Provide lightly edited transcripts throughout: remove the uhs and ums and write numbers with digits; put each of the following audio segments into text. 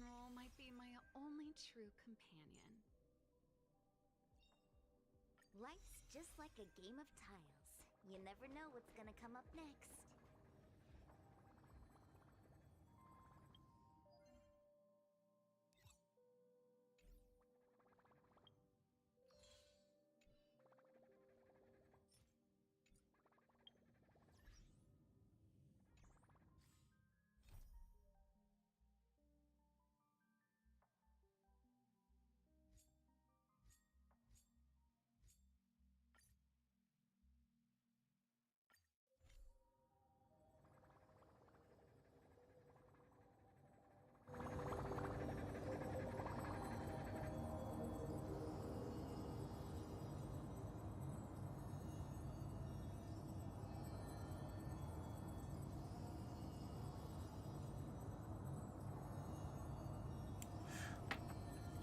roll might be my only true companion. Life's just like a game of tiles. You never know what's gonna come up next.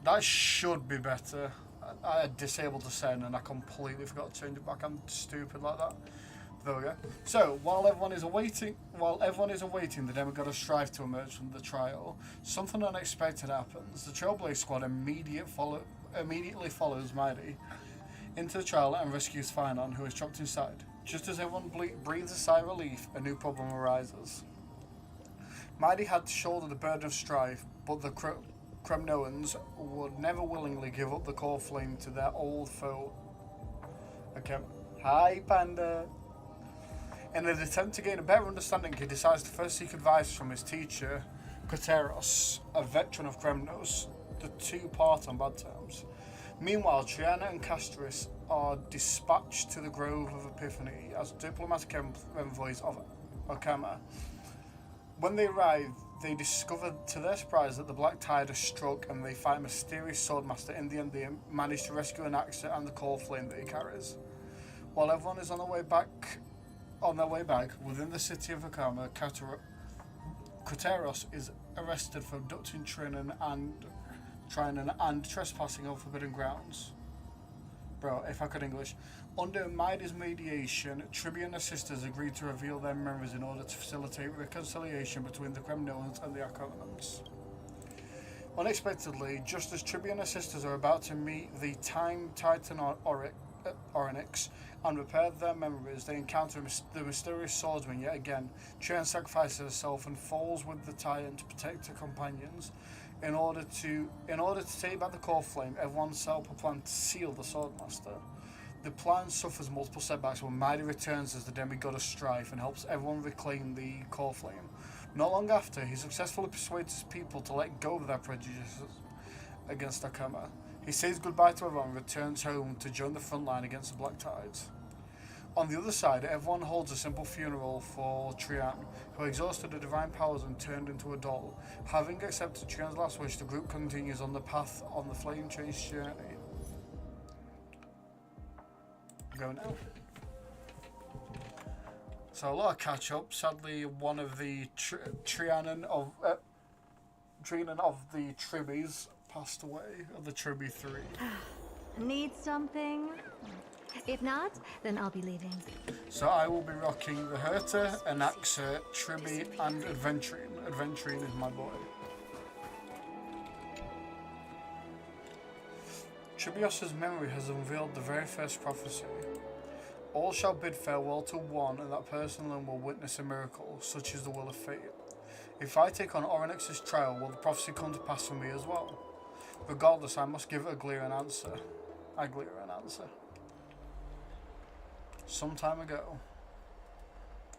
That should be better. I had disabled the sound and I completely forgot to change it back. I'm stupid like that. There we go. So while everyone is awaiting, the demigod strive to emerge from the trial, something unexpected happens. The Trailblaze Squad immediately follows Mighty into the trial and rescues Finon, who is trapped inside. Just as everyone breathes a sigh of relief, a new problem arises. Mighty had to shoulder the burden of strife, but the Kremnoans would never willingly give up the core flame to their old foe. Okay. Hi, Panda. In an attempt to gain a better understanding, he decides to first seek advice from his teacher, Kateros, a veteran of Kremnos. The two part on bad terms. Meanwhile, Triana and Castris are dispatched to the Grove of Epiphany as diplomatic envoys of Okama. When they arrive, they discover to their surprise that the Black Tide has struck and they fight a mysterious swordmaster. In the end, they manage to rescue an axe and the core flame that he carries. While everyone is on their way back within the city of Okama, Kateros is arrested for abducting Trinan and trespassing on forbidden grounds. Bro, if I could English. Under Maida's mediation, Tribby and her sisters agreed to reveal their memories in order to facilitate reconciliation between the Kremnoans and the Achaemenians. Unexpectedly, just as Tribby and her sisters are about to meet the Time Titan Oryx and repair their memories, they encounter the mysterious swordsman yet again. Trian sacrifices herself and falls with the Titan to protect her companions. In order to take back the core flame, everyone set up a plan to seal the swordmaster. The plan suffers multiple setbacks when Maida returns as the demigod of strife and helps everyone reclaim the core flame. Not long after, he successfully persuades his people to let go of their prejudices against Akama. He says goodbye to everyone and returns home to join the front line against the Black Tides. On the other side, everyone holds a simple funeral for Trian, who exhausted her divine powers and turned into a doll. Having accepted Trian's last wish, the group continues on the path on the Flame Chase journey. Go now. So a lot of catch up. Sadly, one of the Trianon of the Tribbies passed away, of the Tribby 3. Need something? If not, then I'll be leaving. So I will be rocking the Herta, Anaxa, Tribby, and Adventurine. Adventurine is my boy. Tribios's memory has unveiled the very first prophecy. All shall bid farewell to one, and that person alone will witness a miracle. Such is the will of fate. If I take on Oryx's trial, will the prophecy come to pass for me as well? Regardless, I must give it a glaring answer. Some time ago.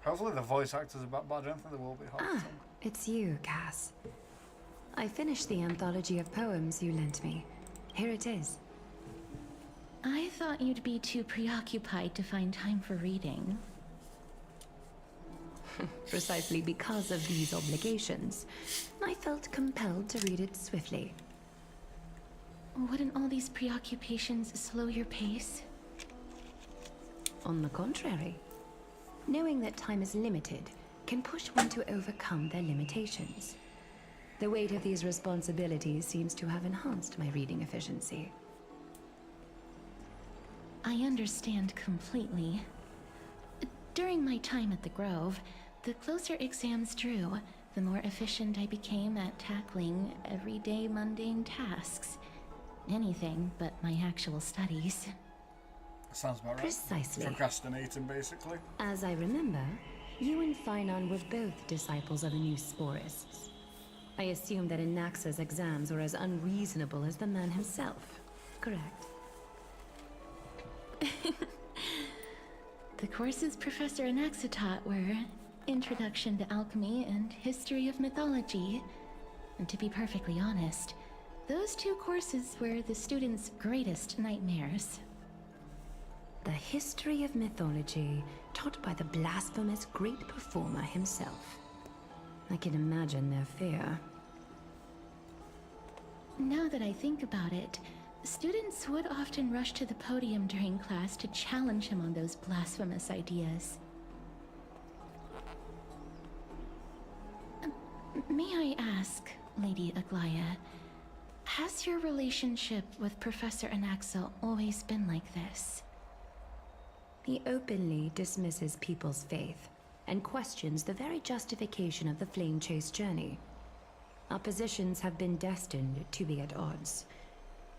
Hopefully the voice actors are back, but I don't think they will be. It's you, Cass. I finished the anthology of poems you lent me. Here it is. I thought you'd be too preoccupied to find time for reading. Precisely because of these obligations, I felt compelled to read it swiftly. Wouldn't all these preoccupations slow your pace? On the contrary, knowing that time is limited can push one to overcome their limitations. The weight of these responsibilities seems to have enhanced my reading efficiency. I understand completely. During my time at the Grove, the closer exams drew, the more efficient I became at tackling everyday mundane tasks. Anything but my actual studies. Sounds about right. Precisely. Procrastinating, basically. As I remember, you and Finon were both disciples of the new Sporists. I assume that Anaxa's exams were as unreasonable as the man himself, correct? The courses Professor Anaxa taught were Introduction to Alchemy and History of Mythology. And to be perfectly honest, those two courses were the students' greatest nightmares. The history of mythology, taught by the blasphemous great performer himself. I can imagine their fear. Now that I think about it, students would often rush to the podium during class to challenge him on those blasphemous ideas. May I ask, Lady Aglaya, has your relationship with Professor Anaxa always been like this? He openly dismisses people's faith and questions the very justification of the Flame Chase journey. Our positions have been destined to be at odds.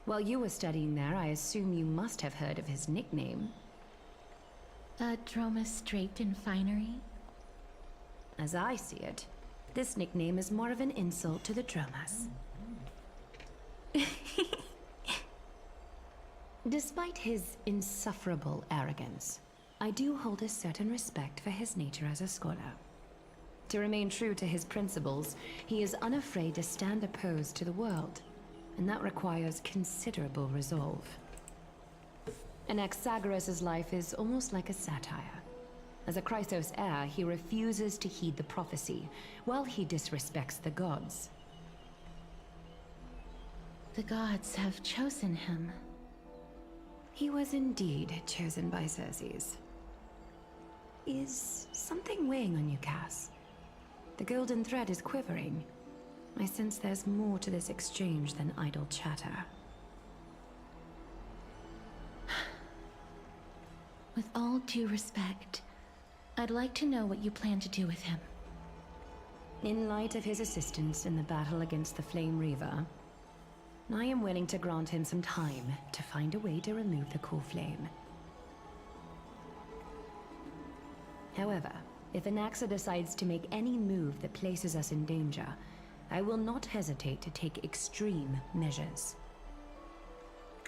While you were studying there, I assume you must have heard of his nickname. A Dromus draped in finery? As I see it, this nickname is more of an insult to the Dromas. Despite his insufferable arrogance, I do hold a certain respect for his nature as a scholar. To remain true to his principles, he is unafraid to stand opposed to the world, and that requires considerable resolve. Anaxagoras' life is almost like a satire. As a Chrysos heir, he refuses to heed the prophecy, while he disrespects the gods. The gods have chosen him. He was indeed chosen by Circes. Is something weighing on you, Cass? The golden thread is quivering. I sense there's more to this exchange than idle chatter. With all due respect, I'd like to know what you plan to do with him. In light of his assistance in the battle against the Flame Reaver, I am willing to grant him some time to find a way to remove the core flame. However, if Anaxa decides to make any move that places us in danger, I will not hesitate to take extreme measures.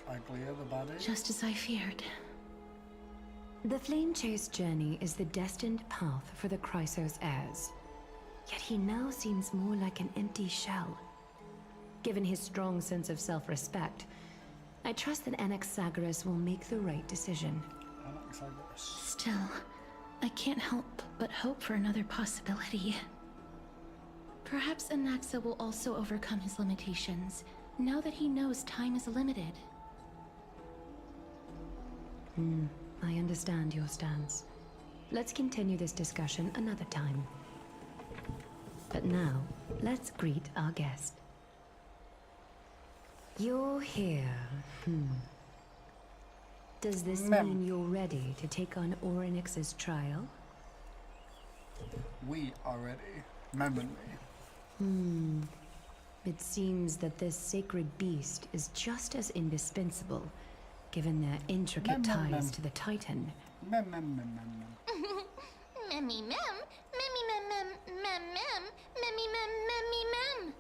Ugly the baddie. Just as I feared. The Flame Chase journey is the destined path for the Chrysos heirs. Yet he now seems more like an empty shell. Given his strong sense of self-respect, I trust that Anaxagoras will make the right decision. Anaxagoras. Still, I can't help but hope for another possibility. Perhaps Anaxa will also overcome his limitations, now that he knows time is limited. I understand your stance. Let's continue this discussion another time. But now, let's greet our guest. You're here. Does this mean you're ready to take on Orynyx's trial? We are ready. Remember me. It seems that this sacred beast is just as indispensable, given their intricate ties to the Titan. Mem. Memmy mem, memmy mem mem, mem mem, memmy mem, memmy mem.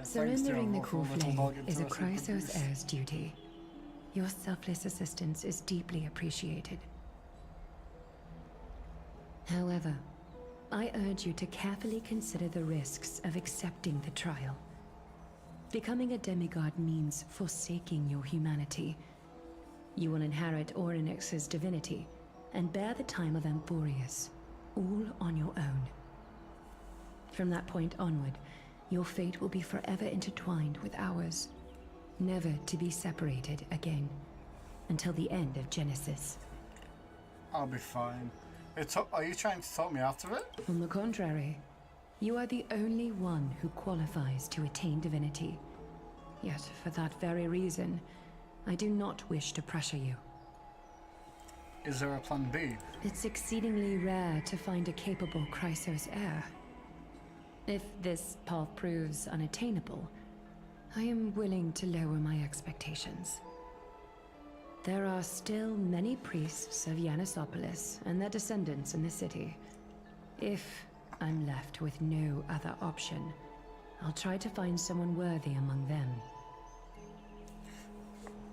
Surrendering the core flame dog is a into secret Chrysos beast. heir's duty. Your selfless assistance is deeply appreciated. However, I urge you to carefully consider the risks of accepting the trial. Becoming a demigod means forsaking your humanity. You will inherit Orynyx's divinity and bear the time of Amphorius, all on your own. From that point onward, your fate will be forever intertwined with ours, never to be separated again, until the end of Genesis. I'll be fine. Are you trying to talk me out of it? On the contrary, you are the only one who qualifies to attain divinity. Yet, for that very reason, I do not wish to pressure you. Is there a plan B? It's exceedingly rare to find a capable Chrysos heir. If this path proves unattainable, I am willing to lower my expectations. There are still many priests of Yanissopolis and their descendants in the city. If I'm left with no other option, I'll try to find someone worthy among them.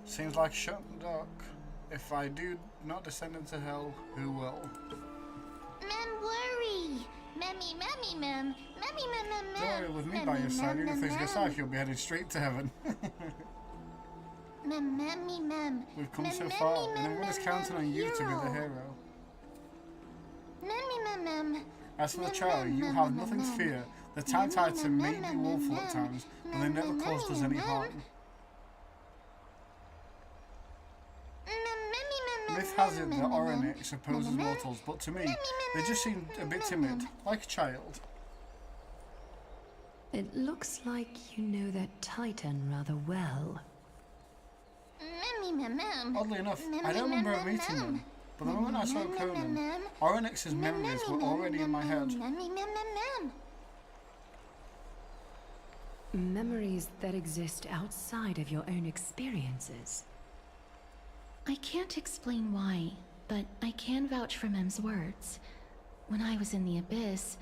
Seems like a shot in the dark. If I do not descend into hell, who will? Mem worry. Memmy, mem. Don't worry, with me by your side, even if things go south, you'll be heading straight to heaven. Mem. We've come so far, and everyone is counting on you to be the hero. Mem. As for the child, you have nothing to fear. The Tides may be woeful at times, but they never caused us any harm. Myth has it that Orynyx opposes mortals, but to me, they just seem a bit timid, like a child. It looks like you know that Titan rather well. Mem. Oddly enough, I don't remember meeting them, but the moment I saw Conan, Orynyx's memories were already in my head. Memories that exist outside of your own experiences. I can't explain why, but I can vouch for Mem's words. When I was in the abyss,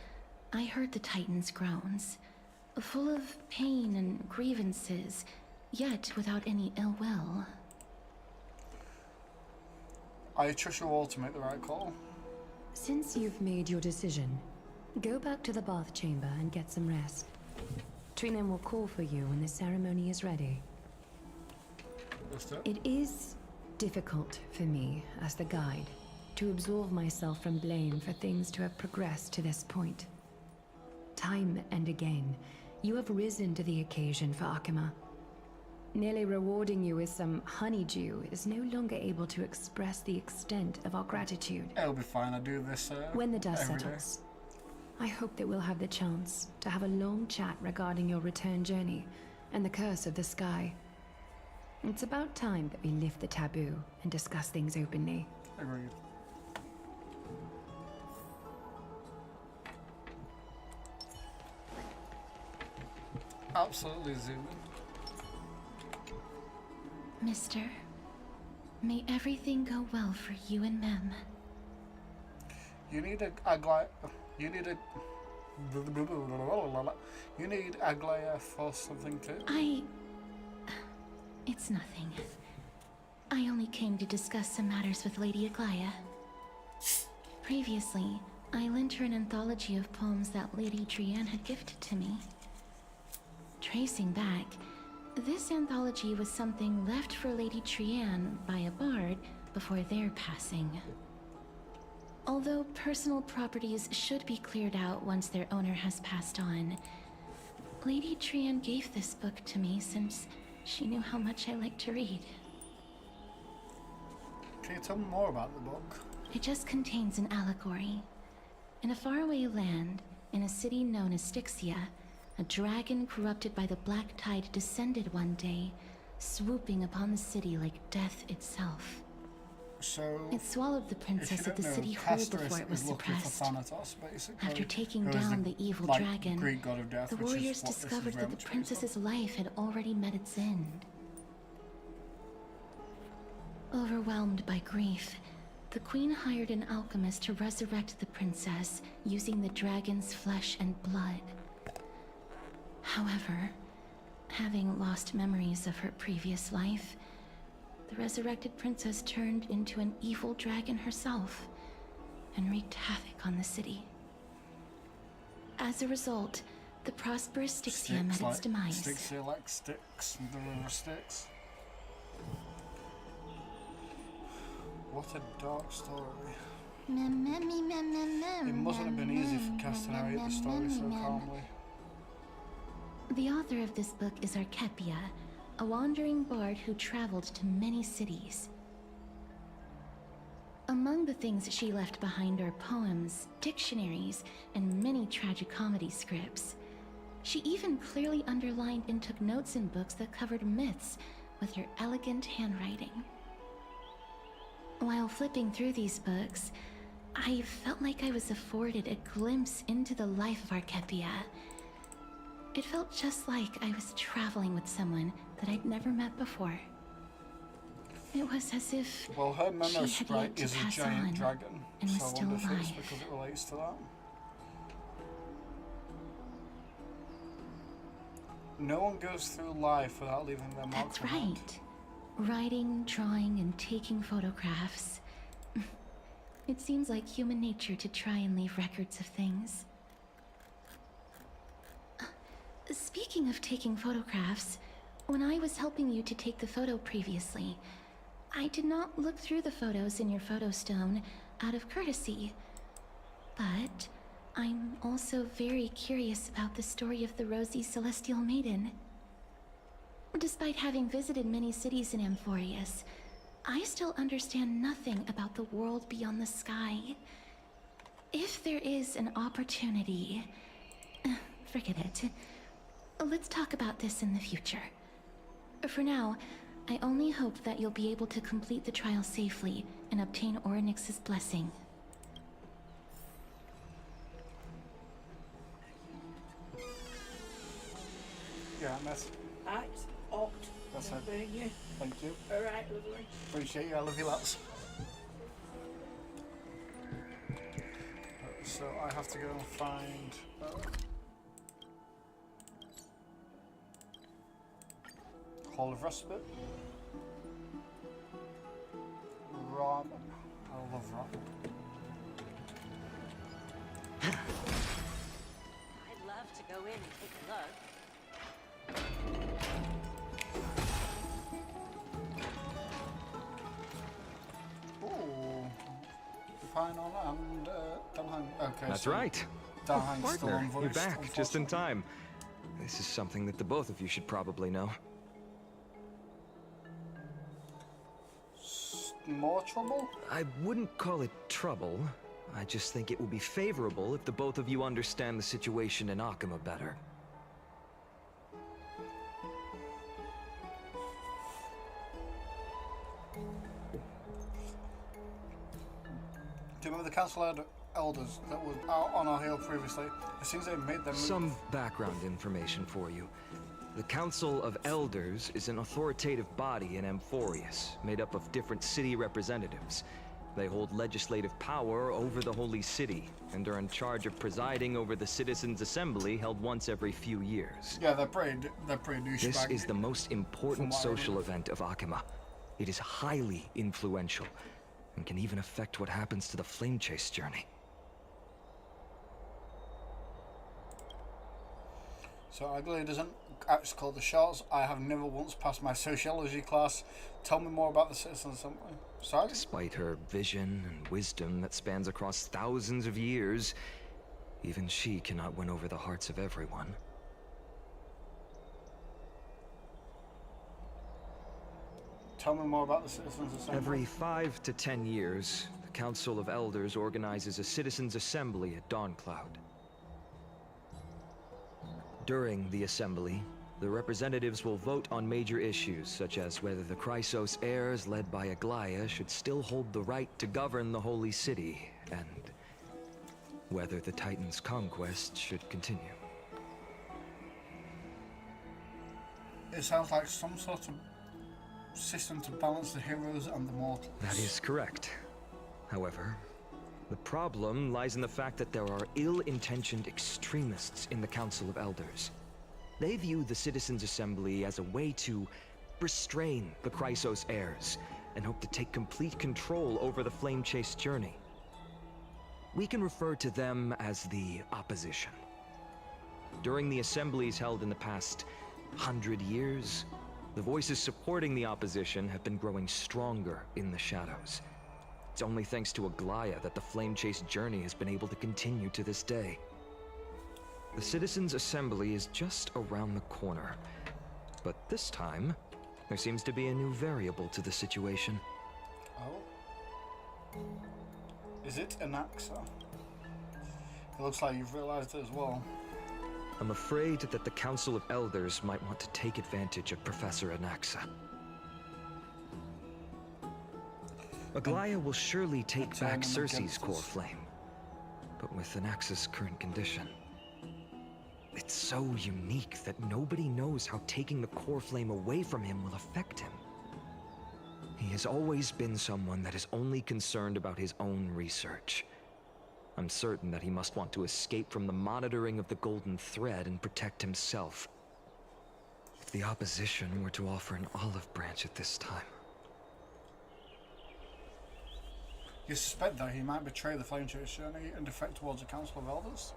I heard the Titan's groans, full of pain and grievances, yet without any ill will. I trust you all to make the right call. Since you've made your decision, go back to the bath chamber and get some rest. Trinen will call for you when the ceremony is ready. It is difficult for me, as the guide, to absolve myself from blame for things to have progressed to this point. Time and again, you have risen to the occasion for Akima. Nearly rewarding you with some honeydew is no longer able to express the extent of our gratitude. It'll be fine, I do this when the dust every settles, I hope that we'll have the chance to have a long chat regarding your return journey and the curse of the sky. It's about time that we lift the taboo and discuss things openly. Agreed. Absolutely zooming. Mister, may everything go well for you and Mem. You need you need Aglaia for something too? It's nothing. I only came to discuss some matters with Lady Aglaia. Previously, I lent her an anthology of poems that Lady Trianne had gifted to me. Tracing back, this anthology was something left for Lady Trianne by a bard before their passing. Although personal properties should be cleared out once their owner has passed on, Lady Trianne gave this book to me since she knew how much I like to read. Can you tell me more about the book? It just contains an allegory. In a faraway land, in a city known as Styxia, a dragon corrupted by the black tide descended one day, swooping upon the city like death itself. So it swallowed the princess of the city whole before it was suppressed. Thanatos, After taking down the evil dragon, Greek god of death, the warriors discovered that the princess's life had already met its end. Overwhelmed by grief, the queen hired an alchemist to resurrect the princess using the dragon's flesh and blood. However, having lost memories of her previous life, the resurrected princess turned into an evil dragon herself and wreaked havoc on the city. As a result, the prosperous Styxia met its demise. Styxia like Styx, the river Styx. What a dark story. It mustn't have been easy for Cass to narrate the story so calmly. The author of this book is Archepia, a wandering bard who traveled to many cities. Among the things she left behind are poems, dictionaries, and many tragicomedy scripts. She even clearly underlined and took notes in books that covered myths with her elegant handwriting. While flipping through these books, I felt like I was afforded a glimpse into the life of Archepia, It felt just like I was traveling with someone that I'd never met before. It was as if Well, her she Memo had sprite yet to is a pass giant on dragon, and was so I still wonder if it's alive. because it relates to that. No one goes through life without leaving their mark That's behind. right. Writing, drawing, and taking photographs. It seems like human nature to try and leave records of things. Speaking of taking photographs, when I was helping you to take the photo previously, I did not look through the photos in your photo stone out of courtesy. But I'm also very curious about the story of the Rosy Celestial Maiden. Despite having visited many cities in Amphorius, I still understand nothing about the world beyond the sky. If there is an opportunity... forget it. Let's talk about this in the future. For now, I only hope that you'll be able to complete the trial safely and obtain Orynyx's blessing. Yeah, that's Act, opt, That's it. being you. Thank you. Alright, lovely. Appreciate you. I love you lots. So I have to go and find. Hall of Respite. Ramen. I love ramen. I'd love to go in and take a look. Ooh. Final and Dalhang. Okay. That's so right. Dalhang's still Partner, unvoiced. you're back just in unfortunately. time. This is something that the both of you should probably know. More trouble? I wouldn't call it trouble. I just think it will be favorable if the both of you understand the situation in Akima better. Do you remember the Council Elders that were out on our hill previously? It seems they made them Some background information for you. The Council of Elders is an authoritative body in Amphorius, made up of different city representatives. They hold legislative power over the Holy City, and are in charge of presiding over the Citizens' Assembly held once every few years. Yeah, they're pretty douchebag. This is the most important what I social event of Akima. It is highly influential, and can even affect what happens to the Flame Chase journey. So Agley doesn't actually call the shots. I have never once passed my sociology class. Tell me more about the Citizens Assembly. Sorry? Despite her vision and wisdom that spans across thousands of years, even she cannot win over the hearts of everyone. Tell me more about the Citizens Assembly. Every 5 to 10 years, the Council of Elders organizes a Citizens' Assembly at Dawncloud. During the assembly, the representatives will vote on major issues, such as whether the Chrysos heirs led by Aglaya should still hold the right to govern the Holy City, and whether the Titan's conquest should continue. It sounds like some sort of system to balance the heroes and the mortals. That is correct. However, the problem lies in the fact that there are ill-intentioned extremists in the Council of Elders. They view the Citizens' Assembly as a way to restrain the Chrysos heirs, and hope to take complete control over the Flame Chase journey. We can refer to them as the Opposition. During the assemblies held in the past 100 years, the voices supporting the Opposition have been growing stronger in the shadows. It's only thanks to Aglaya that the Flame Chase journey has been able to continue to this day. The Citizens' Assembly is just around the corner, but this time, there seems to be a new variable to the situation. Oh. Is it Anaxa? It looks like you've realized it as well. I'm afraid that the Council of Elders might want to take advantage of Professor Anaxa. Aglaya will surely take back Turn them Cersei's against core us. flame, but with Anaxa's current condition. It's so unique that nobody knows how taking the core flame away from him will affect him. He has always been someone that is only concerned about his own research. I'm certain that he must want to escape from the monitoring of the Golden Thread and protect himself. If the opposition were to offer an olive branch at this time... You suspect that he might betray the Flame Chase journey and defect towards the Council of Elders?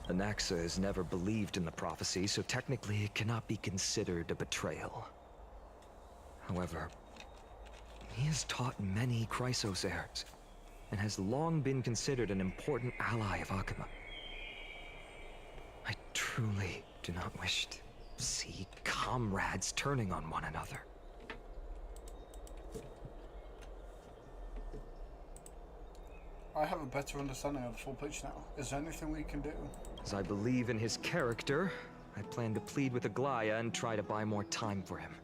Anaxa has never believed in the prophecy, so technically it cannot be considered a betrayal. However, he has taught many Chrysos heirs, and has long been considered an important ally of Akuma. I truly do not wish to see comrades turning on one another. I have a better understanding of the full picture now. Is there anything we can do? As I believe in his character, I plan to plead with Aglaya and try to buy more time for him.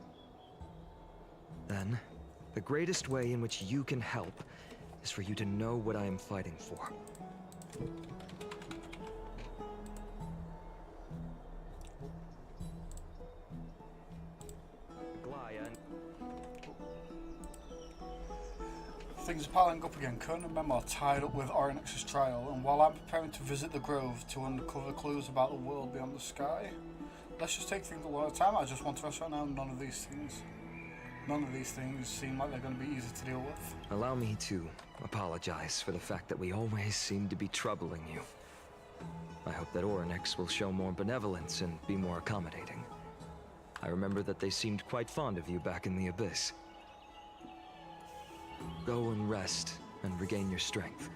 Then, the greatest way in which you can help is for you to know what I am fighting for. Aglaya... Things are piling up again. Kern and Mem are tied up with Oryx's trial, and while I'm preparing to visit the Grove to uncover clues about the world beyond the sky, let's just take things one at a time. I just want to rest right now. None of these things seem like they're going to be easy to deal with. Allow me to apologize for the fact that we always seem to be troubling you. I hope that Oryx will show more benevolence and be more accommodating. I remember that they seemed quite fond of you back in the Abyss. Go and rest and regain your strength.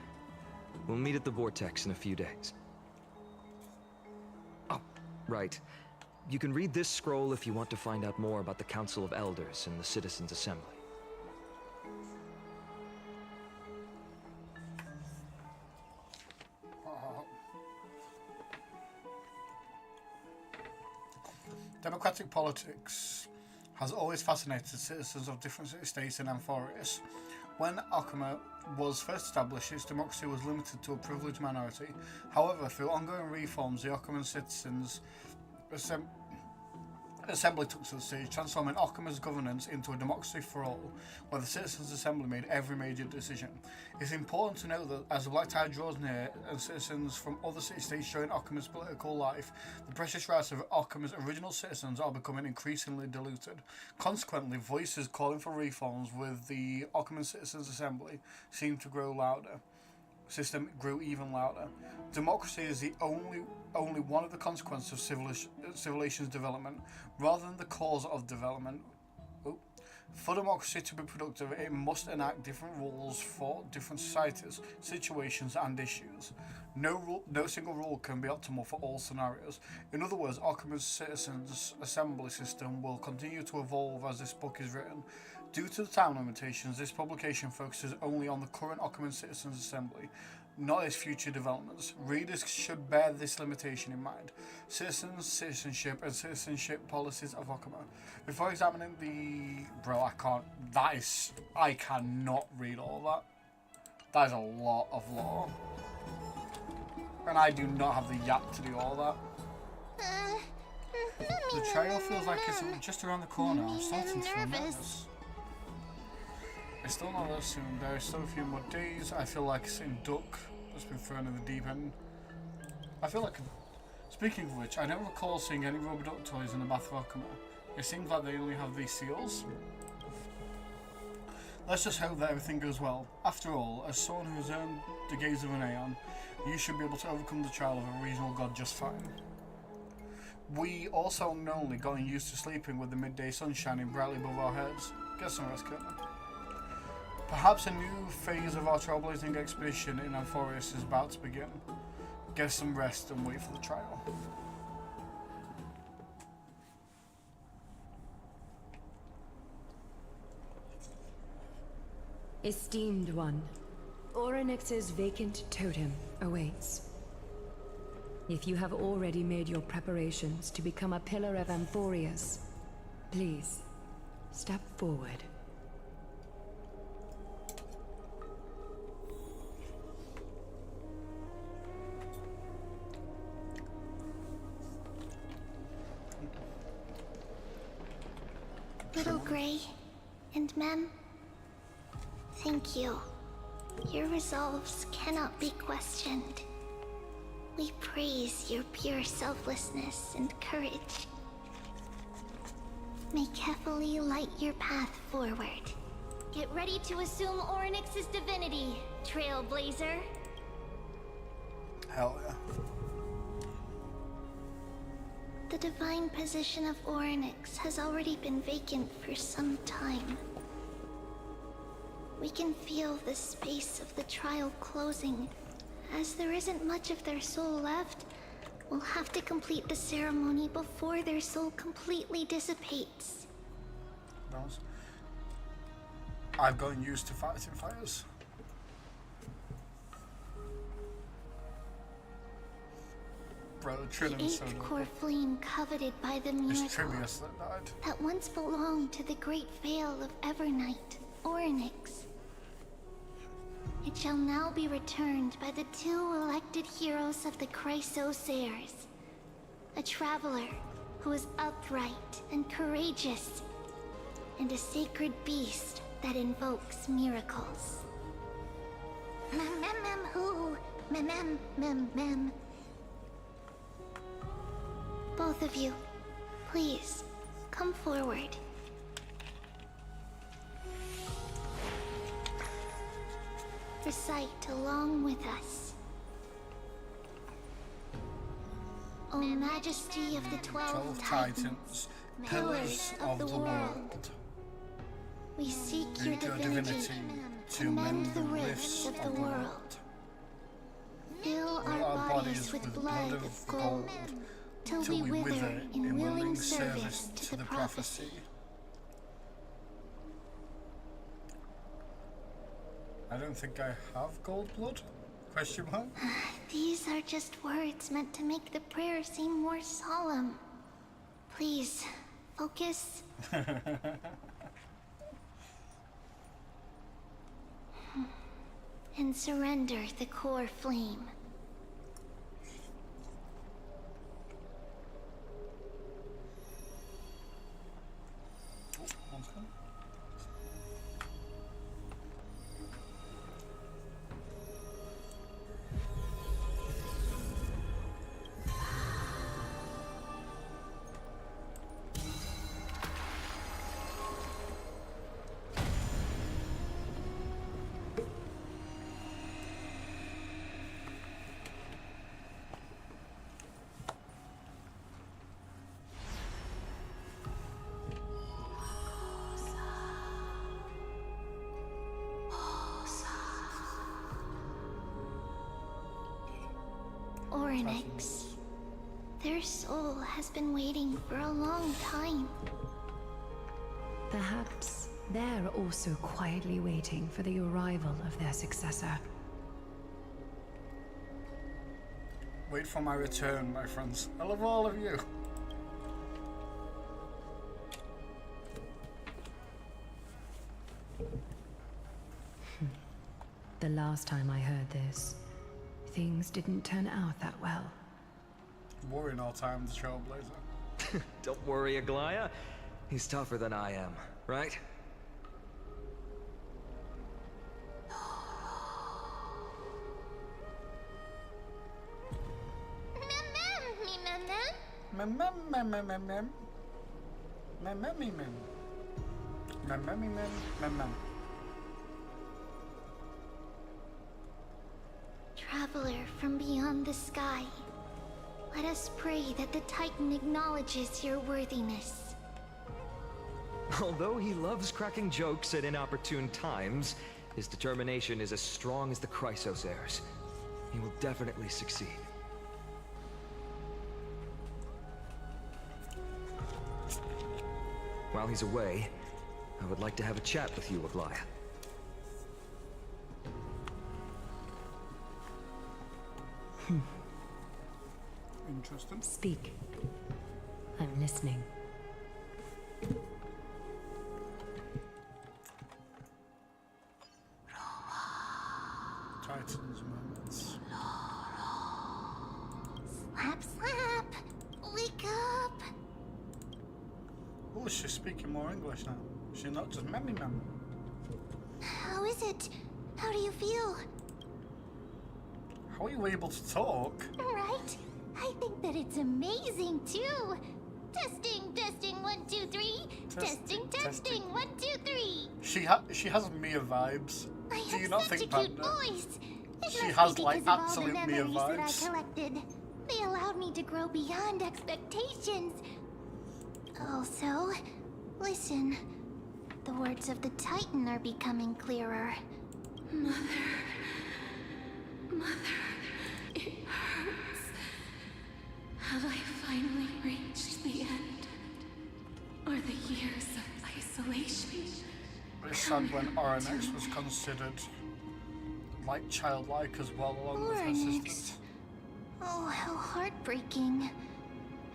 We'll meet at the Vortex in a few days. Oh, right. You can read this scroll if you want to find out more about the Council of Elders and the Citizens' Assembly. Democratic politics has always fascinated citizens of different city-states in Amphorius. When Akuma was first established, its democracy was limited to a privileged minority. However, through ongoing reforms, the Akuman citizens' assembly took to the stage, transforming Akuma's governance into a democracy for all, where the Citizens' Assembly made every major decision. It's important to note that as the Black Tide draws near and citizens from other city-states join Akuma's political life, the precious rights of Akuma's original citizens are becoming increasingly diluted. Consequently, voices calling for reforms with the Akuman Citizens' Assembly seem to grow louder. System grew even louder. Democracy is the only one of the consequences of civilization's development, rather than the cause of development. For democracy to be productive, it must enact different rules for different societies, situations, and issues. No single rule can be optimal for all scenarios. In other words, Akuma's Citizens' Assembly system will continue to evolve as this book is written. Due to the time limitations, this publication focuses only on the current Akuman Citizens' Assembly, not its future developments. Readers should bear this limitation in mind. Citizenship, and citizenship policies of Akuma. Before examining the... I cannot read all that. That is a lot of law. And I do not have the yap to do all that. The trail feels like it's just around the corner. I'm starting to feel nervous. It's still not that soon. There are still a few more days. I feel like it's in duck that's been thrown in the deep end. I feel like... Speaking of which, I don't recall seeing any rubber duck toys in the Bath of Akuma. It seems like they only have these seals. Let's just hope that everything goes well. After all, as someone who has earned the gaze of an Aeon, you should be able to overcome the trial of a regional god just fine. We also unknowingly gotten used to sleeping with the midday sun shining brightly above our heads. Get some rest, Colonel. Perhaps a new phase of our trailblazing expedition in Amphorius is about to begin. Get some rest and wait for the trial. Esteemed one, Oryx's vacant totem awaits. If you have already made your preparations to become a pillar of Amphorius, please, step forward. Little Gray and Mem, thank you. Your resolves cannot be questioned. We praise your pure selflessness and courage. May Kefali light your path forward. Get ready to assume Orynyx's divinity, Trailblazer. Hell yeah. The divine position of Orynyx has already been vacant for some time. We can feel the space of the trial closing. As there isn't much of their soul left, we'll have to complete the ceremony before their soul completely dissipates. Nice. I've gotten used to fighting fires. Bro, The Trinum's so eighth dope. core flame coveted by the It's miracle Trinius that died. that once belonged to the great Vale of Evernight, Orynyx. It shall now be returned by the two elected heroes of the Chrysosairs. A traveler who is upright and courageous, and a sacred beast that invokes miracles. Who? Mem. Both of you, please, come forward. Recite along with us. O Majesty of the 12 Titans, pillars of the world, we seek your divinity to mend the rifts of the world. Fill our bodies with blood of gold, till we wither in willing service to the prophecy. I don't think I have gold blood? Question mark? These are just words meant to make the prayer seem more solemn. Please, focus. And surrender the core flame. One's gone. Orynyx. Their soul has been waiting for a long time. Perhaps they're also quietly waiting for the arrival of their successor. Wait for my return, my friends. I love all of you. The last time I heard this, things didn't turn out that well. Worrying all time, the Trailblazer. Don't worry, Aglaya. He's tougher than I am, right? Mem. Traveler from beyond the sky, let us pray that the Titan acknowledges your worthiness. Although he loves cracking jokes at inopportune times, his determination is as strong as the Chrysosairs. He will definitely succeed. While he's away, I would like to have a chat with you, Aglaya. Interesting. Speak. I'm listening. Titans moments. Slap, slap! Wake up! Oh, she's speaking more English now. She's not just memmy mem. How is it? How do you feel? How are you able to talk? Right? I think that it's amazing too. Testing, 1, 2, 3. Testing, 1, 2, 3. She has Mia vibes. I Do you have not such think, a cute Panda? voice. It She must has, be like, because of all absolute the Mia memories that I vibes. collected. They allowed me to grow beyond expectations. Also, listen. The words of the Titan are becoming clearer. Mother, it hurts. Have I finally reached the end? Or the years of isolation? It's sad when Oryx was considered like childlike as well, along with her Oryx. sisters. Oh, how heartbreaking.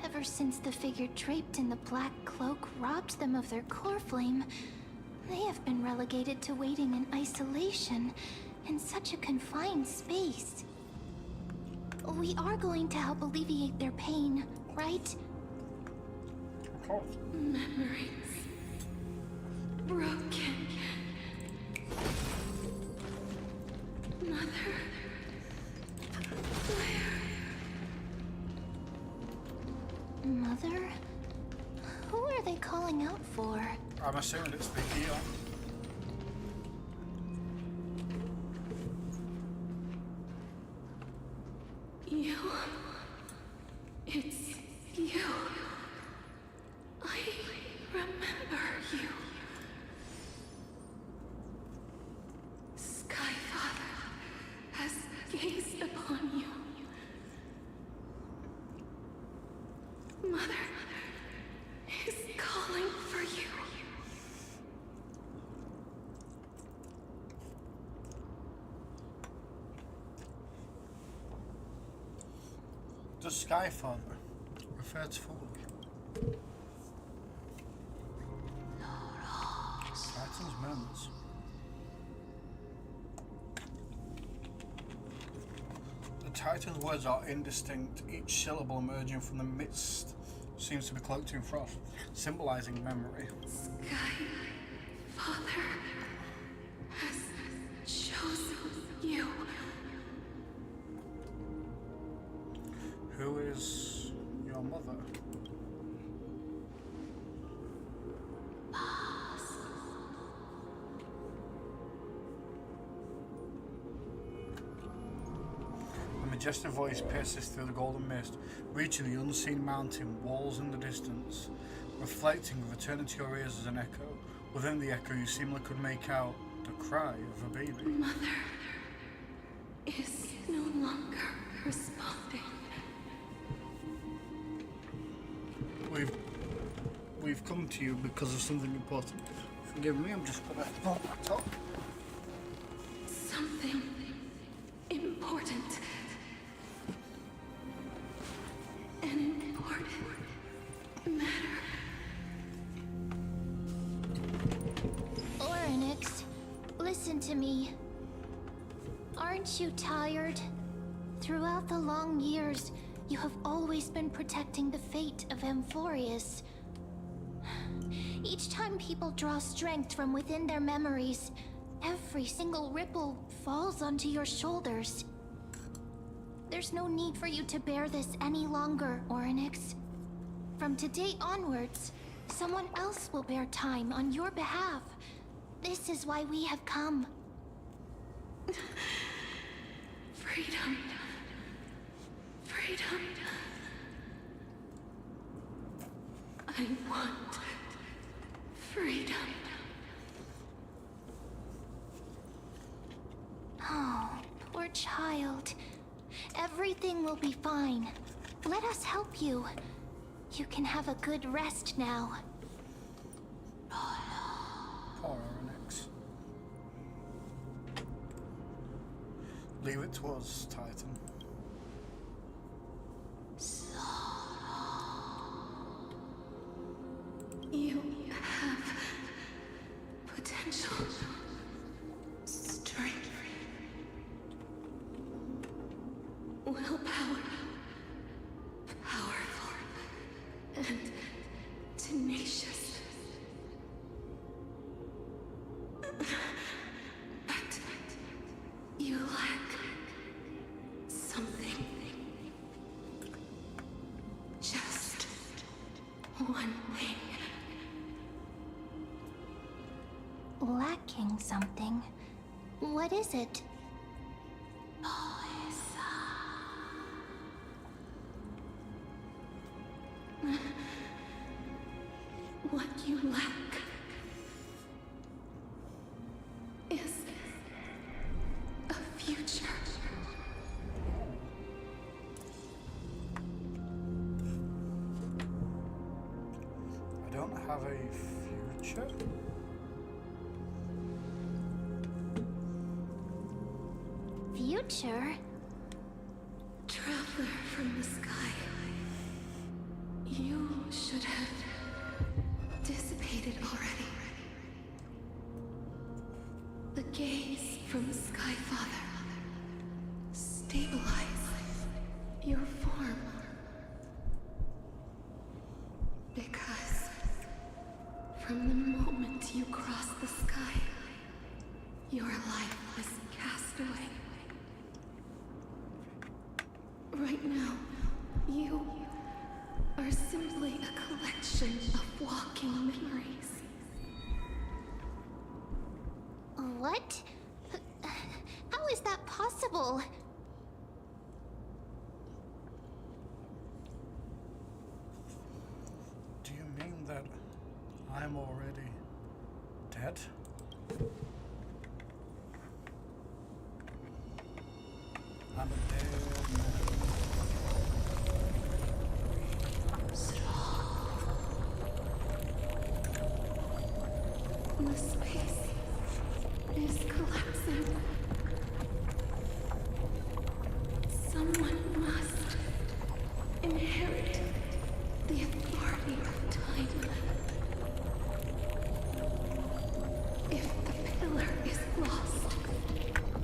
Ever since the figure draped in the black cloak robbed them of their core flame, they have been relegated to waiting in isolation in such a confined space. We are going to help alleviate their pain, right? Of course. Memories broken. Mother, Mother? Who are they calling out for? I'm assuming it's the Eon. you. It's you. I remember you. Skyfather has gazed upon you. Mother is calling for you. Does Skyfather refer to Fully? Titan's memories. The Titan's words are indistinct, each syllable emerging from the midst seems to be cloaked in frost, symbolizing memory. Father has chosen you. Who is your mother? A majestic voice pierces through the golden mist, reaching the unseen mountain walls in the distance, reflecting and returning to your ears as an echo. Within the echo, you seemingly could make out the cry of a baby. Mother is no longer responding. We've come to you because of something important. Forgive me, I'm just gonna pull that up. Something important. An important matter. Oryx, listen to me. Aren't you tired? Throughout the long years, you have always been protecting the fate of Amphorius. Each time people draw strength from within their memories, every single ripple falls onto your shoulders. There's no need for you to bear this any longer, Oryx. From today onwards, someone else will bear time on your behalf. This is why we have come. Freedom. Freedom. I want freedom. Oh, poor child. Everything will be fine. Let us help you. You can have a good rest now. Poor Oryx. Leave it to us, Titan. You have potential, strength, willpower, powerful, and tenacious. one thing. Lacking something. What is it? What you lack is a future. I don't have a future. Future? Traveler from the sky. You should have dissipated already. The gaze from the Sky Father. Stabilize your form. Because from the moment you crossed the sky, your life was cast away. Right now, you are simply a collection of walking memories. What? How is that possible? Do you mean that I'm already dead? I'm a dead man. The space is collapsing. Someone must inherit the authority of time. If the pillar is lost,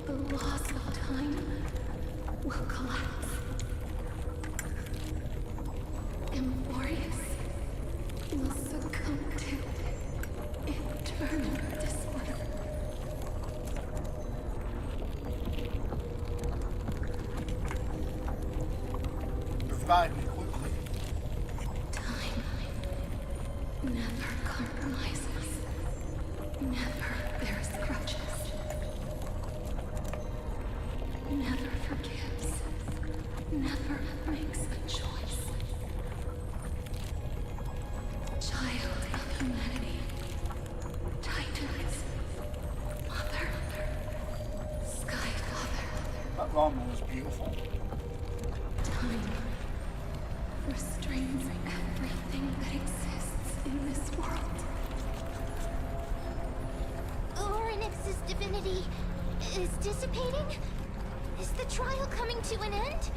the laws of time will collapse. Emborius will succumb to eternal disorder. Revive me quickly. Time never compromises. Never bears grudges. Never forgives. Never makes a choice. Child of humanity. Titans. Mother. Sky Father. That ramen was beautiful. Time restrains everything that exists in this world. Orynyx's divinity is dissipating? Is the trial coming to an end?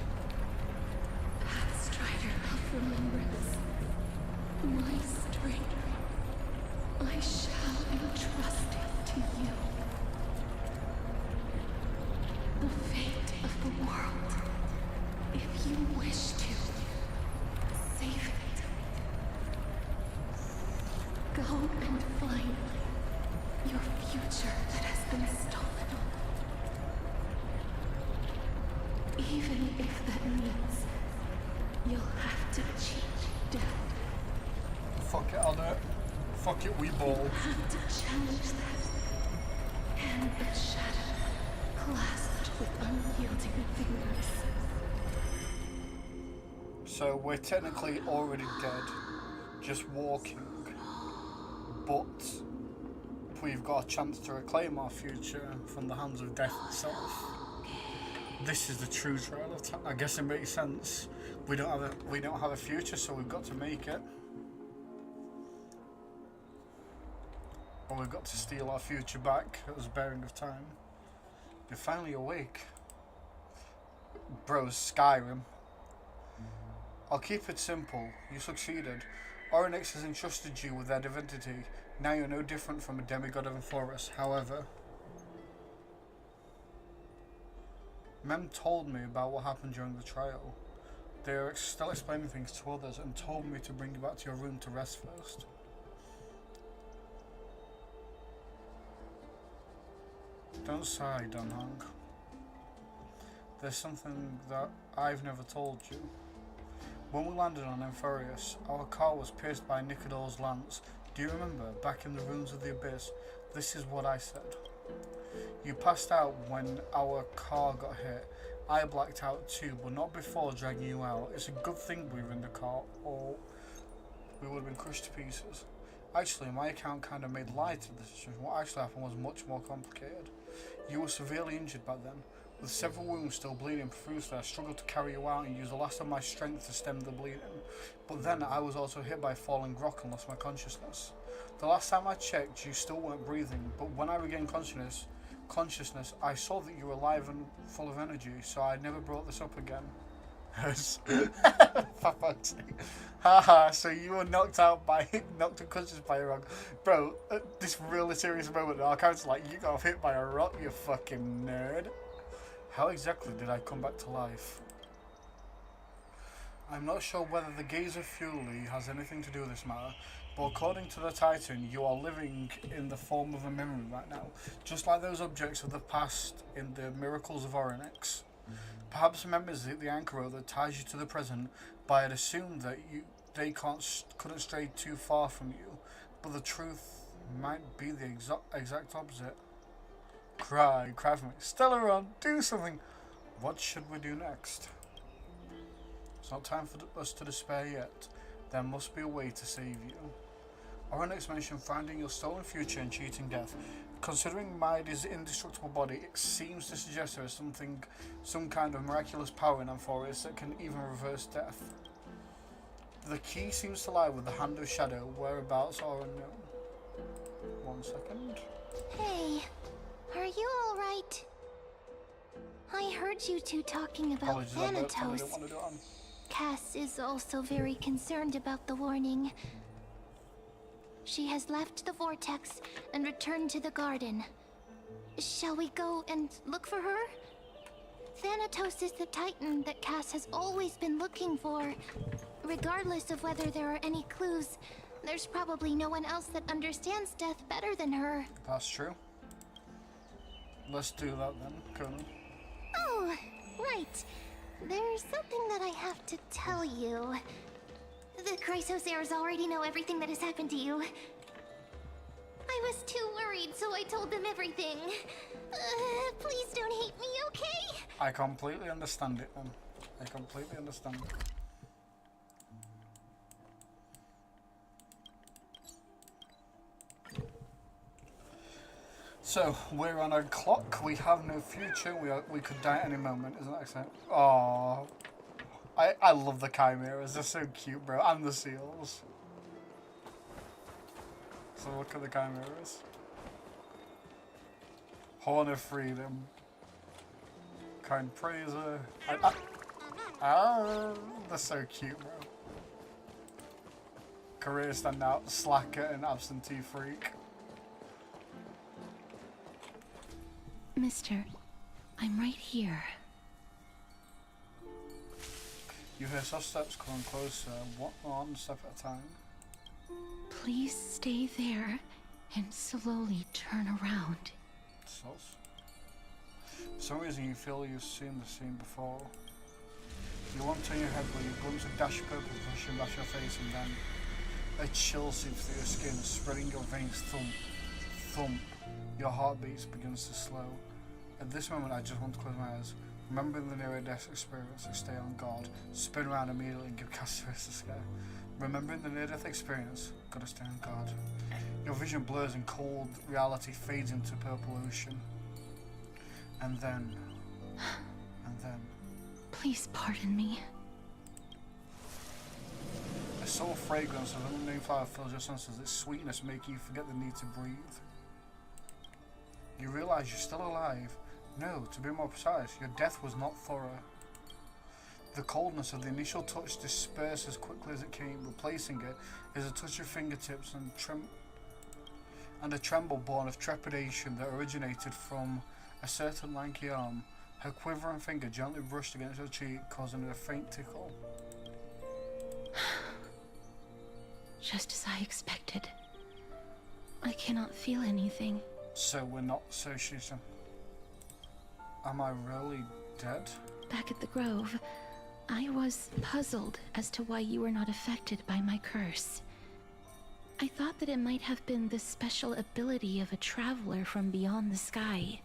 Pathstrider of remembrance. My strength. I shall entrust it to you. The fate of the world. If you wish to save it. Go and find your future that has been stolen. Even if that means you'll have to cheat death. Fuck it, I'll do it. Fuck it, we ball. You'll have to challenge that hand of shadow, clasped with unyielding fingers. So we're technically already dead, just walking, but we've got a chance to reclaim our future from the hands of death itself. This is the true trial of time. I guess it makes sense. We don't have a future, so we've got to make it. Or we've got to steal our future back as a bearing of time. You're finally awake. Bros, Skyrim. I'll keep it simple. You succeeded. Orynyx has entrusted you with their divinity. Now you're no different from a demigod of Enforus. However, Mem told me about what happened during the trial. They are still explaining things to others and told me to bring you back to your room to rest first. Don't sigh, Dunhong. There's something that I've never told you. When we landed on Emphorius, our car was pierced by Nicodor's lance. Do you remember, back in the ruins of the Abyss? This is what I said. You passed out when our car got hit. I blacked out too, but not before dragging you out. It's a good thing we were in the car, or we would have been crushed to pieces. Actually, my account kind of made light of the situation. What actually happened was much more complicated. You were severely injured back then. With several wounds still bleeding profusely, I struggled to carry you out and used the last of my strength to stem the bleeding. But then I was also hit by a falling rock and lost my consciousness. The last time I checked, you still weren't breathing, but when I regained consciousness, I saw that you were alive and full of energy, so I never brought this up again. For fuck's sake. Haha, so you were knocked unconscious by a rock. Bro, at this really serious moment, our character's like, you got hit by a rock, you fucking nerd. How exactly did I come back to life? I'm not sure whether the gaze of Fury has anything to do with this matter, but according to the Titan, you are living in the form of a memory right now, just like those objects of the past in the Miracles of Oryx. Perhaps memories the anchor that ties you to the present, but I'd assumed that they couldn't stray too far from you, but the truth might be the exact opposite. Cry for me. Stellaron, do something! What should we do next? It's not time for us to despair yet. There must be a way to save you. Oryx mentioned finding your stolen future and cheating death. Considering Maida's indestructible body, it seems to suggest there is some kind of miraculous power in Amphorius that can even reverse death. The key seems to lie with the Hand of Shadow, whereabouts are unknown. 1 second. Hey, are you alright? I heard you two talking about Thanatos. Cass is also very concerned about the warning. She has left the vortex and returned to the garden. Shall we go and look for her? Thanatos is the Titan that Cass has always been looking for. Regardless of whether there are any clues, there's probably no one else that understands death better than her. That's true. Let's do that then, Colonel. Oh, right. There's something that I have to tell you. The Chrysosaurs already know everything that has happened to you. I was too worried, so I told them everything. Please don't hate me, okay? I completely understand it, then. I completely understand. So, we're on a clock, we have no future, we could die at any moment, isn't that exciting? Aww. I love the chimeras, they're so cute, bro, and the seals. So look at the chimeras. Horn of Freedom. Kind Praiser. They're so cute, bro. Career standout, slacker, and absentee freak. Mister, I'm right here. You hear soft steps coming closer, one step at a time. Please stay there and slowly turn around. Sus. For some reason you feel you've seen the scene before. You won't turn your head, but you glimpse a dash of purple pushing back your face, and then a chill seeps through your skin, spreading your veins. Thump, thump. Your heartbeat begins to slow. At this moment, I just want to close my eyes. Remembering the near-death experience, I stay on guard. Spin around immediately and give Cassius a scare. Remembering the near-death experience, gotta stay on guard. Your vision blurs and cold reality fades into purple ocean. And then... Please pardon me. A subtle fragrance of an unknown flower fills your senses. Its sweetness making you forget the need to breathe. You realise you're still alive. No, to be more precise, your death was not thorough. The coldness of the initial touch dispersed as quickly as it came. Replacing it is a touch of fingertips and a tremble born of trepidation that originated from a certain lanky arm. Her quivering finger gently brushed against her cheek, causing a faint tickle. Just as I expected. I cannot feel anything. So we're not associating. Am I really dead? Back at the Grove, I was puzzled as to why you were not affected by my curse. I thought that it might have been the special ability of a traveler from beyond the sky.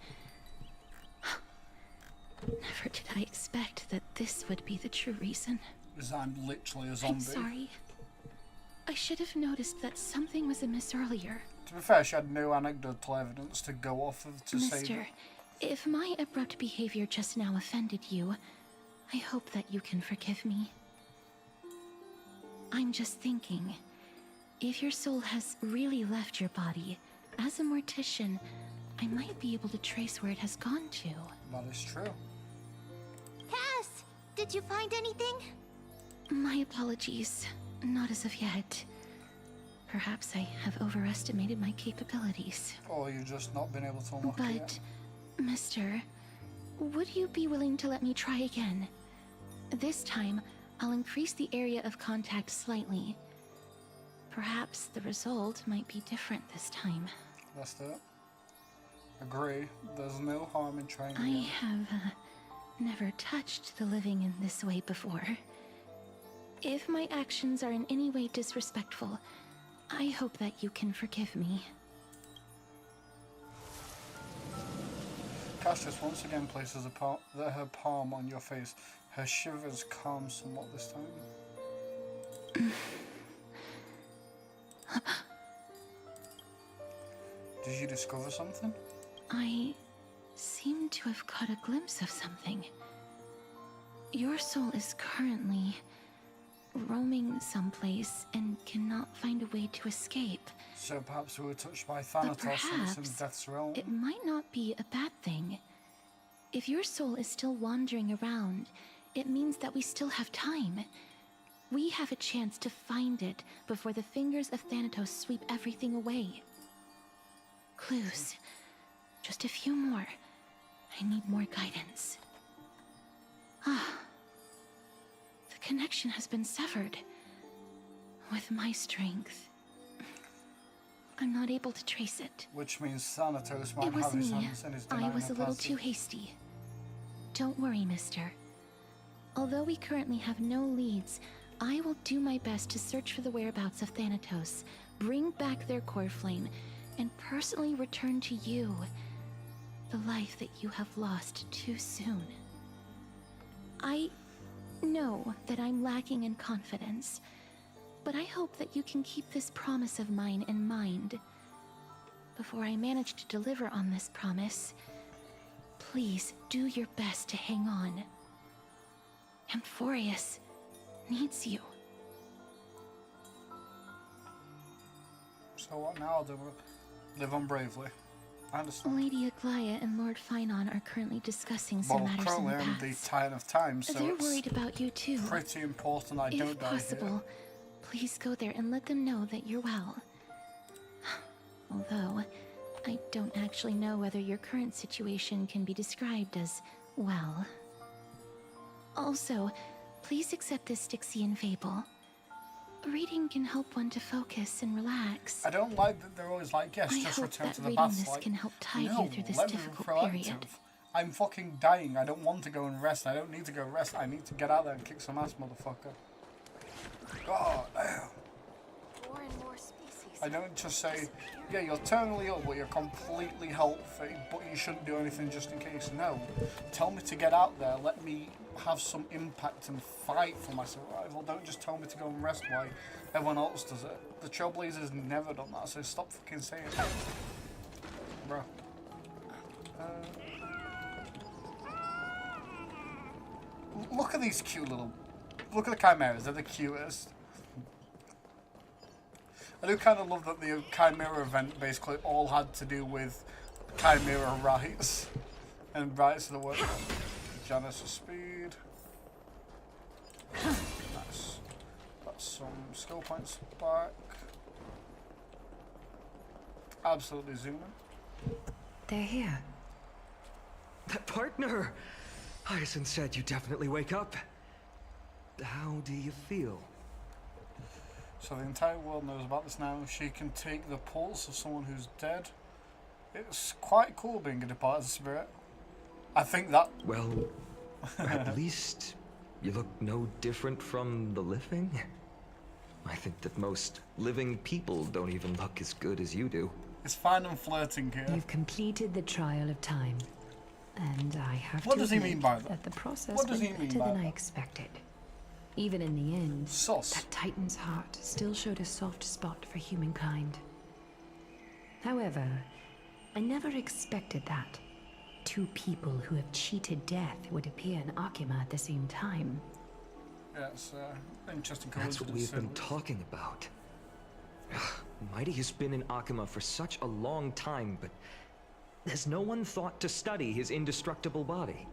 Never did I expect that this would be the true reason. Because I'm literally a zombie. I'm sorry. I should have noticed that something was amiss earlier. To be fair, she had no anecdotal evidence to go off of to say Mister, if my abrupt behavior just now offended you, I hope that you can forgive me. I'm just thinking, if your soul has really left your body, as a mortician, I might be able to trace where it has gone to. that is true. Cass, did you find anything? My apologies. Not as of yet. Perhaps I have overestimated my capabilities. Or you've just not been able to unlock it yet. But, Mister, would you be willing to let me try again? This time, I'll increase the area of contact slightly. Perhaps the result might be different this time. Let's do it. Agree. There's no harm in trying I again. have never touched the living in this way before. If my actions are in any way disrespectful, I hope that you can forgive me. Castress once again places her palm on your face. Her shivers calm somewhat this time. Did you discover something? I seem to have caught a glimpse of something. Your soul is currently roaming someplace and cannot find a way to escape. So perhaps we were touched by But Thanatos and it's in perhaps Death's realm. it might not be a bad thing. If your soul is still wandering around, it means that we still have time. We have a chance to find it before the fingers of Thanatos sweep everything away. Clues. Just a few more. I need more guidance. Ah. The connection has been severed. With my strength, I'm not able to trace it. Which means Thanatos might It was have his me. hands in his I denying was a little capacity. too hasty. Don't worry, mister. Although we currently have no leads, I will do my best to search for the whereabouts of Thanatos, bring back their core flame, and personally return to you the life that you have lost too soon. I know that I'm lacking in confidence, but I hope that you can keep this promise of mine in mind. Before I manage to deliver on this promise, please do your best to hang on. Amphorius needs you. So what now? Do we live on bravely? I understand. Lady Aglaia and Lord Finon are currently discussing some Well, matters in currently the I'm the past. Titan of Time, so They're it's worried about you too. pretty important I If don't die possible, here. please go there and let them know that you're well. Although, I don't actually know whether your current situation can be described as well. Also, please accept this Styxian fable. Reading can help one to focus and relax. I don't like that they're always like, yes, I just hope return that to the reading baths. this Like, can help tide no, you through this let me be difficult proactive. period. I'm fucking dying. I don't want to go and rest. I don't need to go rest. I need to get out there and kick some ass, motherfucker. God damn. More and more species. I don't just say, yeah, you're terminally ill, but you're completely healthy, but you shouldn't do anything just in case. No. Tell me to get out there. Let me have some impact and fight for my survival. Don't just tell me to go and rest while everyone else does it. The Trailblazers never done that, so stop fucking saying it. Bro. Look at these cute little... Look at the chimeras. They're the cutest. I do kind of love that the Chimera event basically all had to do with Chimera rights and rights of the world. Janice for speed. Nice. That's some skill points back. Absolutely zooming. They're here. That partner! Hyacinth said you definitely wake up. How do you feel? So the entire world knows about this now. She can take the pulse of someone who's dead. It's quite cool being a departed spirit. I think that... Well, at least You look no different from the living? I think that most living people don't even look as good as you do. It's fine and flirting here. You've completed the trial of time. And I have What to does he admit mean by that? that the process What does went he mean better by than I that? expected. Even in the end, Sauce. that Titan's heart still showed a soft spot for humankind. However, I never expected that. Two people who have cheated death would appear in Akima at the same time. Yeah, it's interesting That's what we've been coincidence. talking about. Mighty has been in Akima for such a long time, but has no one thought to study his indestructible body?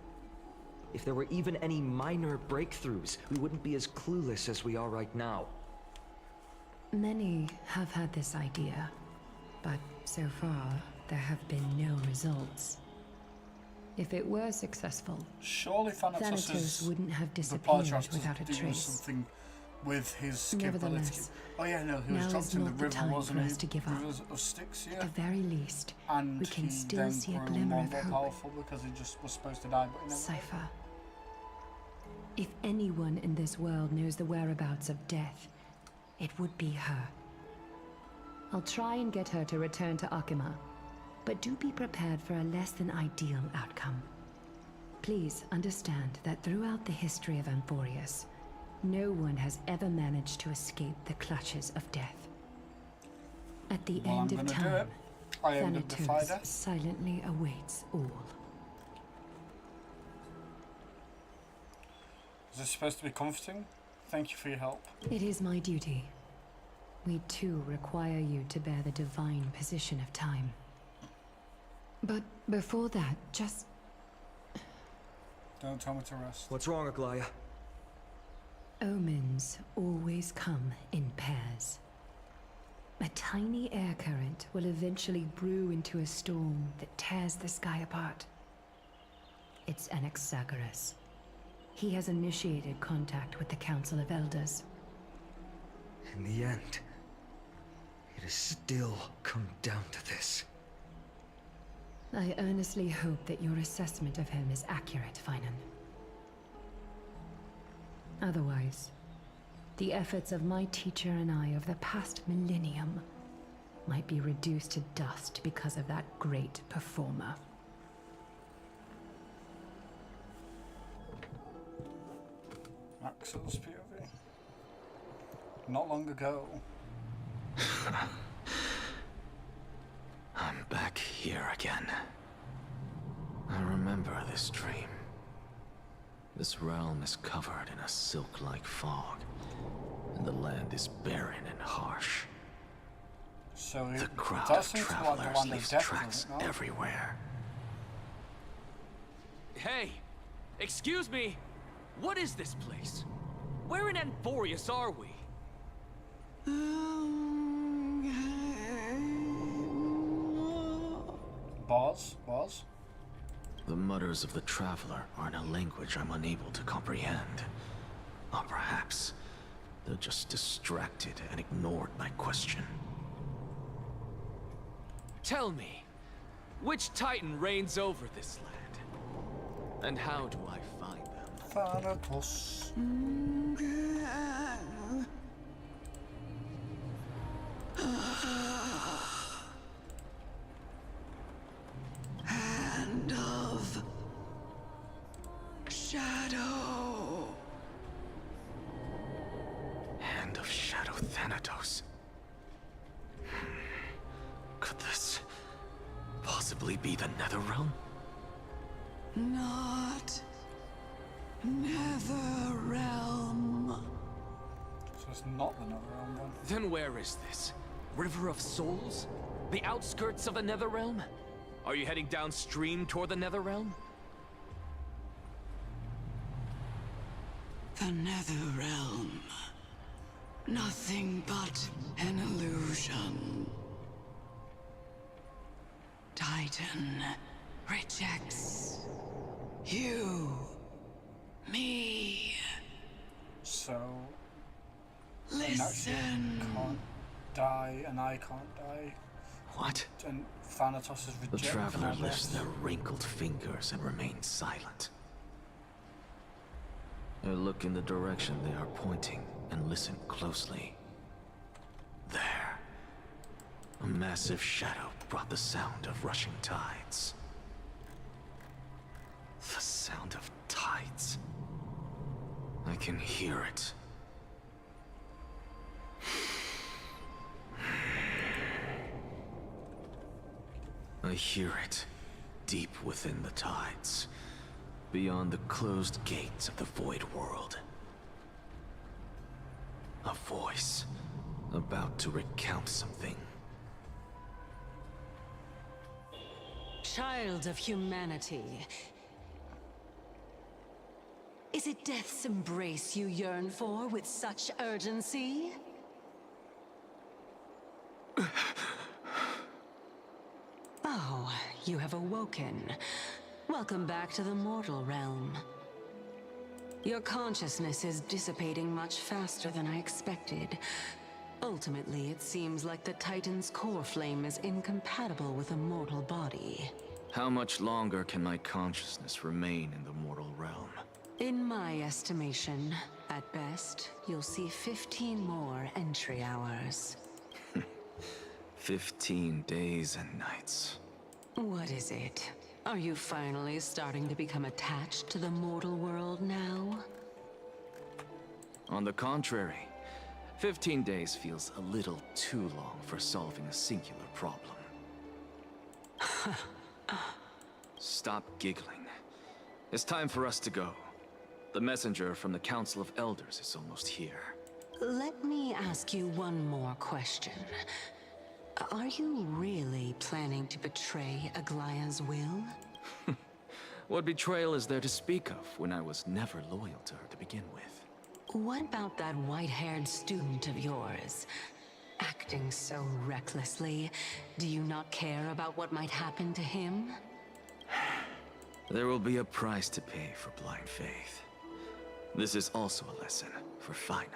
If there were even any minor breakthroughs, we wouldn't be as clueless as we are right now. Many have had this idea, but so far there have been no results. If it were successful, Surely Thanatos Thanatos wouldn't have the disappeared Parchas without a doing trace. something with his capability. Nevertheless, Oh yeah, no, he was now dropped is in the not the river, time wasn't for he? us to give up. Rivers of Styx, At yeah. the very least, And we can he still then see a grew glimmer more of hope. powerful because he just was supposed to die, but he never did. Cypher. If anyone in this world knows the whereabouts of death, it would be her. I'll try and get her to return to Akima, but do be prepared for a less than ideal outcome. Please understand that throughout the history of Amphorius, no one has ever managed to escape the clutches of death. At the Well, end I'm of gonna do time, it. I am the Thanatos Defider. silently awaits all. Is this supposed to be comforting? Thank you for your help. It is my duty. We too require you to bear the divine position of time. But before that, just Don't tell me to rest. What's wrong, Aglaya? omens always come in pairs. A tiny air current will eventually brew into a storm that tears the sky apart. It's Anaxagoras. He has initiated contact with the Council of Elders. In the end, it has still come down to this. I earnestly hope that your assessment of him is accurate, Finan. Otherwise, the efforts of my teacher and I of the past millennium might be reduced to dust because of that great performer. Axel's POV. Not long ago. I'm back here again. I remember this dream. This realm is covered in a silk-like fog, and the land is barren and harsh. So The it crowd does of seem to like the travelers land of leaves death, tracks doesn't it? No? everywhere. Hey! Excuse me! What is this place? Where in Amphorius are we? Boz? The mutters of the traveler are in a language I'm unable to comprehend. Or perhaps they're just distracted and ignored my question. Tell me, which Titan reigns over this land? And how do I find them? Thanatos. Hand of Shadow. Hand of Shadow Thanatos. Could this possibly be the Netherrealm? Not Netherrealm. So it's not the Netherrealm then. Then where is this? River of Souls? The outskirts of the Netherrealm? Are you heading downstream toward the Netherrealm? The Netherrealm. Nothing but an illusion. Titan rejects you, me. So Listen. can't die and I can't die. What? And Thanatos is The rejected. traveler I lifts guess. their wrinkled fingers and remains silent. I look in the direction they are pointing and listen closely. There. A massive shadow brought the sound of rushing tides. The sound of tides. I can hear it. I hear it, deep within the tides, beyond the closed gates of the Void World. A voice, about to recount something. Child of humanity. Is it death's embrace you yearn for with such urgency? Oh, you have awoken. Welcome back to the mortal realm. Your consciousness is dissipating much faster than I expected. Ultimately, it seems like the Titan's core flame is incompatible with a mortal body. How much longer can my consciousness remain in the mortal realm? In my estimation, at best, you'll see 15 more entry hours. 15 days and nights. What is it? Are you finally starting to become attached to the mortal world now? On the contrary, 15 days feels a little too long for solving a singular problem. Stop giggling. It's time for us to go. The messenger from the Council of Elders is almost here. Let me ask you one more question. Are you really planning to betray Aglaya's will? What betrayal is there to speak of when I was never loyal to her to begin with? What about that white-haired student of yours? Acting so recklessly, do you not care about what might happen to him? There will be a price to pay for blind faith. This is also a lesson for Finan.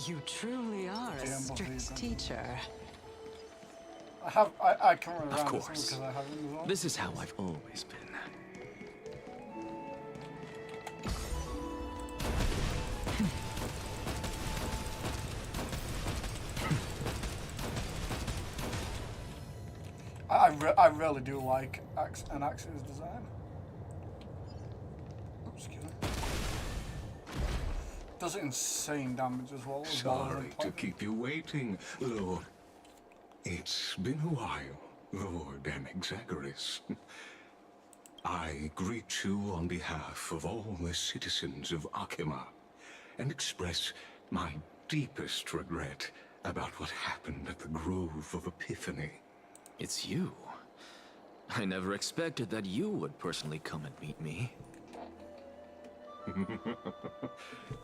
You truly are a strict teacher. I can run around Of course. because I have them as well. This is how I've always been. I really do like Anax's design. Excuse me. Does insane damage as well. Sorry to keep you waiting, Lord. It's been a while, Lord Anaxagoras. I greet you on behalf of all the citizens of Akima and express my deepest regret about what happened at the Grove of Epiphany. It's you. I never expected that you would personally come and meet me.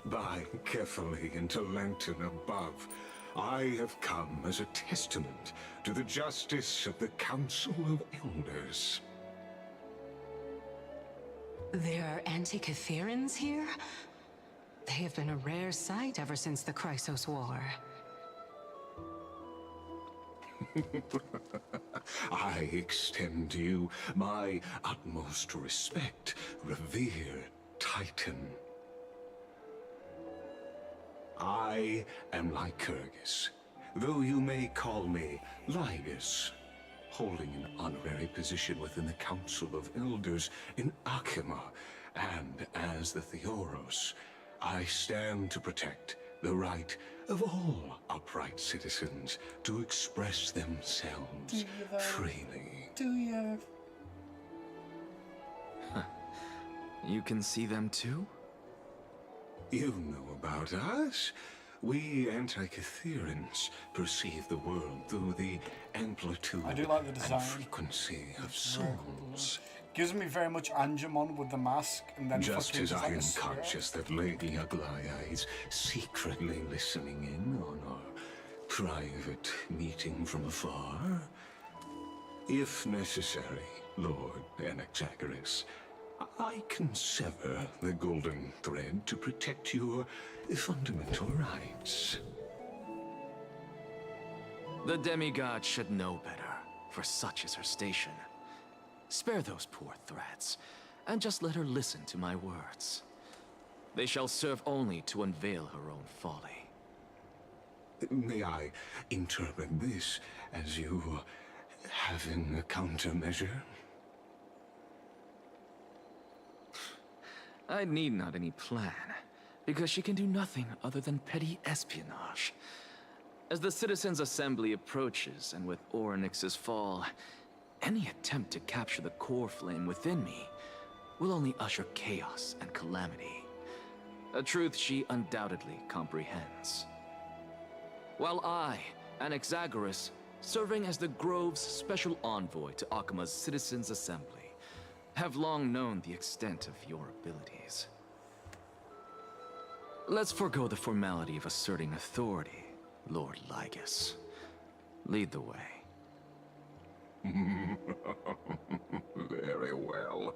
By carefully into Lantern above, I have come as a testament to the justice of the Council of Elders. There are Antikytherans here? They have been a rare sight ever since the Chrysos War. I extend to you my utmost respect, revered Titan. I am Lycurgus, though you may call me Lygus, holding an honorary position within the Council of Elders in Akima, and as the Theoros, I stand to protect the right of all upright citizens to express themselves freely. Do you? You can see them too? You know about us. We Antikytherans perceive the world through the amplitude I do like the and design. frequency of souls. Gives me very much Angemon with the mask, and then Just fucking as just I like a am spirit. conscious that Lady Aglaya is secretly listening in on our private meeting from afar. If necessary, Lord Anaxagoras, I can sever the golden thread to protect your fundamental rights. The demigod should know better, for such is her station. Spare those poor threats, and just let her listen to my words. They shall serve only to unveil her own folly. May I interpret this as you having a countermeasure? I need not any plan, because she can do nothing other than petty espionage. As the Citizens' Assembly approaches, and with Orynyx's fall, any attempt to capture the core flame within me will only usher chaos and calamity. A truth she undoubtedly comprehends. While I, Anaxagoras, serving as the Grove's special envoy to Akima's Citizens' Assembly, have long known the extent of your abilities. Let's forego the formality of asserting authority, Lord Lygus. Lead the way. Very well.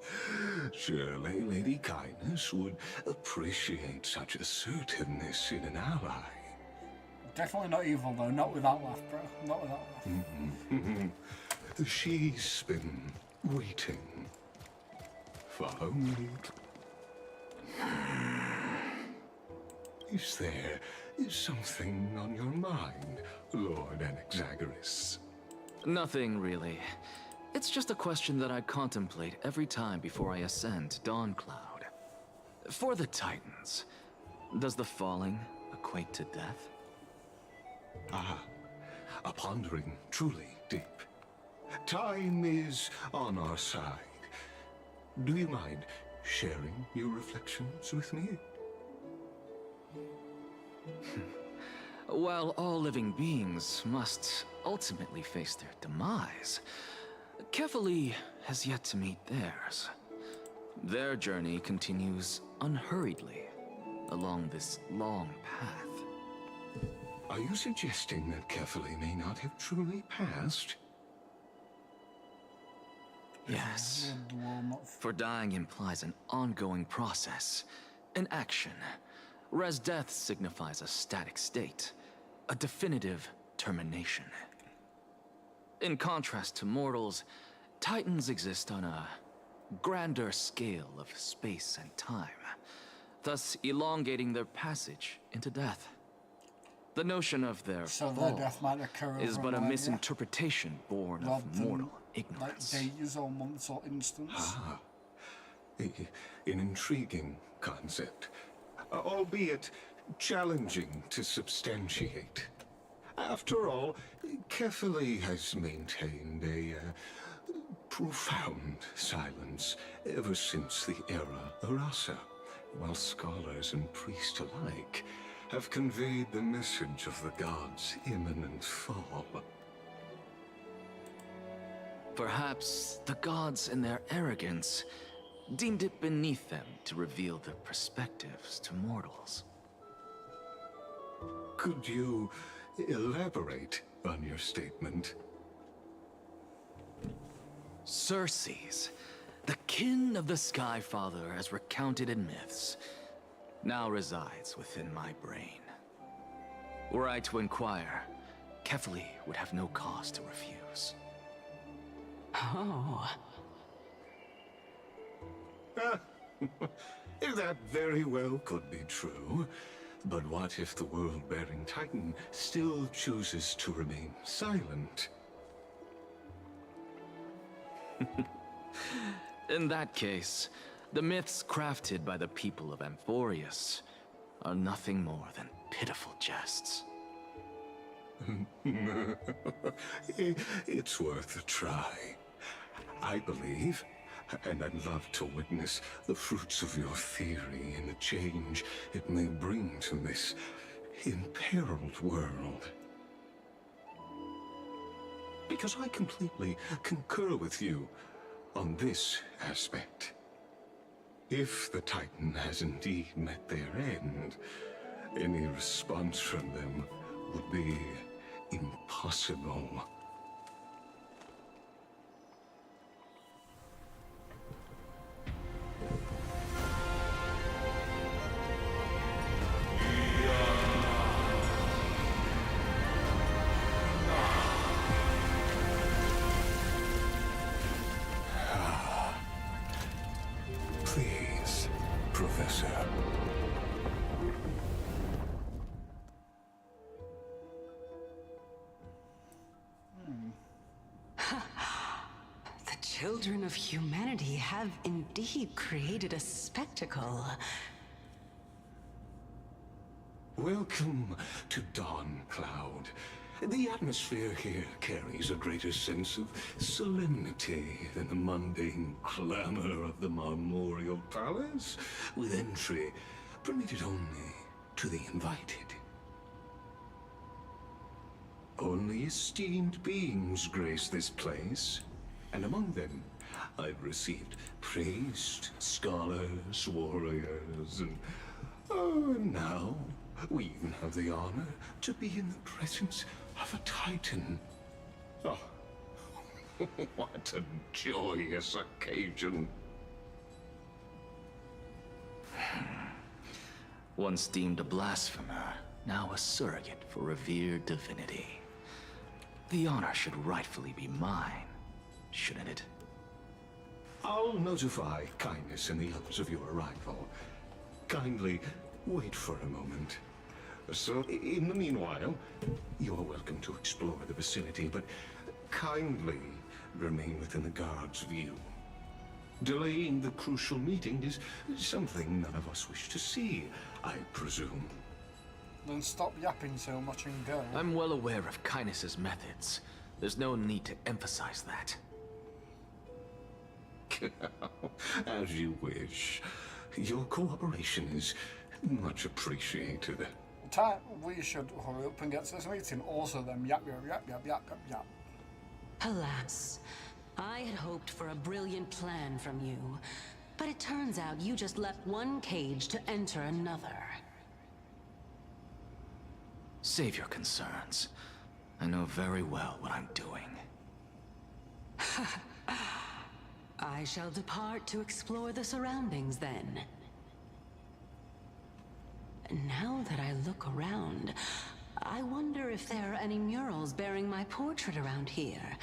Surely Lady Kindness would appreciate such assertiveness in an ally. Definitely not evil though, not with that laugh, bro. Not with that laugh. She's been waiting. Follow me. Is there something on your mind, Lord Anaxagoras? Nothing, really. It's just a question that I contemplate every time before I ascend Dawncloud. For the Titans, does the falling equate to death? Ah, a pondering truly deep. Time is on our side. Do you mind sharing your reflections with me? While all living beings must ultimately face their demise, Kefali has yet to meet theirs. Their journey continues unhurriedly along this long path. Are you suggesting that Kefali may not have truly passed? Yes. For dying implies an ongoing process, an action. Whereas death signifies a static state, a definitive termination. In contrast to mortals, Titans exist on a grander scale of space and time, thus elongating their passage into death. The notion of their So fall their death might occur is over but a an area, misinterpretation born rather of than, mortal like ignorance. days or months or instants. Ah, an intriguing concept, albeit challenging to substantiate. After all, Kefali has maintained a profound silence ever since the era Arasa, while scholars and priests alike have conveyed the message of the gods' imminent fall. Perhaps the gods in their arrogance deemed it beneath them to reveal their perspectives to mortals. Could you elaborate on your statement? Circes, the kin of the Sky Father as recounted in myths, now resides within my brain. Were I to inquire, Kefali would have no cause to refuse. Oh. That very well could be true. But what if the world-bearing Titan still chooses to remain silent? In that case, the myths crafted by the people of Amphorius are nothing more than pitiful jests. It's worth a try. I believe, and I'd love to witness the fruits of your theory and the change it may bring to this imperiled world. Because I completely concur with you on this aspect. If the Titan has indeed met their end, any response from them would be impossible. children of humanity have indeed created a spectacle. Welcome to Dawn Cloud. The atmosphere here carries a greater sense of solemnity than the mundane clamor of the Memorial Palace, with entry permitted only to the invited. Only esteemed beings grace this place, and among them I've received priests, scholars, warriors, and now we even have the honor to be in the presence of a Titan. Oh, what a joyous occasion. Once deemed a blasphemer, now a surrogate for revered divinity. The honor should rightfully be mine, shouldn't it? I'll notify Kindness and the others of your arrival. Kindly wait for a moment. So, in the meanwhile, you're welcome to explore the vicinity, but kindly remain within the guard's view. Delaying the crucial meeting is something none of us wish to see, I presume. Then stop yapping so much and go. I'm well aware of Kindness's methods. There's no need to emphasize that. As you wish. Your cooperation is much appreciated. Time we should hurry up and get to this meeting. Also, them yap. Alas, I had hoped for a brilliant plan from you, but it turns out you just left one cage to enter another. Save your concerns. I know very well what I'm doing. I shall depart to explore the surroundings then. Now that I look around, I wonder if there are any murals bearing my portrait around here.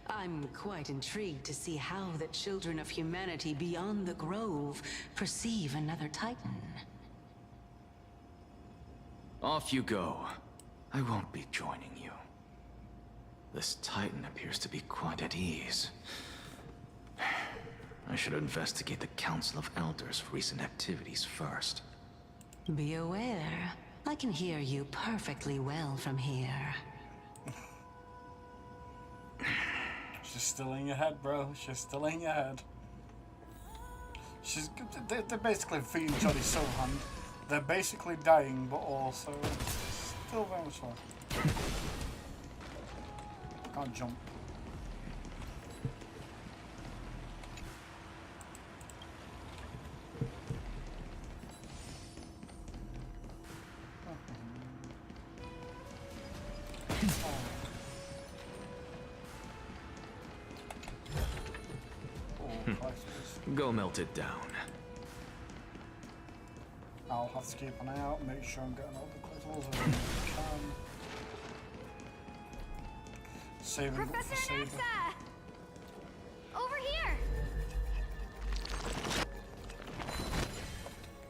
I'm quite intrigued to see how the children of humanity beyond the grove perceive another Titan. Off you go. I won't be joining you. This Titan appears to be quite at ease. I should investigate the Council of Elders' recent activities first. Be aware, I can hear you perfectly well from here. She's still in your head, bro. She's still in your head. They're basically feeding Johnny Silverhand. They're basically dying, but also still very much so. Can't jump. Go melt it down. I'll have to keep an eye out, make sure I'm getting all the collectibles I can. Saving Professor up for saving. Nexa! Over here!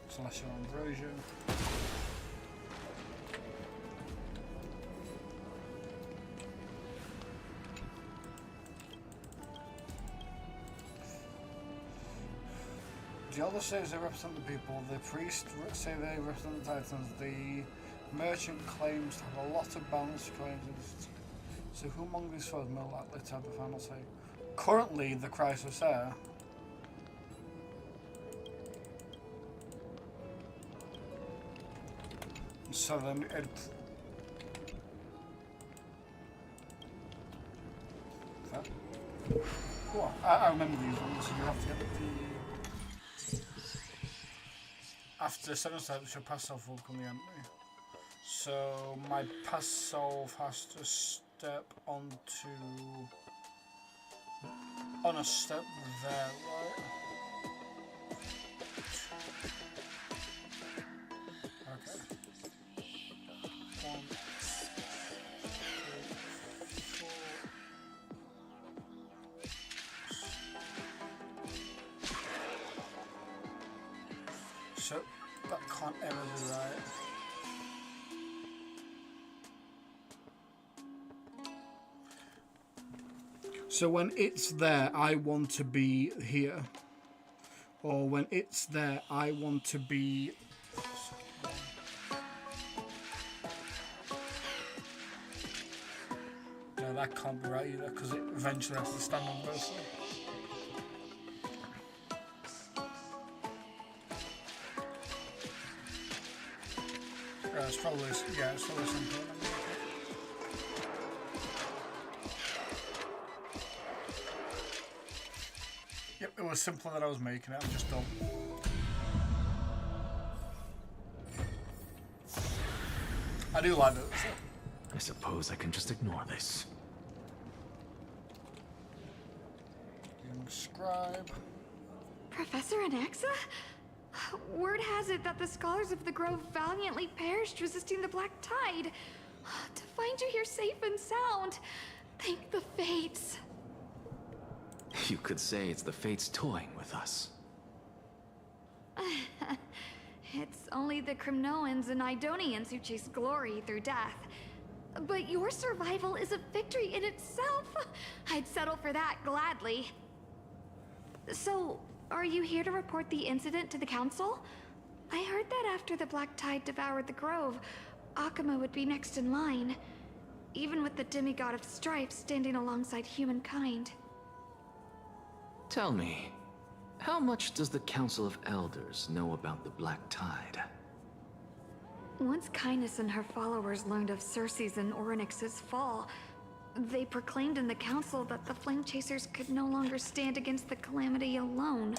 Celestial Ambrosia. The other says they represent the people, the priest say they represent the Titans, the merchant claims to have a lot of balance claims. So who among these foes more likely to have the final say? Currently, the Crisis Heir. So then oh, I remember these ones. You have to get the... After 7 steps, your pass self will become the enemy. So my pass self has to step onto... on a step there, right? Okay. 1, 2, 4. So that can't ever be right. So when it's there, I want to be here. Or when it's there, I want to be... No, that can't be right either, because it eventually has to stand on both sides. It's probably, yeah, it's probably something. Yep, it was simpler than I was making it. I'm just dumb. I do like it. I suppose I can just ignore this. Young scribe. Professor Anaxa? Word has it that the scholars of the Grove valiantly perished resisting the Black Tide. To find you here safe and sound, thank the Fates. You could say it's the Fates toying with us. It's only the Crimnoans and Idonians who chase glory through death. But your survival is a victory in itself. I'd settle for that gladly. So, are you here to report the incident to the Council? I heard that after the Black Tide devoured the Grove, Akuma would be next in line, even with the demigod of strife standing alongside humankind. Tell me, how much does the Council of Elders know about the Black Tide? Once Kindness and her followers learned of Circe's and Orynyx's fall, they proclaimed in the council that the Flame Chasers could no longer stand against the calamity alone.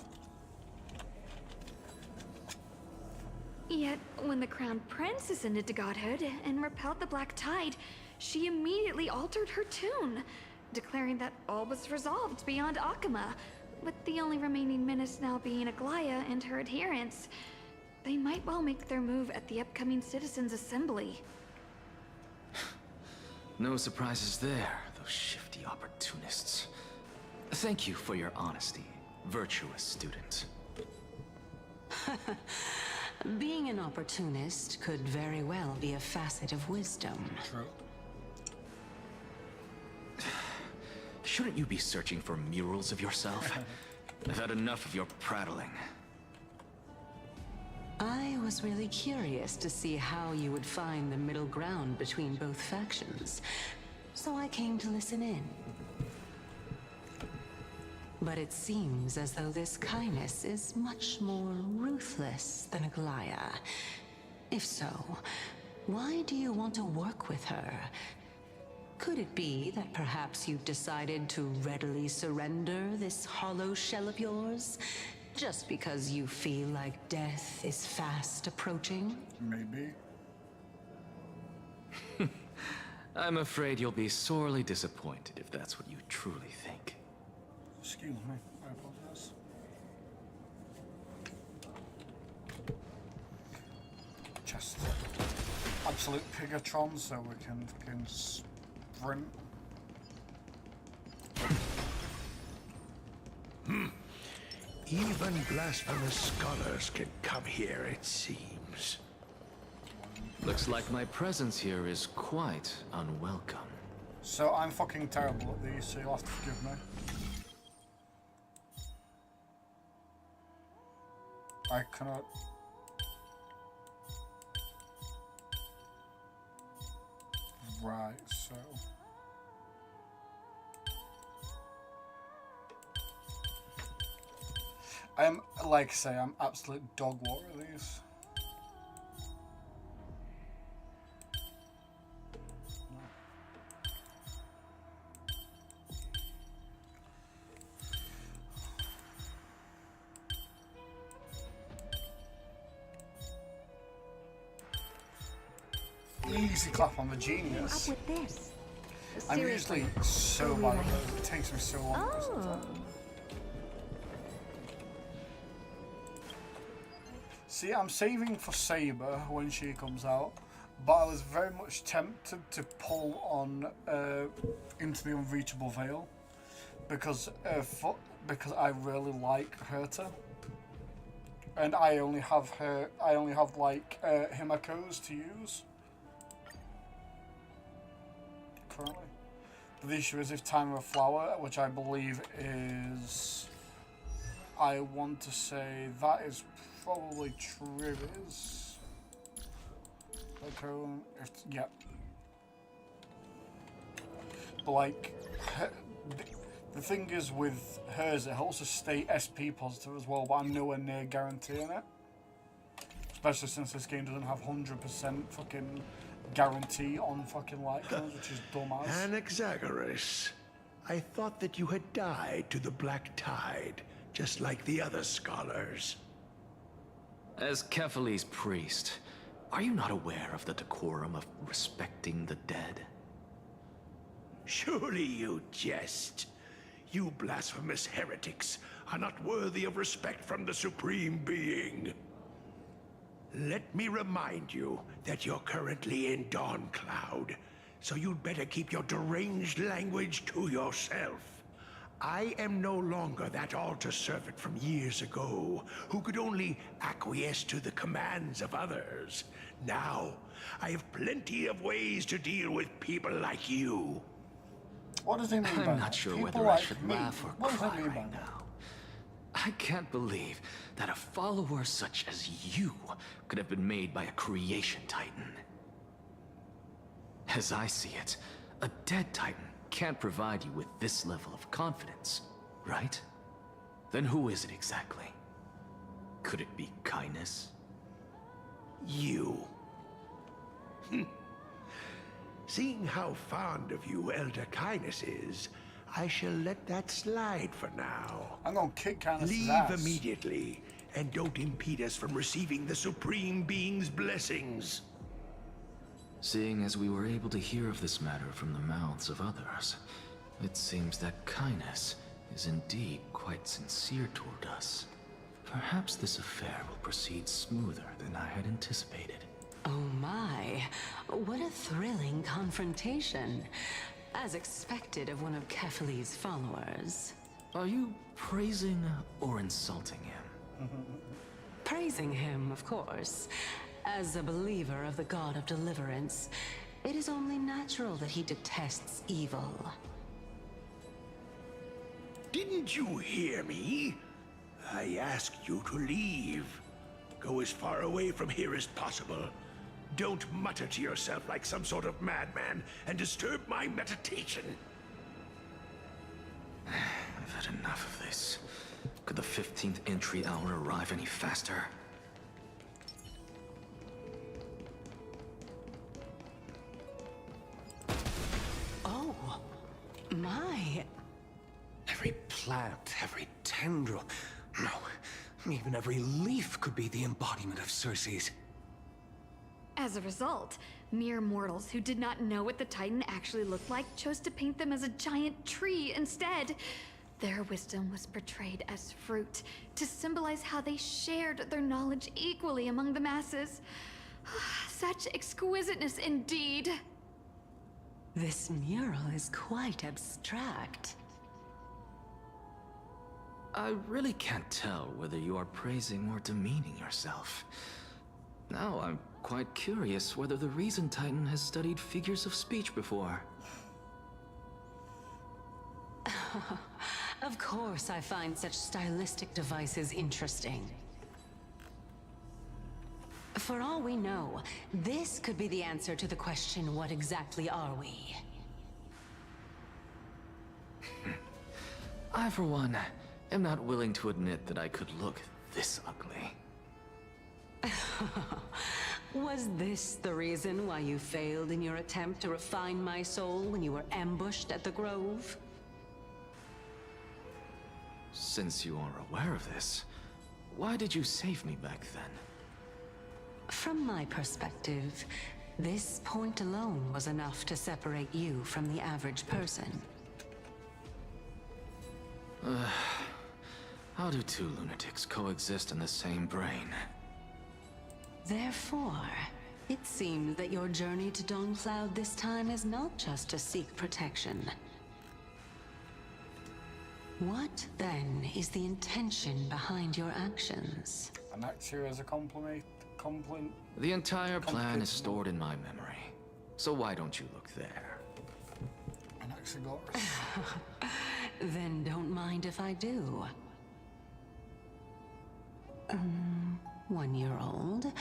Yet, when the Crown Prince ascended to godhood and repelled the Black Tide, she immediately altered her tune, declaring that all was resolved beyond Akuma, with the only remaining menace now being Aglaya and her adherents. They might well make their move at the upcoming Citizens' Assembly. No surprises there, those shifty opportunists. Thank you for your honesty, virtuous student. Being an opportunist could very well be a facet of wisdom. True. Shouldn't you be searching for murals of yourself? I've had enough of your prattling. I was really curious to see how you would find the middle ground between both factions, so I came to listen in. But it seems as though this Kindness is much more ruthless than Aglaya. If so, why do you want to work with her? Could it be that perhaps you've decided to readily surrender this hollow shell of yours? Just because you feel like death is fast approaching? Maybe. I'm afraid you'll be sorely disappointed if that's what you truly think. Excuse me, I apologize. Just absolute Pigatron so we can sprint. Even blasphemous scholars can come here, it seems. Looks like my presence here is quite unwelcome. So I'm fucking terrible at these, so you'll have to forgive me. I cannot... Right, so... I'm, like I say, I'm absolute dog water at these. Easy clap on the genius. Up with this. I'm usually so bad at those. It takes me so long. Oh. See, I'm saving for Saber when she comes out, but I was very much tempted to pull on Into the Unreachable Veil because I really like Herta, and I only have like Himakos to use currently. But the issue is if time of a flower, which I believe is, I want to say that is probably Trivis. Yep. But like, the thing is with hers, it helps us stay SP positive as well, but I'm nowhere near guaranteeing it. Especially since this game doesn't have 100% fucking guarantee on fucking light cones, which is dumbass. Anaxagoras, I thought that you had died to the Black Tide, just like the other scholars. As Kephales's priest, are you not aware of the decorum of respecting the dead? Surely you jest. You blasphemous heretics are not worthy of respect from the Supreme Being. Let me remind you that you're currently in Dawn Cloud, so you'd better keep your deranged language to yourself. I am no longer that altar servant from years ago, who could only acquiesce to the commands of others. Now, I have plenty of ways to deal with people like you. What does he mean by I'm not sure whether I should laugh or cry right now. I can't believe that a follower such as you could have been made by a creation titan. As I see it, a dead titan can't provide you with this level of confidence, right? Then who is it exactly? Could it be kindness? You. Seeing how fond of you Elder Kindness is, I shall let that slide for now. I'm gonna kick Kindness's Leave ass. immediately, and don't impede us from receiving the Supreme Being's blessings. Seeing as we were able to hear of this matter from the mouths of others, it seems that kindness is indeed quite sincere toward us. Perhaps this affair will proceed smoother than I had anticipated. Oh my, what a thrilling confrontation. As expected of one of Kephales's followers. Are you praising or insulting him? Praising him, of course. As a believer of the God of Deliverance, it is only natural that he detests evil. Didn't you hear me? I asked you to leave. Go as far away from here as possible. Don't mutter to yourself like some sort of madman and disturb my meditation. I've had enough of this. Could the 15th entry hour arrive any faster? Oh, my. Every plant, every tendril, no, even every leaf could be the embodiment of Circe's. As a result, mere mortals who did not know what the Titan actually looked like chose to paint them as a giant tree instead. Their wisdom was portrayed as fruit, to symbolize how they shared their knowledge equally among the masses. Such exquisiteness indeed. This mural is quite abstract. I really can't tell whether you are praising or demeaning yourself. Now I'm quite curious whether the Reason Titan has studied figures of speech before. Of course I find such stylistic devices interesting. For all we know, this could be the answer to the question, what exactly are we? I, for one, am not willing to admit that I could look this ugly. Was this the reason why you failed in your attempt to refine my soul when you were ambushed at the Grove? Since you are aware of this, why did you save me back then? From my perspective, this point alone was enough to separate you from the average person. How do two lunatics coexist in the same brain? Therefore, it seems that your journey to Dawn-Cloud this time is not just to seek protection. What, then, is the intention behind your actions? An act here as a compliment. The entire plan is stored in my memory. So why don't you look there? Anaxagoras. Then don't mind if I do. 1 year old,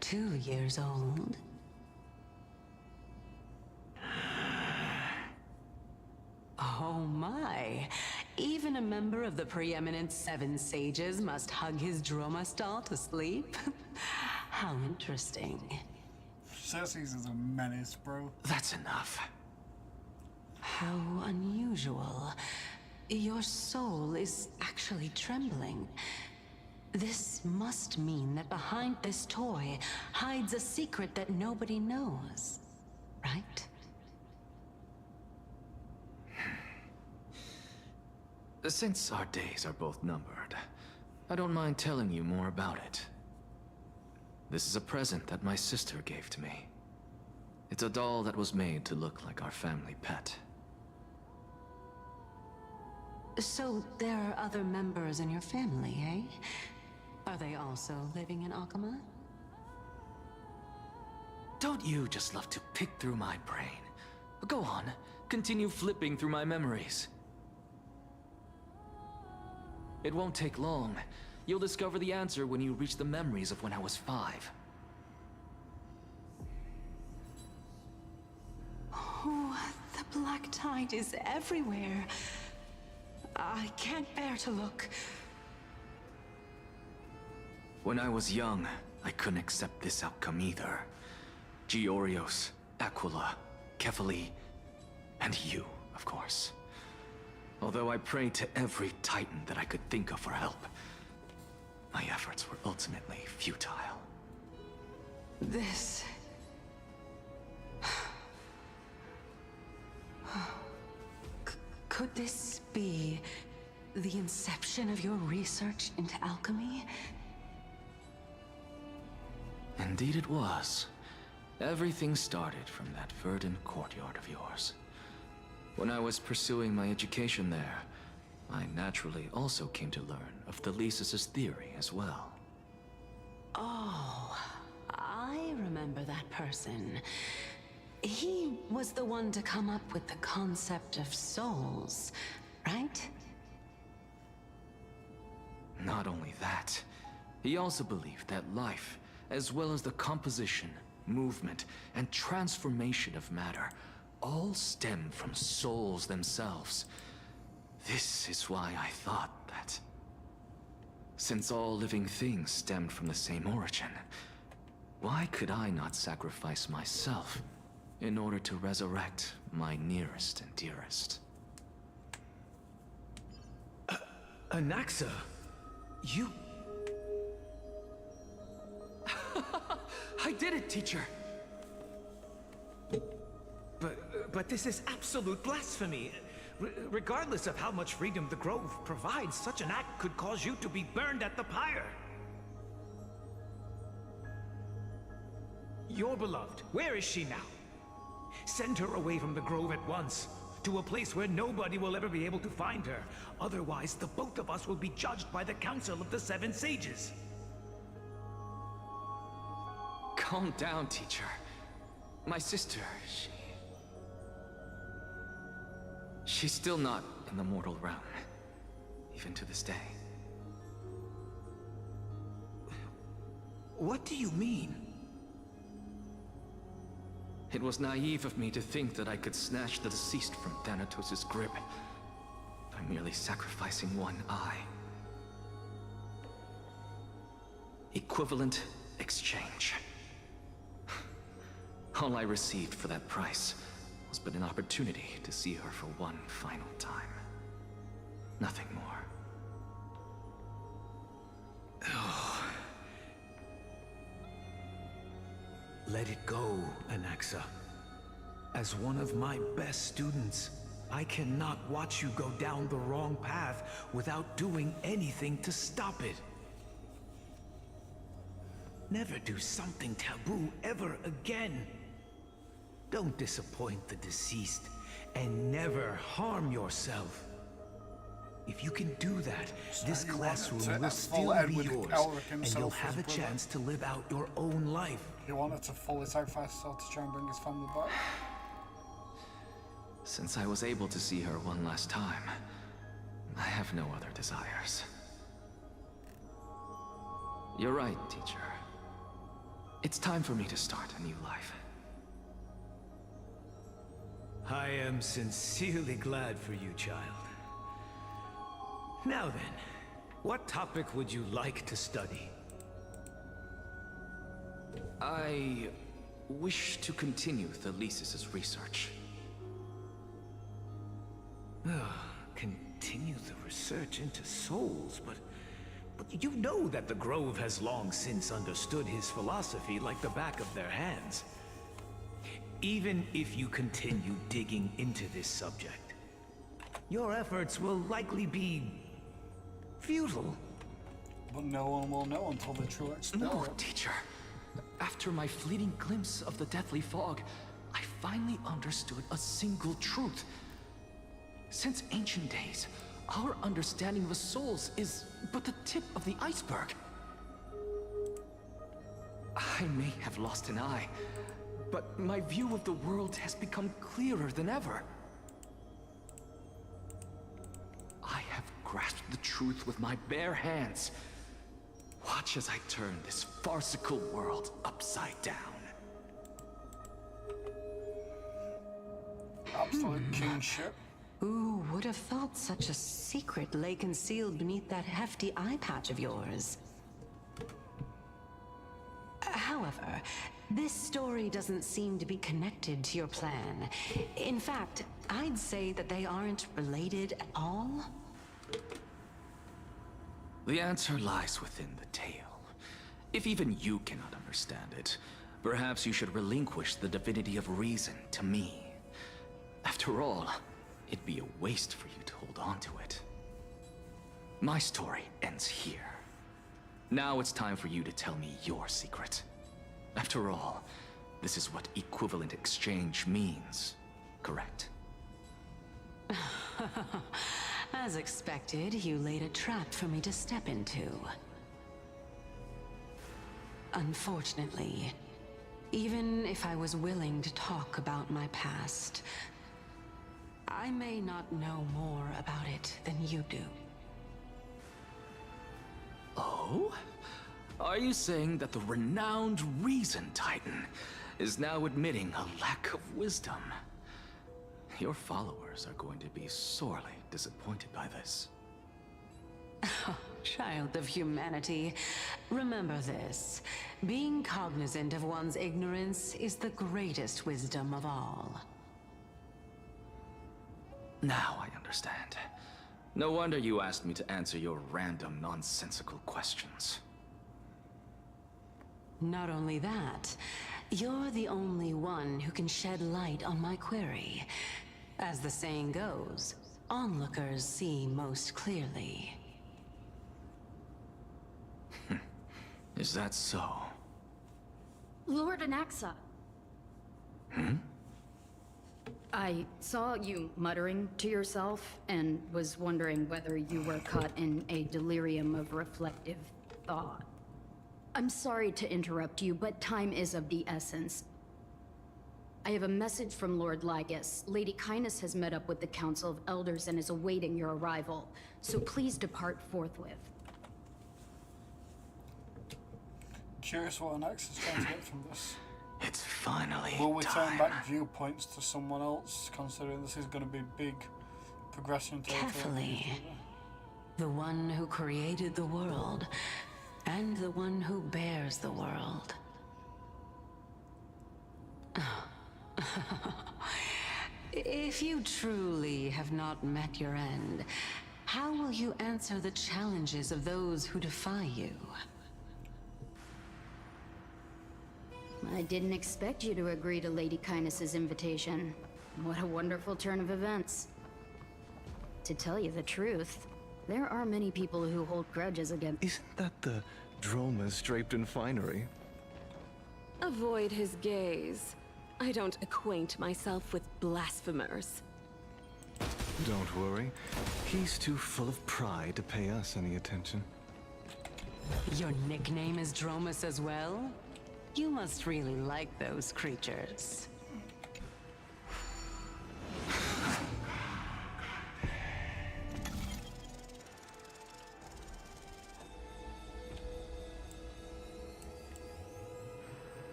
2 years old. Oh my! Even a member of the preeminent Seven Sages must hug his droma stall to sleep? How interesting. Cersei's is a menace, bro. That's enough. How unusual. Your soul is actually trembling. This must mean that behind this toy hides a secret that nobody knows, right? Since our days are both numbered, I don't mind telling you more about it. This is a present that my sister gave to me. It's a doll that was made to look like our family pet. So there are other members in your family, eh? Are they also living in Akama? Don't you just love to pick through my brain? Go on, continue flipping through my memories. It won't take long. You'll discover the answer when you reach the memories of when I was 5. Oh, the black tide is everywhere. I can't bear to look. When I was young, I couldn't accept this outcome either. Georios, Aquila, Kefali, and you, of course. Although I prayed to every titan that I could think of for help, my efforts were ultimately futile. This... Could this be the inception of your research into alchemy? Indeed it was. Everything started from that verdant courtyard of yours. When I was pursuing my education there, I naturally also came to learn of Thelesis' theory as well. Oh, I remember that person. He was the one to come up with the concept of souls, right? Not only that, he also believed that life, as well as the composition, movement, and transformation of matter, all stem from souls themselves. This is why I thought that, since all living things stemmed from the same origin, why could I not sacrifice myself in order to resurrect my nearest and dearest? Anaxa, you... I did it, teacher! But this is absolute blasphemy. Regardless of how much freedom the Grove provides, such an act could cause you to be burned at the pyre. Your beloved, where is she now? Send her away from the Grove at once, to a place where nobody will ever be able to find her. Otherwise, the both of us will be judged by the Council of the Seven Sages. Calm down, teacher. My sister, she's still not in the mortal realm, even to this day. What do you mean? It was naive of me to think that I could snatch the deceased from Thanatos' grip by merely sacrificing one eye. Equivalent exchange. All I received for that price was but an opportunity to see her for one final time. Nothing more. Let it go, Anaxa. As one of my best students, I cannot watch you go down the wrong path without doing anything to stop it. Never do something taboo ever again. Don't disappoint the deceased, and never harm yourself. If you can do that, this classroom will still be yours, and you'll have a chance to live out your own life. He wanted to fully sacrifice himself to try and bring his family back. Since I was able to see her one last time, I have no other desires. You're right, teacher. It's time for me to start a new life. I am sincerely glad for you, child. Now then, what topic would you like to study? I wish to continue Thalesis' research. Continue the research into souls, but you know that the Grove has long since understood his philosophy like the back of their hands. Even if you continue digging into this subject, your efforts will likely be futile. But no one will know until the true explore. No, teacher. After my fleeting glimpse of the deathly fog, I finally understood a single truth. Since ancient days, our understanding of the souls is but the tip of the iceberg. I may have lost an eye, but my view of the world has become clearer than ever. I have grasped the truth with my bare hands. Watch as I turn this farcical world upside down. Absolute kingship. Who would have thought such a secret lay concealed beneath that hefty eye patch of yours? However, this story doesn't seem to be connected to your plan. In fact, I'd say that they aren't related at all. The answer lies within the tale. If even you cannot understand it, perhaps you should relinquish the divinity of reason to me. After all, it'd be a waste for you to hold on to it. My story ends here. Now it's time for you to tell me your secret. After all, this is what equivalent exchange means, correct? As expected, you laid a trap for me to step into. Unfortunately, even if I was willing to talk about my past, I may not know more about it than you do. Oh? Are you saying that the renowned Reason Titan is now admitting a lack of wisdom? Your followers are going to be sorely disappointed by this. Child of humanity, remember this. Being cognizant of one's ignorance is the greatest wisdom of all. Now I understand. No wonder you asked me to answer your random, nonsensical questions. Not only that, you're the only one who can shed light on my query. As the saying goes, onlookers see most clearly. Is that so? Lord Anaxa. I saw you muttering to yourself and was wondering whether you were caught in a delirium of reflective thought. I'm sorry to interrupt you, but time is of the essence. I have a message from Lord Lygus. Lady Kindness has met up with the Council of Elders and is awaiting your arrival, so please depart forthwith. Curious what Anax is trying to get from this. It's finally Will we time. turn back viewpoints to someone else, considering this is going to be big progression territory? Carefully. The one who created the world, and the one who bears the world. If you truly have not met your end, how will you answer the challenges of those who defy you? I didn't expect you to agree to Lady Kindness's invitation. What a wonderful turn of events. To tell you the truth, there are many people who hold grudges against— Isn't that the Dromas draped in finery? Avoid his gaze. I don't acquaint myself with blasphemers. Don't worry. He's too full of pride to pay us any attention. Your nickname is Dromas as well? You must really like those creatures.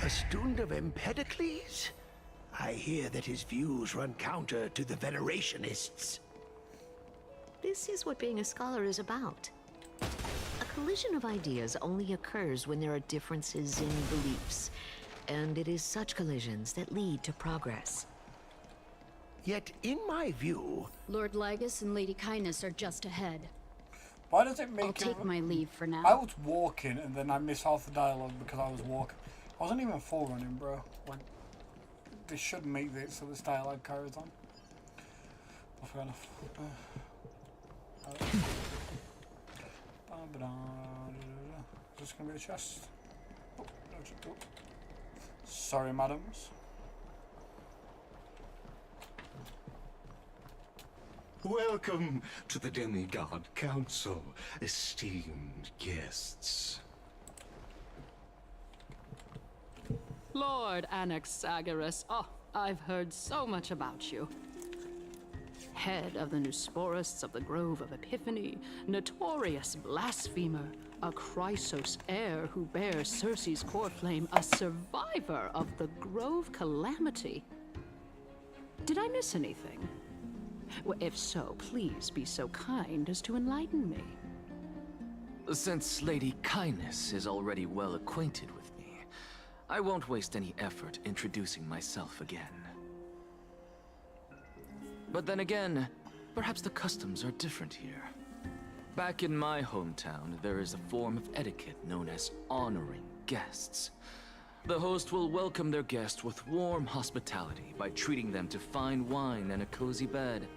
A student of Empedocles? I hear that his views run counter to the Venerationists. This is what being a scholar is about. A collision of ideas only occurs when there are differences in beliefs, and it is such collisions that lead to progress. Yet, in my view... Lord Lygus and Lady Kindness are just ahead. Why does it make I'll take my leave for now. I was walking and then I missed half the dialogue because I was walking. I wasn't even full running, bro. Like, they should make it so this dialogue carries on. Oh, fair enough. Is this going to be a chest? Oh, no, oh. Sorry, madams. Welcome to the Demigod Council, esteemed guests. Lord Anaxagoras, oh, I've heard so much about you. Head of the Nusporists of the Grove of Epiphany, notorious blasphemer, a Chrysos heir who bears Circe's core flame, a survivor of the Grove Calamity. Did I miss anything? Well, if so, please be so kind as to enlighten me. Since Lady Kindness is already well acquainted with me, I won't waste any effort introducing myself again. But then again, perhaps the customs are different here. Back in my hometown, there is a form of etiquette known as honoring guests. The host will welcome their guest with warm hospitality by treating them to fine wine and a cozy bed.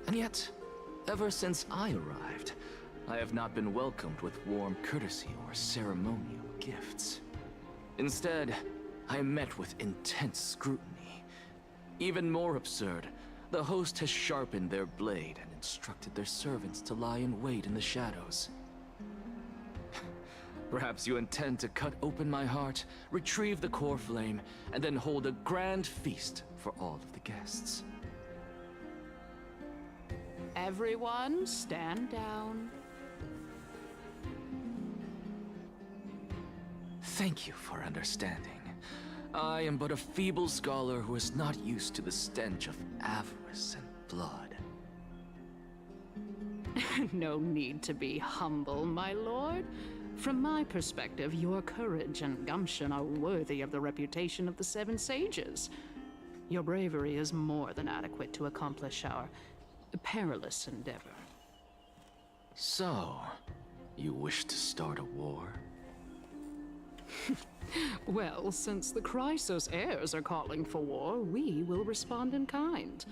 And yet, ever since I arrived, I have not been welcomed with warm courtesy or ceremonial gifts. Instead, I am met with intense scrutiny. Even more absurd, the host has sharpened their blade and instructed their servants to lie in wait in the shadows. Perhaps you intend to cut open my heart, retrieve the core flame, and then hold a grand feast for all of the guests. Everyone, stand down. Thank you for understanding. I am but a feeble scholar who is not used to the stench of avarice and blood. No need to be humble, my lord. From my perspective, your courage and gumption are worthy of the reputation of the Seven Sages. Your bravery is more than adequate to accomplish our perilous endeavor. So, you wish to start a war? Well, since the Chrysos heirs are calling for war, we will respond in kind.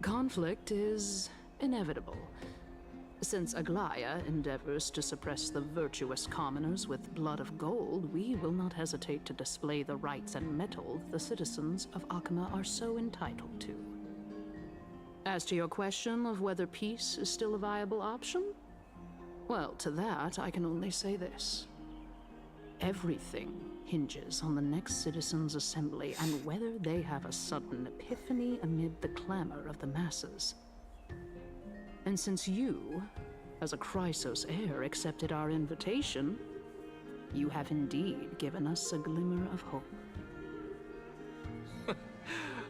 Conflict is inevitable. Since Aglaya endeavors to suppress the virtuous commoners with blood of gold, we will not hesitate to display the rights and mettle the citizens of Akama are so entitled to. As to your question of whether peace is still a viable option, well, to that I can only say this. Everything hinges on the next citizens' assembly and whether they have a sudden epiphany amid the clamor of the masses. And since you, as a Chrysos heir, accepted our invitation, you have indeed given us a glimmer of hope.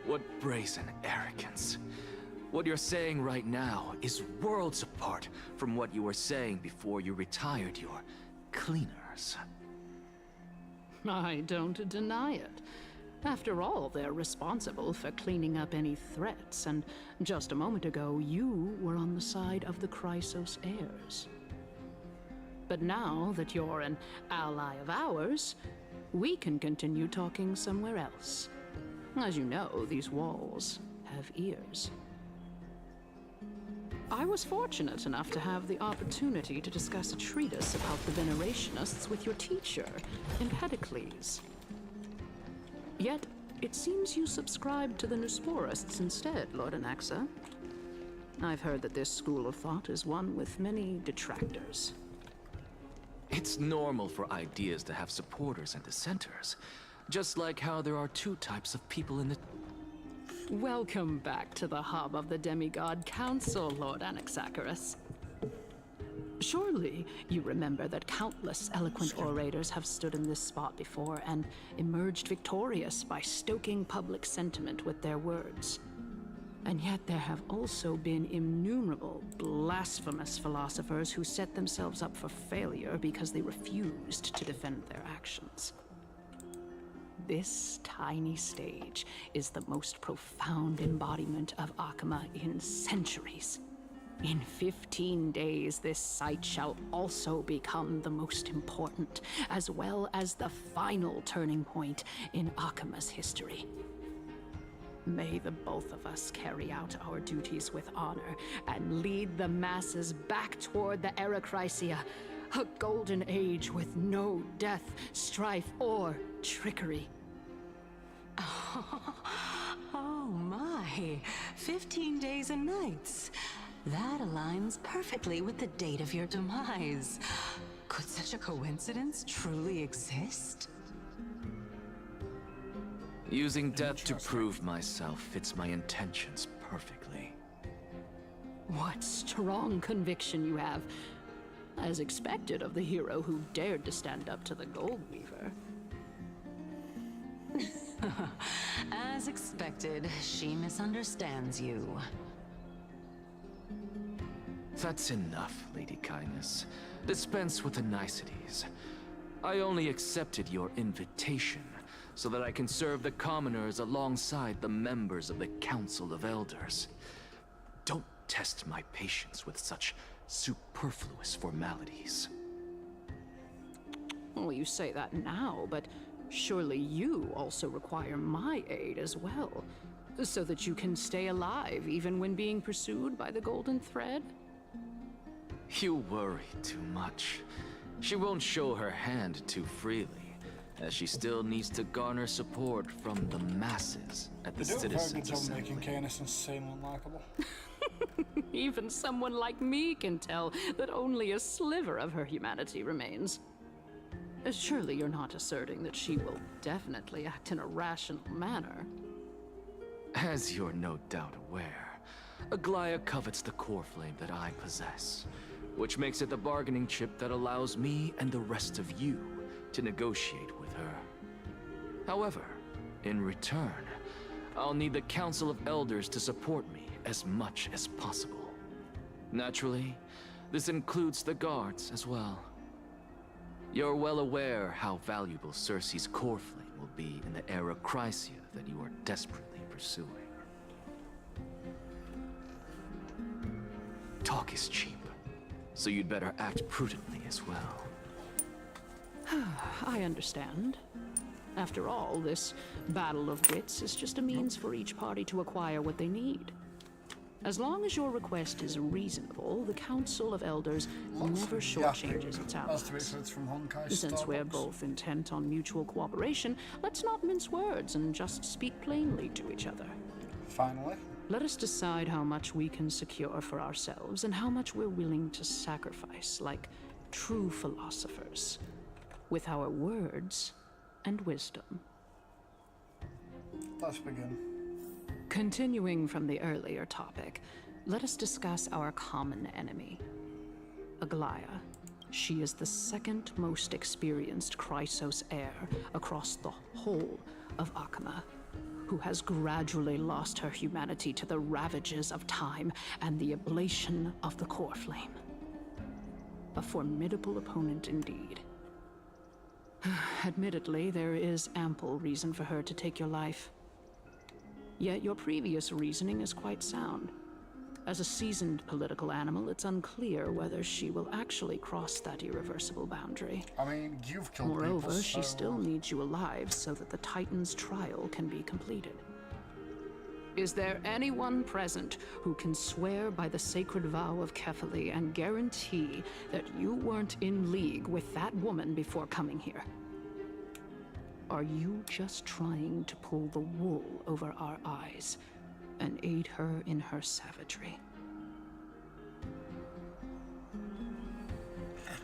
What brazen arrogance. What you're saying right now is worlds apart from what you were saying before you retired your cleaners. I don't deny it. After all, they're responsible for cleaning up any threats, and just a moment ago, you were on the side of the Chrysos heirs. But now that you're an ally of ours, we can continue talking somewhere else. As you know, these walls have ears. I was fortunate enough to have the opportunity to discuss a treatise about the Venerationists with your teacher, Empedocles. Yet, it seems you subscribe to the Nusporists instead, Lord Anaxa. I've heard that this school of thought is one with many detractors. It's normal for ideas to have supporters and dissenters, just like how there are two types of people in the... Welcome back to the hub of the Demigod Council, Lord Anaxagoras. Surely you remember that countless eloquent orators have stood in this spot before and emerged victorious by stoking public sentiment with their words. And yet there have also been innumerable blasphemous philosophers who set themselves up for failure because they refused to defend their actions. This tiny stage is the most profound embodiment of Akama in centuries. In 15 days, this site shall also become the most important, as well as the final turning point in Akama's history. May the both of us carry out our duties with honor and lead the masses back toward the Erechrysia, a golden age with no death, strife, or trickery. Oh my, 15 days and nights. That aligns perfectly with the date of your demise. Could such a coincidence truly exist? Using death to prove myself fits my intentions perfectly. What strong conviction you have, as expected of the hero who dared to stand up to the Gold Weaver. As expected, she misunderstands you. That's enough, Lady Kindness. Dispense with the niceties. I only accepted your invitation so that I can serve the commoners alongside the members of the Council of Elders. Don't test my patience with such superfluous formalities. Well, you say that now, but surely you also require my aid as well, so that you can stay alive even when being pursued by the Golden Thread? You worry too much. She won't show her hand too freely, as she still needs to garner support from the masses at the Citizens' Assembly. Making Canis seem unlikable. Even someone like me can tell that only a sliver of her humanity remains. Surely you're not asserting that she will definitely act in a rational manner. As you're no doubt aware, Aglaya covets the core flame that I possess, which makes it the bargaining chip that allows me and the rest of you to negotiate with her. However, in return, I'll need the Council of Elders to support me as much as possible. Naturally, this includes the guards as well. You're well aware how valuable Cersei's core flame will be in the Erechrysia that you are desperately pursuing. Talk is cheap, so you'd better act prudently as well. I understand. After all, this battle of wits is just a means for each party to acquire what they need. As long as your request is reasonable, the Council of Elders never shortchanges its allies. From Honkai Since Star we're Rail. both intent on mutual cooperation, let's not mince words and just speak plainly to each other. Finally. Let us decide how much we can secure for ourselves and how much we're willing to sacrifice, like true philosophers, with our words and wisdom. Let's begin. Continuing from the earlier topic, let us discuss our common enemy, Aglaya. She is the second most experienced Chrysos heir across the whole of Akama, who has gradually lost her humanity to the ravages of time and the ablation of the core flame. A formidable opponent indeed. Admittedly, there is ample reason for her to take your life. Yet your previous reasoning is quite sound. As a seasoned political animal, it's unclear whether she will actually cross that irreversible boundary. I mean, you've killed Moreover, people, she so- still needs you alive so that the Titan's trial can be completed. Is there anyone present who can swear by the sacred vow of Kefali and guarantee that you weren't in league with that woman before coming here? Are you just trying to pull the wool over our eyes and aid her in her savagery?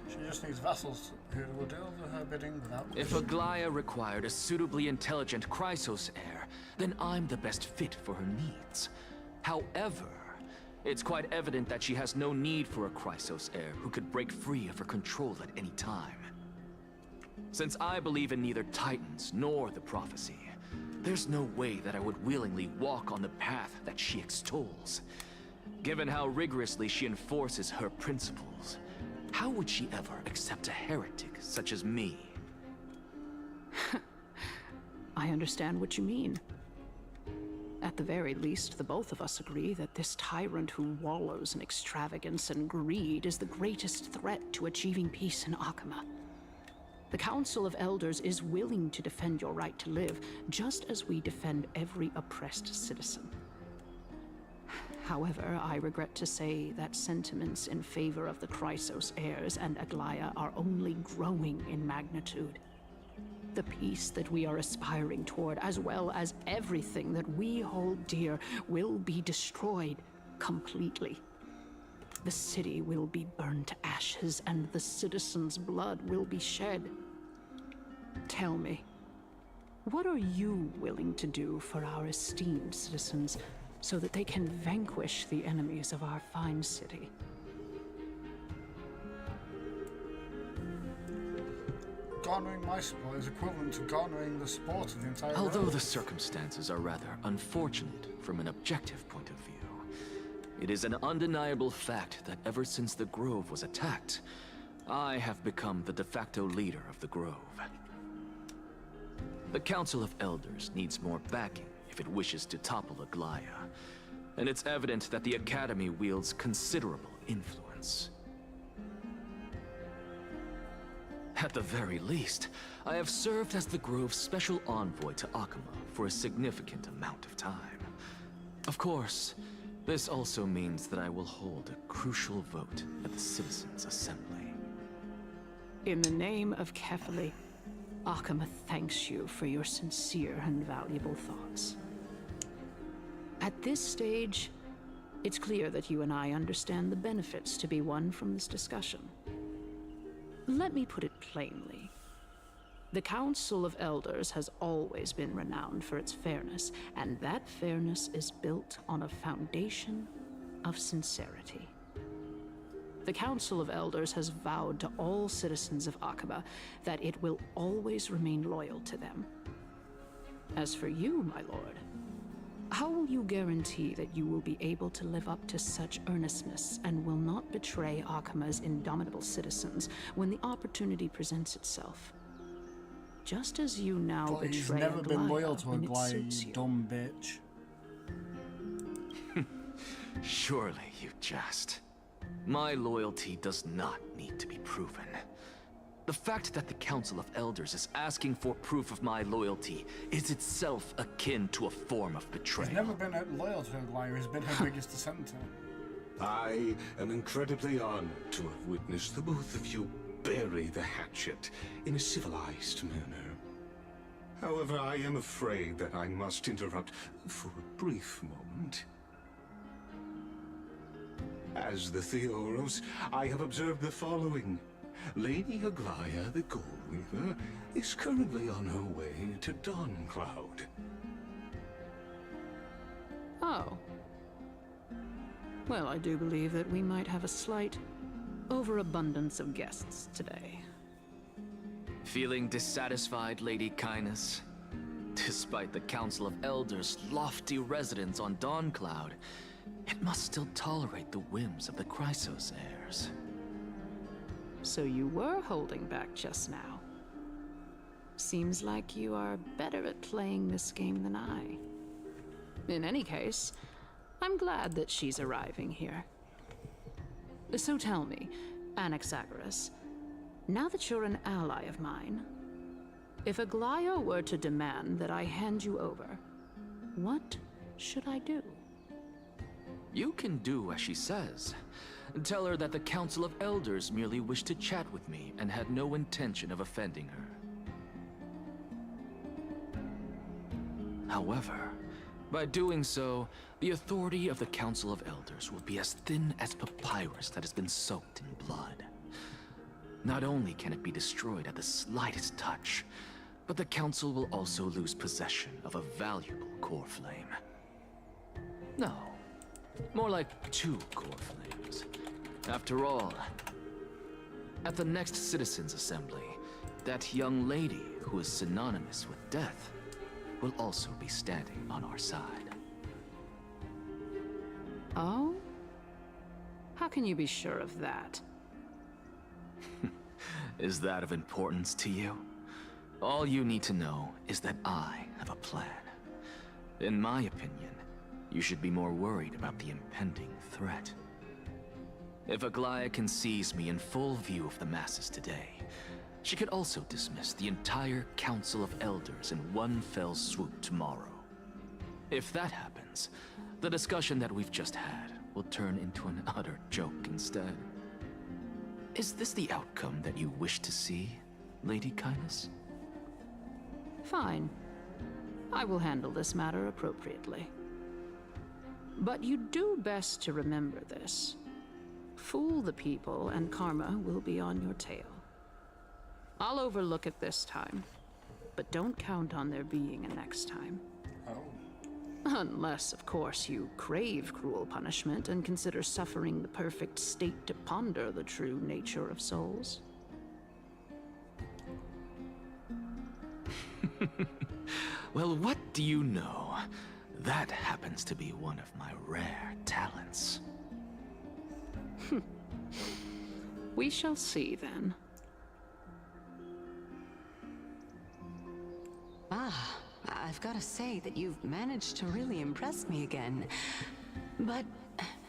She just needs vassals who will do her bidding without... If Aglaya required a suitably intelligent Chrysos heir, then I'm the best fit for her needs. However, It's quite evident that she has no need for a Chrysos heir who could break free of her control at any time. Since I believe in neither Titans nor the prophecy, there's no way that I would willingly walk on the path that she extols. Given how rigorously she enforces her principles, how would she ever accept a heretic such as me? I understand what you mean. At the very least, the both of us agree that this tyrant who wallows in extravagance and greed is the greatest threat to achieving peace in Akama. The Council of Elders is willing to defend your right to live, just as we defend every oppressed citizen. However, I regret to say that sentiments in favor of the Chrysos heirs and Aglaya are only growing in magnitude. The peace that we are aspiring toward, as well as everything that we hold dear, will be destroyed completely. The city will be burned to ashes, and the citizens' blood will be shed. Tell me, what are you willing to do for our esteemed citizens so that they can vanquish the enemies of our fine city? Garnering my support is equivalent to garnering the support of the entire Although realm. the circumstances are rather unfortunate from an objective point of view, it is an undeniable fact that ever since the Grove was attacked, I have become the de facto leader of the Grove. The Council of Elders needs more backing if it wishes to topple Aglaya, and it's evident that the Academy wields considerable influence. At the very least, I have served as the Grove's special envoy to Akama for a significant amount of time. Of course, this also means that I will hold a crucial vote at the Citizens' Assembly. In the name of Kefali, Akama thanks you for your sincere and valuable thoughts. At this stage, it's clear that you and I understand the benefits to be won from this discussion. Let me put it plainly. The Council of Elders has always been renowned for its fairness, and that fairness is built on a foundation of sincerity. The Council of Elders has vowed to all citizens of Akaba that it will always remain loyal to them. As for you, my lord, how will you guarantee that you will be able to live up to such earnestness and will not betray Akama's indomitable citizens when the opportunity presents itself? Just as you now But he's betray never been loyal Aglaya to when it Aglaya, suits you you. dumb bitch. Surely you jest. My loyalty does not need to be proven. The fact that the Council of Elders is asking for proof of my loyalty is itself akin to a form of betrayal. He's never been loyal to Aglaya, he's been her biggest dissenter. I am incredibly honored to have witnessed the both of you bury the hatchet in a civilized manner. However, I am afraid that I must interrupt for a brief moment. As the Theoros, I have observed the following. Lady Aglaya, the Goldweaver, is currently on her way to Dawncloud. Oh. Well, I do believe that we might have a slight overabundance of guests today. Feeling dissatisfied, Lady Kindness? Despite the Council of Elders' lofty residence on Dawncloud, it must still tolerate the whims of the Chrysos heirs. So you were holding back just now. Seems like you are better at playing this game than I. In any case, I'm glad that she's arriving here. So tell me, Anaxagoras, now that you're an ally of mine, if Aglaya were to demand that I hand you over, what should I do? You can do as she says. Tell her that the Council of Elders merely wished to chat with me and had no intention of offending her. However, by doing so, the authority of the Council of Elders will be as thin as papyrus that has been soaked in blood. Not only can it be destroyed at the slightest touch, but the Council will also lose possession of a valuable core flame. No, More like 2 core flames. After all, at the next Citizens' Assembly, that young lady who is synonymous with death will also be standing on our side. Oh? How can you be sure of that? Is that of importance to you? All you need to know is that I have a plan. In my opinion, you should be more worried about the impending threat. If Aglaya can seize me in full view of the masses today, she could also dismiss the entire Council of Elders in one fell swoop tomorrow. If that happens, the discussion that we've just had will turn into an utter joke instead. Is this the outcome that you wish to see, Lady Kindness? Fine. I will handle this matter appropriately. But you do best to remember this. Fool the people, and karma will be on your tail. I'll overlook it this time, but don't count on there being a next time. Oh. Unless, of course, you crave cruel punishment and consider suffering the perfect state to ponder the true nature of souls. Well, what do you know? That happens to be one of my rare talents. We shall see, then. Ah, I've got to say that you've managed to really impress me again. But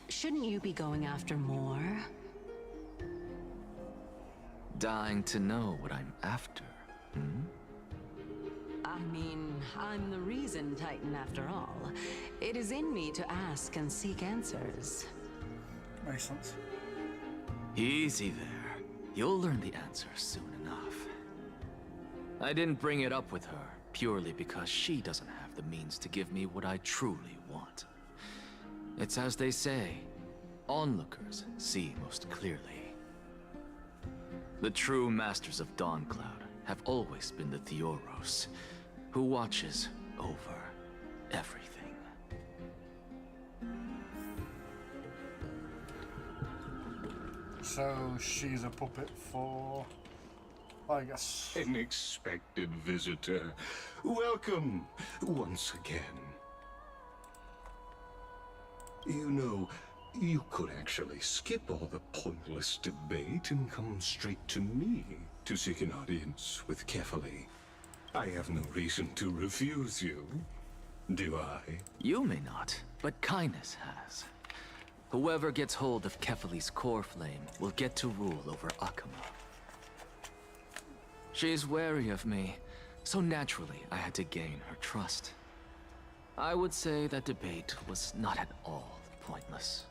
shouldn't you be going after more? Dying to know what I'm after, hmm? I mean, I'm the reason Titan after all. It is in me to ask and seek answers. Makes sense. Easy there. You'll learn the answer soon enough. I didn't bring it up with her purely because she doesn't have the means to give me what I truly want. It's as they say, onlookers see most clearly. The true masters of Dawncloud have always been the Theoros, who watches over everything. So she's a puppet for, I guess. An expected visitor. Welcome once again. You know, you could actually skip all the pointless debate and come straight to me to seek an audience with Kefali. I have no reason to refuse you, do I? You may not, but Kindness has. Whoever gets hold of Kefali's core flame will get to rule over Akama. She's wary of me, so naturally I had to gain her trust. I would say that debate was not at all pointless.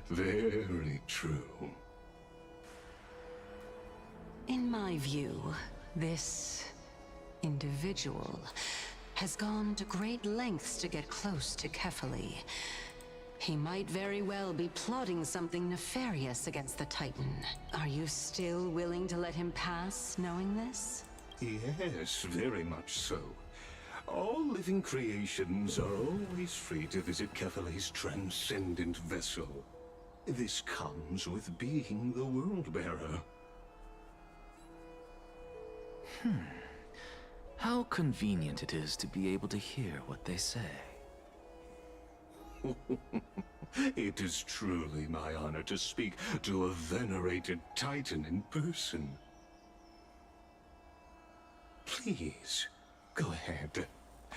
Very true. In my view, this individual has gone to great lengths to get close to Kefali. He might very well be plotting something nefarious against the Titan. Are you still willing to let him pass, knowing this? Yes, very much so. All living creations are always free to visit Kefali's transcendent vessel. This comes with being the World-Bearer. How convenient it is to be able to hear what they say. It is truly my honor to speak to a venerated Titan in person. Please, go ahead.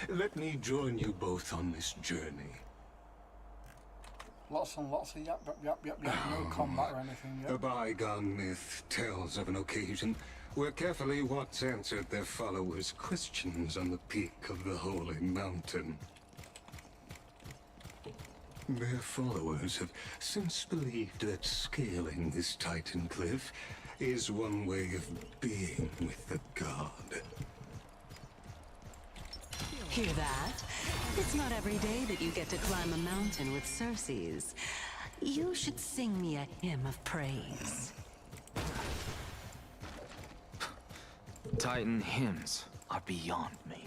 Let me join you both on this journey. Lots and lots of yap, no combat or anything yet. A bygone myth tells of an occasion where Kefali once answered their followers' questions on the peak of the Holy Mountain. Their followers have since believed that scaling this Titan cliff is one way of being with the god. Hear that? It's not every day that you get to climb a mountain with Circes. You should sing me a hymn of praise. Titan hymns are beyond me.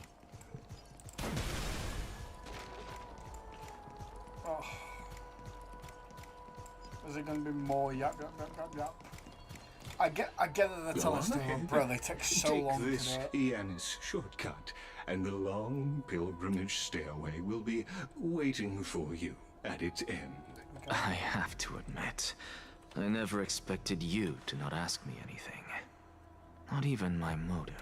Is it going to be more yap? I get that they're telling us to, but bro, they take so long to do this it. Iannis shortcut, and the long pilgrimage stairway will be waiting for you at its end. Okay. I have to admit, I never expected you to not ask me anything. Not even my motive.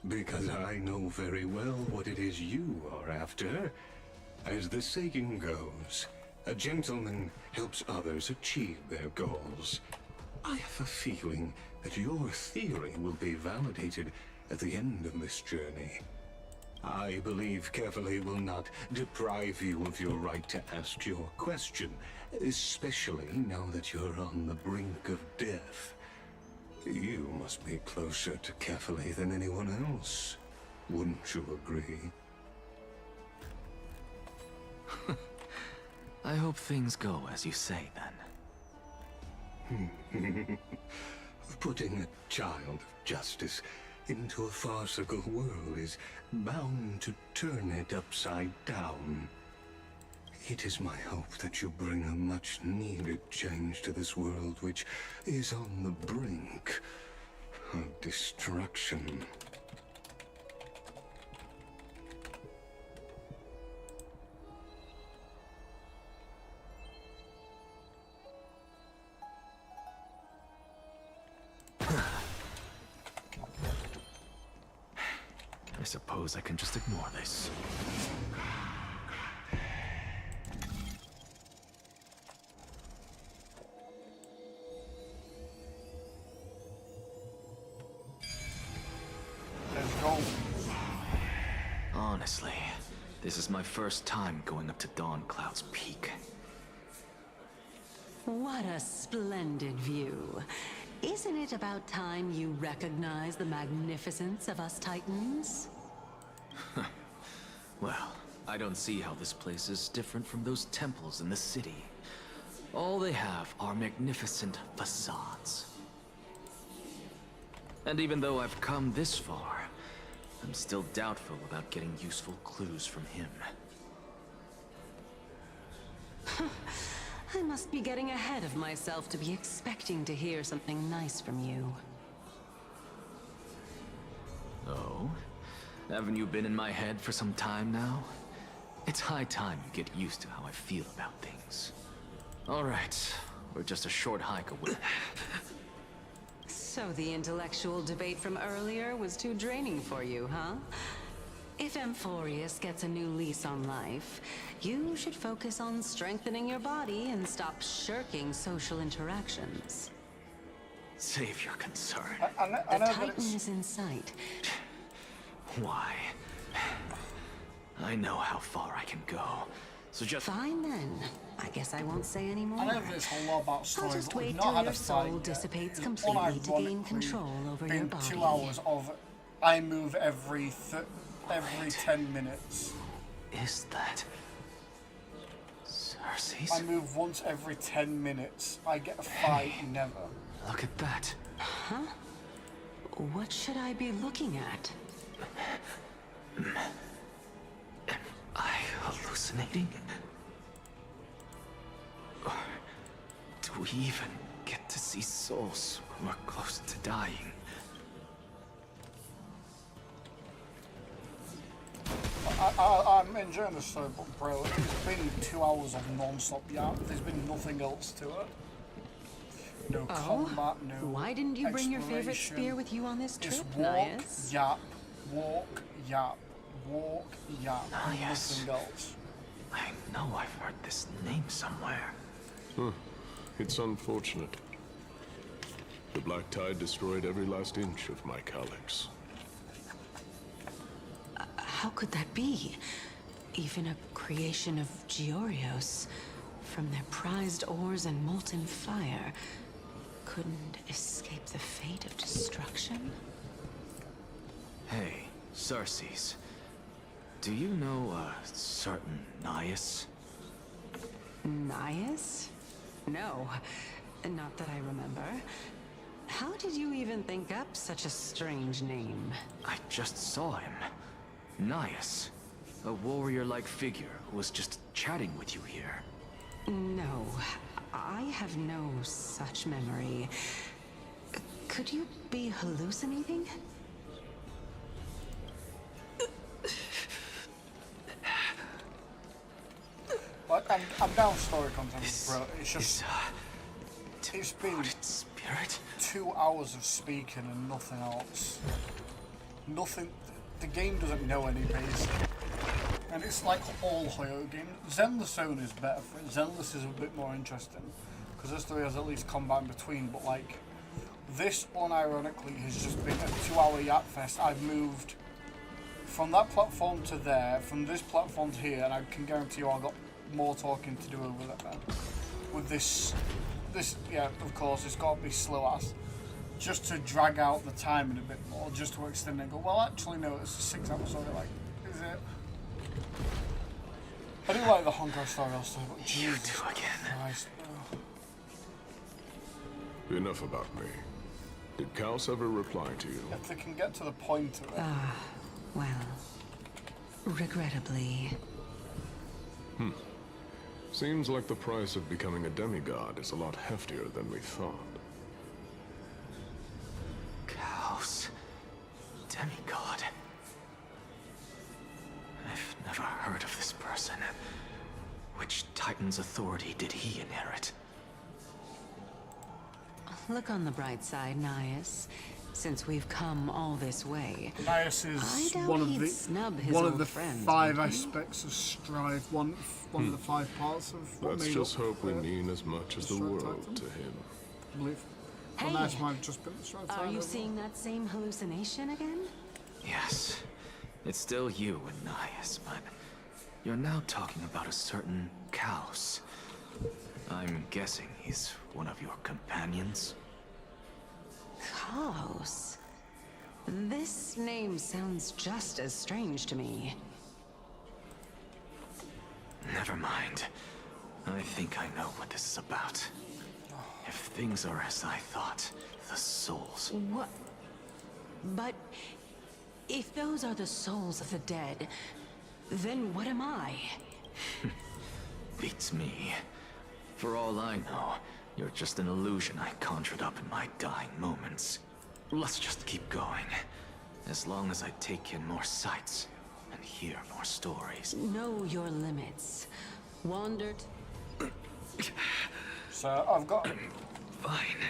Because I know very well what it is you are after. As the saying goes, a gentleman helps others achieve their goals. I have a feeling that your theory will be validated at the end of this journey. I believe Carefully will not deprive you of your right to ask your question, especially now that you're on the brink of death. You must be closer to Carefully than anyone else. Wouldn't you agree? I hope things go as you say, then. Putting a child of justice into a farcical world is bound to turn it upside down. It is my hope that you bring a much-needed change to this world, which is on the brink of destruction. I suppose I can just ignore this. Let's go. Honestly, this is my first time going up to Dawn Cloud's peak. What a splendid view. Isn't it about time you recognize the magnificence of us Titans? Well, I don't see how this place is different from those temples in the city. All they have are magnificent facades. And even though I've come this far, I'm still doubtful about getting useful clues from him. I must be getting ahead of myself to be expecting to hear something nice from you. Oh? Haven't you been in my head for some time now? It's high time you get used to how I feel about things. Alright, we're just a short hike away. So the intellectual debate from earlier was too draining for you, huh? If Amphorius gets a new lease on life, you should focus on strengthening your body and stop shirking social interactions. Save your concern. I The know Titan that it's... is in sight. Why? I know how far I can go. So just... Fine then. I guess I won't say any more. I know there's a lot about story, I'll just but we've wait not till had your a fight soul yet. dissipates It's completely to gain unironically control over your been body. 2 hours of I move every 10 minutes. Is that... Cersei's? I move once every 10 minutes. I get a fight, never. Look at that. Huh? What should I be looking at? Am I hallucinating? Or do we even get to see souls who are close to dying? I'm enjoying this so, but bro, it's been 2 hours of non-stop yap. There's been nothing else to it. No combat, no Why didn't you bring your favorite exploration. spear with you on this trip, It's walk, Nias? yap, walk, yap, walk, yap. Nias. Nothing else. I know I've heard this name somewhere. It's unfortunate. The Black Tide destroyed every last inch of my calyx. How could that be? Even a creation of Georios, from their prized ores and molten fire, couldn't escape the fate of destruction? Hey, Cersei's. Do you know a certain Nias? Nias? No, not that I remember. How did you even think up such a strange name? I just saw him. Nias. A warrior-like figure who was just chatting with you here. No, I have no such memory. Could you be hallucinating? Like, I'm down story content, bro. It's just... it's been 2 hours of speaking and nothing else. Nothing... The game doesn't know any basic. And it's like all Hoyo games. Zenless Zone is better for it. Zenless is a bit more interesting. Because this story has at least combat in between, but like... This, unironically, has just been a 2-hour yap fest. I've moved from that platform to there, from this platform to here, and I can guarantee you I've got more talking to do over there. With this, yeah, of course, it's got to be slow ass. Just to drag out the timing a bit more, just to extend it and go, well, actually, no, it's a 6 episode. Like, is it? I do like the Honkai Star Rail stuff, but Jesus Christ, bro. Enough about me. Did Kaos ever reply to you? If they can get to the point of it. Well, regrettably. Seems like the price of becoming a demigod is a lot heftier than we thought. Kaos. Demigod. I've never heard of this person. Which Titan's authority did he inherit? Look on the bright side, Nias. Since we've come all this way, Nias is one of the 5 aspects of Strive. One of the 5 parts of what Let's made just up hope we mean as much as the world Titan. to him. I believe. Hey, Well, Nias might have just been the Strive are Titan you as well. seeing that same hallucination again? Yes. It's still you and Nias, but you're now talking about a certain Kaos. I'm guessing he's one of your companions? Kaos? This name sounds just as strange to me. Never mind. I think I know what this is about. If things are as I thought, the souls... What? But if those are the souls of the dead, then what am I? Beats me. For all I know, you're just an illusion I conjured up in my dying moments. Let's just keep going. As long as I take in more sights and hear more stories. Know your limits. Wandered. So I've got... Fine.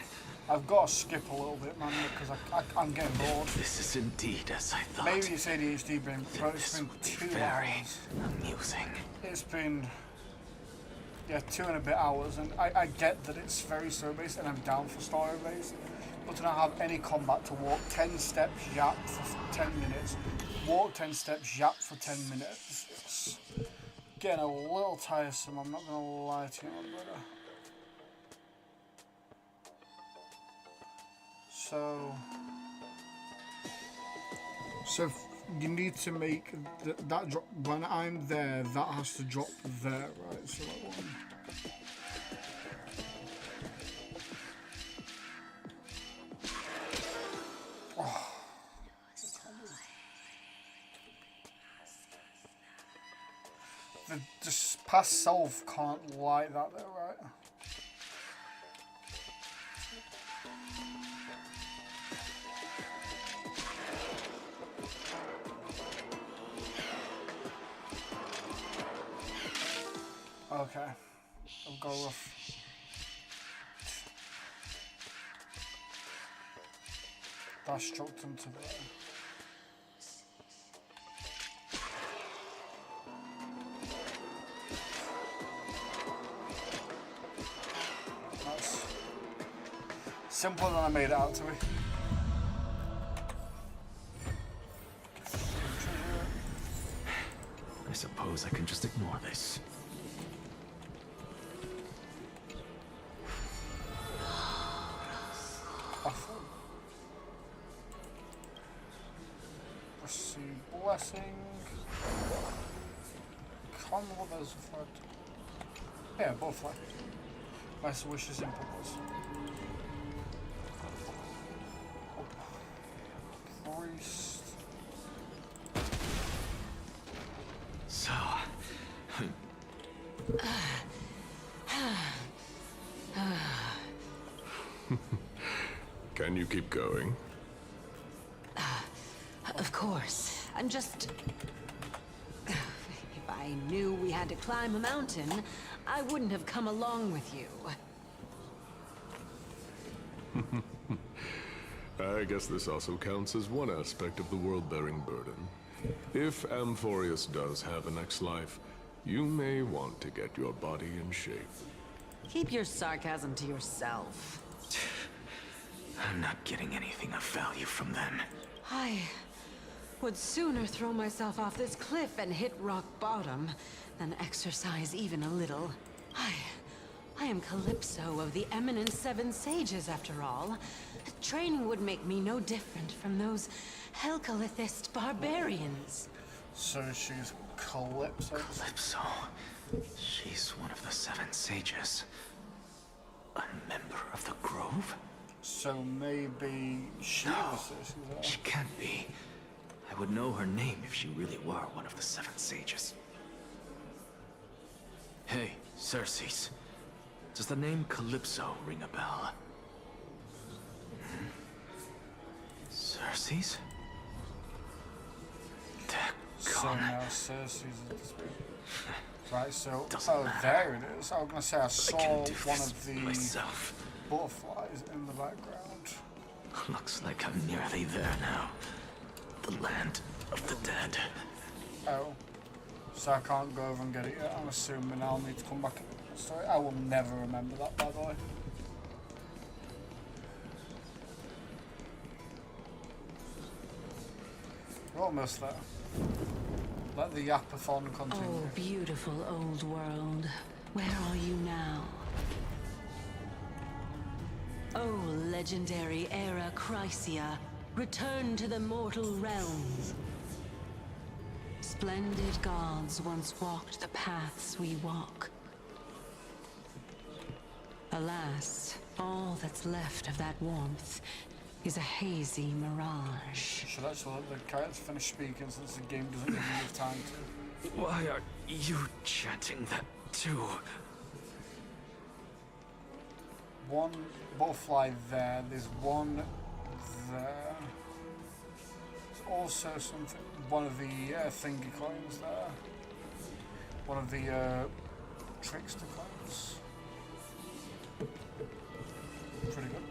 I've got to skip a little bit, man, because I'm getting bored. This is indeed as I thought. Maybe it's ADHD brain, but it's been 2 hours. Amusing. It's been... Yeah, 2 and a bit hours, and I get that it's very story-based, and I'm down for story-based, but to not have any combat, to walk 10 steps, yap for 10 minutes, walk 10 steps, yap for 10 minutes, it's getting a little tiresome, I'm not going to lie to you, my brother. So you need to make that drop, when I'm there, that has to drop there, right, so that one. Oh. The just past self can't light that there, right? Okay, I've got rough. Dash struck them to there. That's simpler than I made it out to be. I suppose I can just ignore this. Receive blessing. Come with us, flood. Yeah, both flood. Best wishes and purpose. Priest. So... Can you keep going? Of course. I'm just... If I knew we had to climb a mountain, I wouldn't have come along with you. I guess this also counts as one aspect of the world-bearing burden. If Amphorius does have a next life, you may want to get your body in shape. Keep your sarcasm to yourself. I'm not getting anything of value from them. I would sooner throw myself off this cliff and hit rock bottom than exercise even a little. I am Calypso of the eminent Seven Sages, after all. Training would make me no different from those Helcalithist barbarians. So she's Calypso. Calypso. She's one of the Seven Sages. A member of the Grove? So maybe she was this. She can't be. I would know her name if she really were one of the Seven Sages. Hey, Circes. Does the name Calypso ring a bell? Circes? So now Circe's at this bit. Right, so there it is. I was gonna say I saw one of the butterflies in the background. Looks like I'm nearly there now. The land of the dead. Oh. So I can't go over and get it yet. I'm assuming I'll need to come back in the story. I will never remember that, by the way. We're almost there. Let the yapathon continue. Oh, beautiful old world. Where are you now? Oh, legendary era Chrysia. Return to the mortal realms. Splendid gods once walked the paths we walk. Alas, all that's left of that warmth is a hazy mirage. Should actually let the characters finish speaking since the game doesn't give you enough time to. Why are you chanting that too? One butterfly there, there's one there. There's also something, one of the thingy coins there. One of the trickster coins. Pretty good.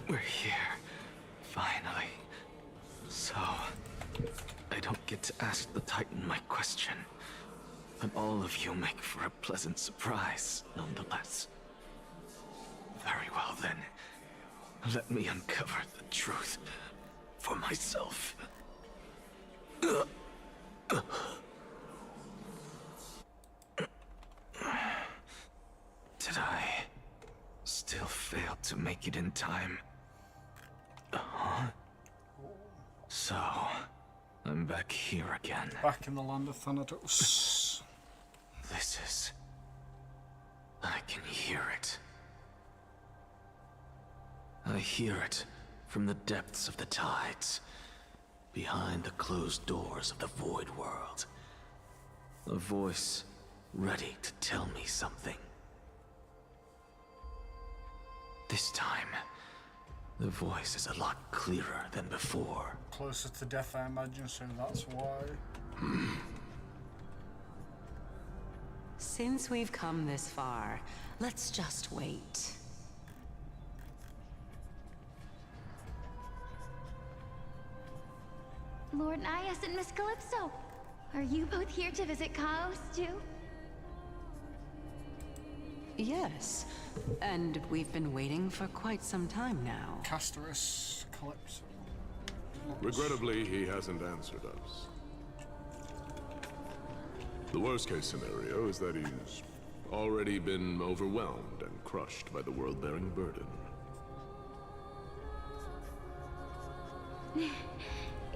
We're here. Finally. So, I don't get to ask the Titan my question. And all of you make for a pleasant surprise, nonetheless. Very well then. Let me uncover the truth for myself. Did I still fail to make it in time? So, I'm back here again. Back in the land of Thanatos. This is... I can hear it. I hear it from the depths of the tides, behind the closed doors of the void world. A voice ready to tell me something. This time, the voice is a lot clearer than before. Closer to death, I imagine, so that's why. Since we've come this far, let's just wait. Lord Nias and Miss Calypso, are you both here to visit Chaos too? Yes, and we've been waiting for quite some time now. Castorus Calypso. Regrettably, he hasn't answered us. The worst-case scenario is that he's already been overwhelmed and crushed by the world-bearing burden.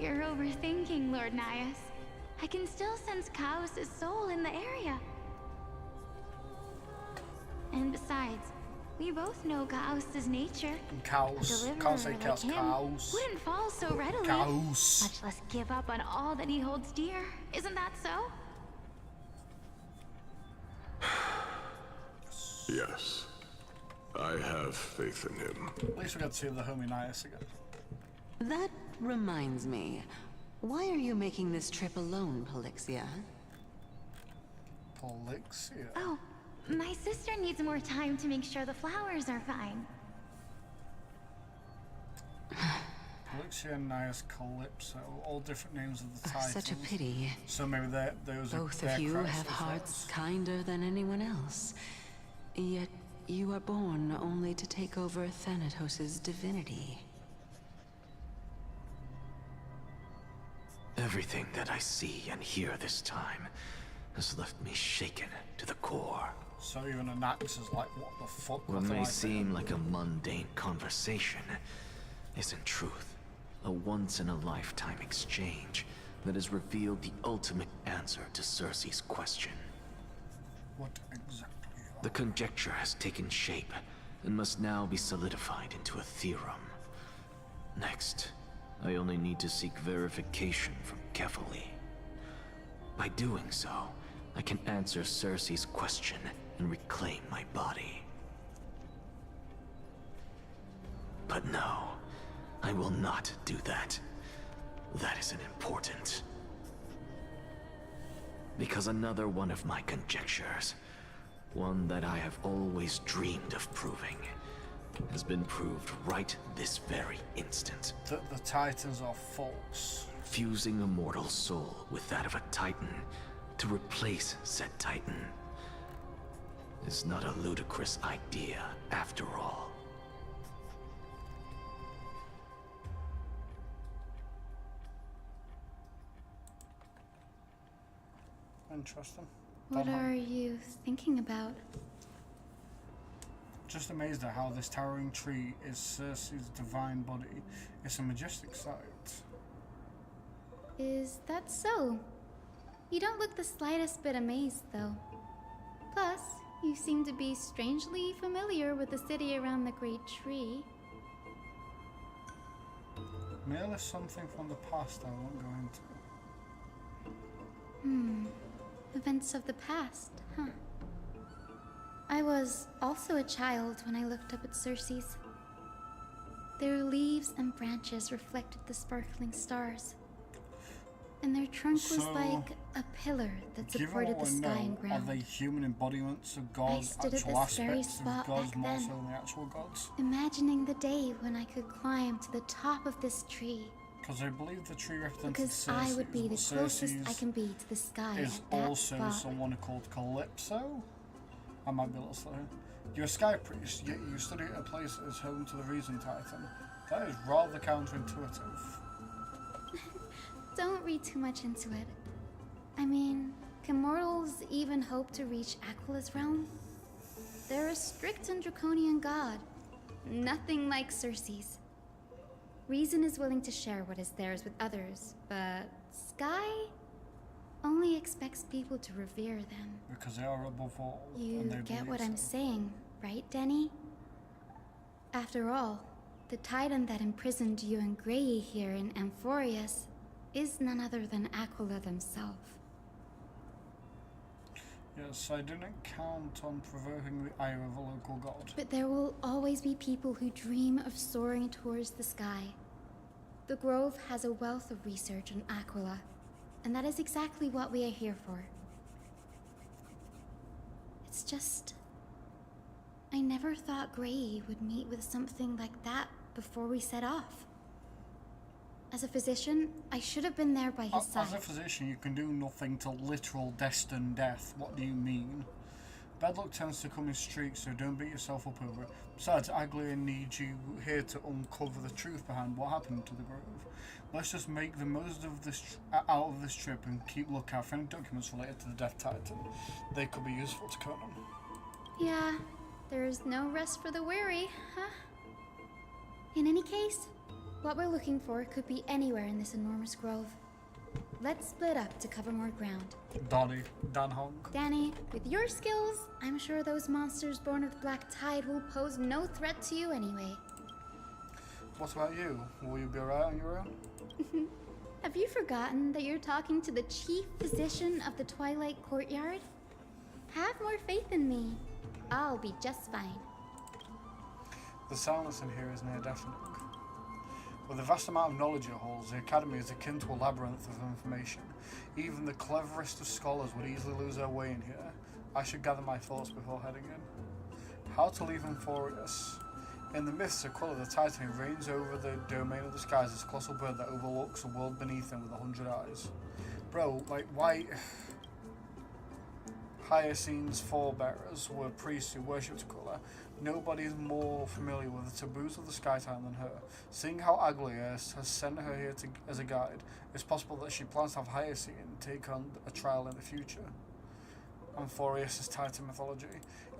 You're overthinking, Lord Nias. I can still sense Chaos' soul in the area. And besides, we both know Chaos' nature. Chaos. Can't say Chaos. Chaos. Wouldn't fall so readily. Chaos. Much less give up on all that he holds dear. Isn't that so? Yes. I have faith in him. At least we got to see the homie Nias again. That reminds me. Why are you making this trip alone, Polixia? Polixia? Oh, my sister needs more time to make sure the flowers are fine. Polixia, Nias, Calypso, all different names of the titans. Such a pity. So maybe those are Both of you have hearts kinder than anyone else. Yet you are born only to take over Thanatos' divinity. Everything that I see and hear this time has left me shaken to the core. So even Anax is like, what the fuck? What may seem like a mundane conversation is in truth a once-in-a-lifetime exchange that has revealed the ultimate answer to Cersei's question. What exactly? The conjecture has taken shape and must now be solidified into a theorem. Next, I only need to seek verification from Kefali. By doing so, I can answer Cersei's question and reclaim my body. But no, I will not do that. That isn't important. Because another one of my conjectures, one that I have always dreamed of proving, has been proved right this very instant. The Titans are false. Fusing a mortal soul with that of a Titan to replace said Titan is not a ludicrous idea after all. Interesting. What are you thinking about? Just amazed at how this towering tree is Cersei's divine body. It's a majestic sight. Is that so? You don't look the slightest bit amazed, though. Plus, you seem to be strangely familiar with the city around the great tree. Merely something from the past I won't go into. Events of the past, huh? I was also a child when I looked up at Cersei's. Their leaves and branches reflected the sparkling stars. And their trunk was like a pillar that supported the sky and ground. Are they human embodiments of gods, I stood at actual this very aspects of spot gods, back more then, so than the actual gods? imagining the day when I could climb to the top of this tree. Because I believe the tree represents Because Cersei. I would be the closest I can be to the sky Is at that also spot. someone called Calypso. I might be a little slow here. You're a sky priest, yet you study at a place that is home to the Reason Titan. That is rather counterintuitive. Don't read too much into it. I mean, can mortals even hope to reach Aquila's realm? They're a strict and draconian god. Nothing like Cersei's. Reason is willing to share what is theirs with others, but Sky only expects people to revere them. Because they are above all. You and they get what believe I'm so. saying, right, Denny? After all, the Titan that imprisoned you and Grey here in Amphorius is none other than Aquila themselves. Yes, I didn't count on provoking the ire of a local god. But there will always be people who dream of soaring towards the sky. The Grove has a wealth of research on Aquila, and that is exactly what we are here for. It's just... I never thought Grey would meet with something like that before we set off. As a physician, I should have been there by his side. As a physician, you can do nothing to literal destined death. What do you mean? Bad luck tends to come in streaks, so don't beat yourself up over it. Besides, Aglia needs you here to uncover the truth behind what happened to the Grove. Let's just make the most of this out of this trip and keep lookout for any documents related to the Death Titan. They could be useful to Conan. Yeah, there is no rest for the weary, huh? In any case, what we're looking for could be anywhere in this enormous grove. Let's split up to cover more ground. Dan Hong. Danny, with your skills, I'm sure those monsters born of the Black Tide will pose no threat to you anyway. What about you? Will you be alright on your own? Have you forgotten that you're talking to the chief physician of the Twilight Courtyard? Have more faith in me. I'll be just fine. The silence in here is near deafening. With the vast amount of knowledge it holds, the Academy is akin to a labyrinth of information. Even the cleverest of scholars would easily lose their way in here. I should gather my thoughts before heading in. How to leave Amphorius. In the myths, Aquila the Titan who reigns over the domain of the skies is a colossal bird that overlooks the world beneath him with 100 eyes. Bro, like, why... Hyacine's forebearers were priests who worshipped Aquila. Nobody is more familiar with the taboos of the Sky Time than her. Seeing how Aglias has sent her here as a guide, it's possible that she plans to have Hyacine take on a trial in the future. Amphorius' Titan mythology.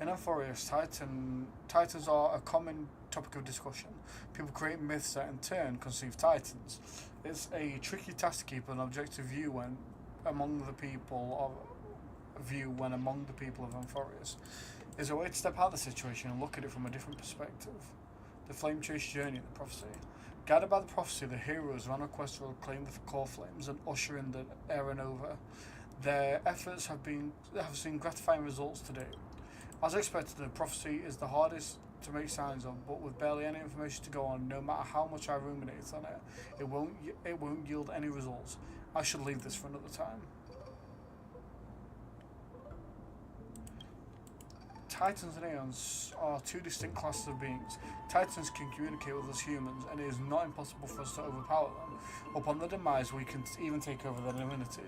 In Amphorius, Titans are a common topic of discussion. People create myths that in turn conceive Titans. It's a tricky task to keep an objective view when among the people of Amphorius. Is a way to step out of the situation and look at it from a different perspective. The Flame Chase Journey and the Prophecy. Guided by the prophecy, the heroes are on a quest to reclaim the core flames and usher in the era nova. Their efforts have seen gratifying results to date. As expected, the prophecy is the hardest to make signs of, but with barely any information to go on, no matter how much I ruminate on it, it won't yield any results. I should leave this for another time. Titans and Aeons are two distinct classes of beings. Titans can communicate with us humans, and it is not impossible for us to overpower them. Upon their demise, we can even take over their divinity.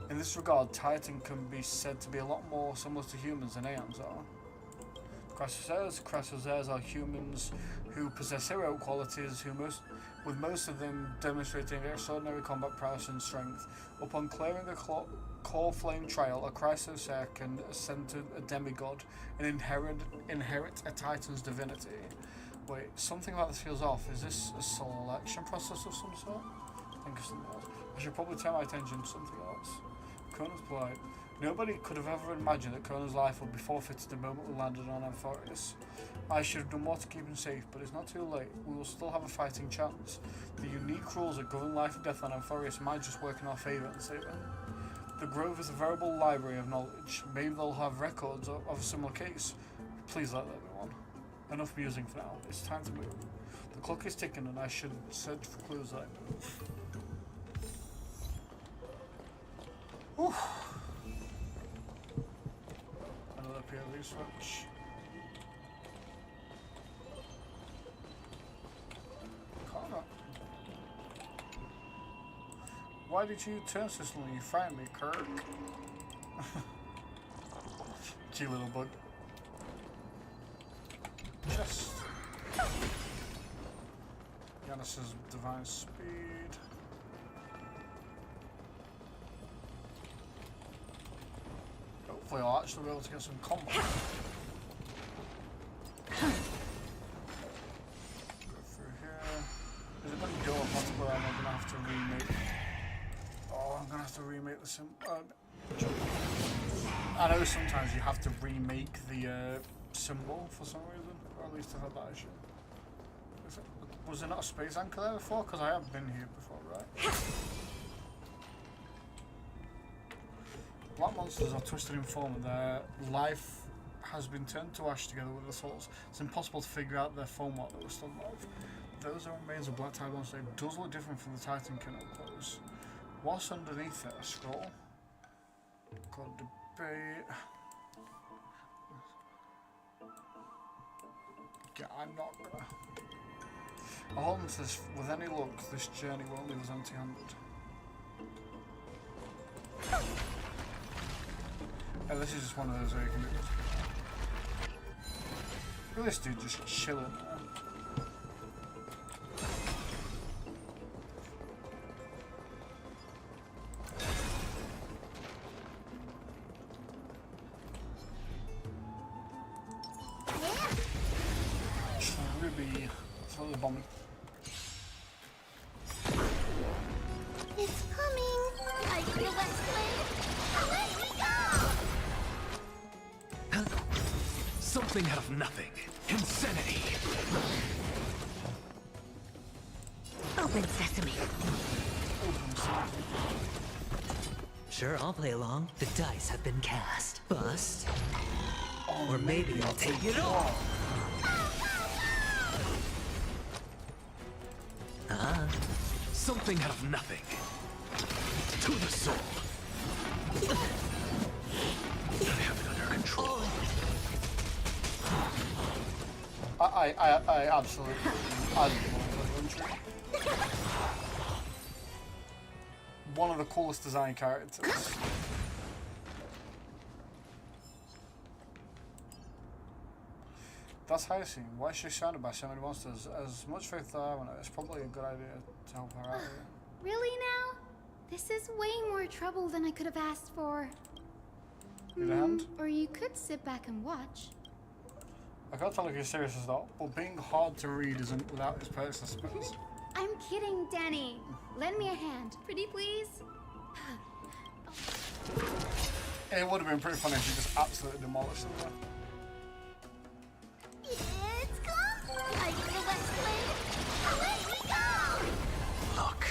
In this regard, Titan can be said to be a lot more similar to humans than Aeons are. Crassaires are humans who possess heroic qualities, with most of them demonstrating extraordinary combat prowess and strength. Upon clearing a core flame trial, a Crassaire can ascend to a demigod and inherit a Titan's divinity. Wait, something about this feels off. Is this a selection process of some sort? I think it's something else. I should probably turn my attention to something else. Conan's polite. Nobody could have ever imagined that Conan's life would be forfeited the moment we landed on Amphorius. I should have done more to keep him safe, but it's not too late. We will still have a fighting chance. The unique rules that govern life and death on Amphorius might just work in our favour and save him. The Grove is a veritable library of knowledge. Maybe they'll have records of a similar case. Please let there be one. Enough musing for now. It's time to move. The clock is ticking and I should search for clues that I move. Whew. Another POV switch. Connor. Why did you turn so slowly? You frightened me, Kirk. Gee, little bug. Chest. Yanis's divine speed. Hopefully I'll actually be able to get some combat. Go through here. There's a big door possibly I'm gonna have to remake. Oh, I'm gonna have to remake the I know sometimes you have to remake the symbol for some reason, or at least I've had that issue. Was there not a space anchor there before? Because I have been here before, right? Black monsters are twisted in form and their life has been turned to ash together with their souls. It's impossible to figure out their form while they were still alive. Those are remains of Black Tide monster. It does look different from the Titan Kingdom clothes. What's underneath it? A scroll? Got debate. Yeah, I'm not gonna. I'll hold on to this. With any luck, this journey won't leave us empty-handed. Oh, this is just one of those where you can do this. Look at this dude just chilling there. Ruby, throw the bomb. It's coming. I feel that flame. Let me go. Something out of nothing. Insanity. Open sesame. Sure, I'll play along. The dice have been cast. Bust. Oh, Or maybe I'll take it all. Something out of nothing. To the soul. I have it under control. I absolutely love it. One of the coolest design characters. That's Hyacinth. Why is she surrounded by so many monsters? As much faith that I have in her, it's probably a good idea to help her out here. Really now? This is way more trouble than I could have asked for. Need a hand? Or you could sit back and watch. I can't tell if you're serious or not, but being hard to read isn't without its perks, I suppose. I'm kidding, Danny. Lend me a hand. Pretty please? It would have been pretty funny if you just absolutely demolished them. It's gone! I feel what's playing. Away we go! Look,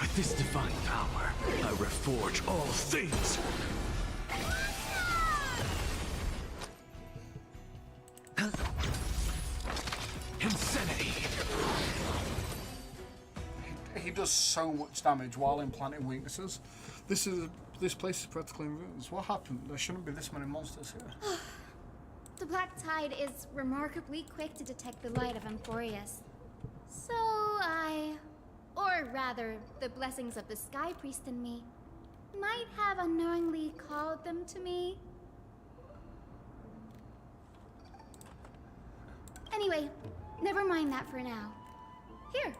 with this divine power, I reforge all things. Insanity. He does so much damage while implanting weaknesses. This place is practically in ruins. What happened? There shouldn't be this many monsters here. The Black Tide is remarkably quick to detect the light of Amphorius. So or rather, the blessings of the Sky Priest in me, might have unknowingly called them to me. Anyway, never mind that for now. Here,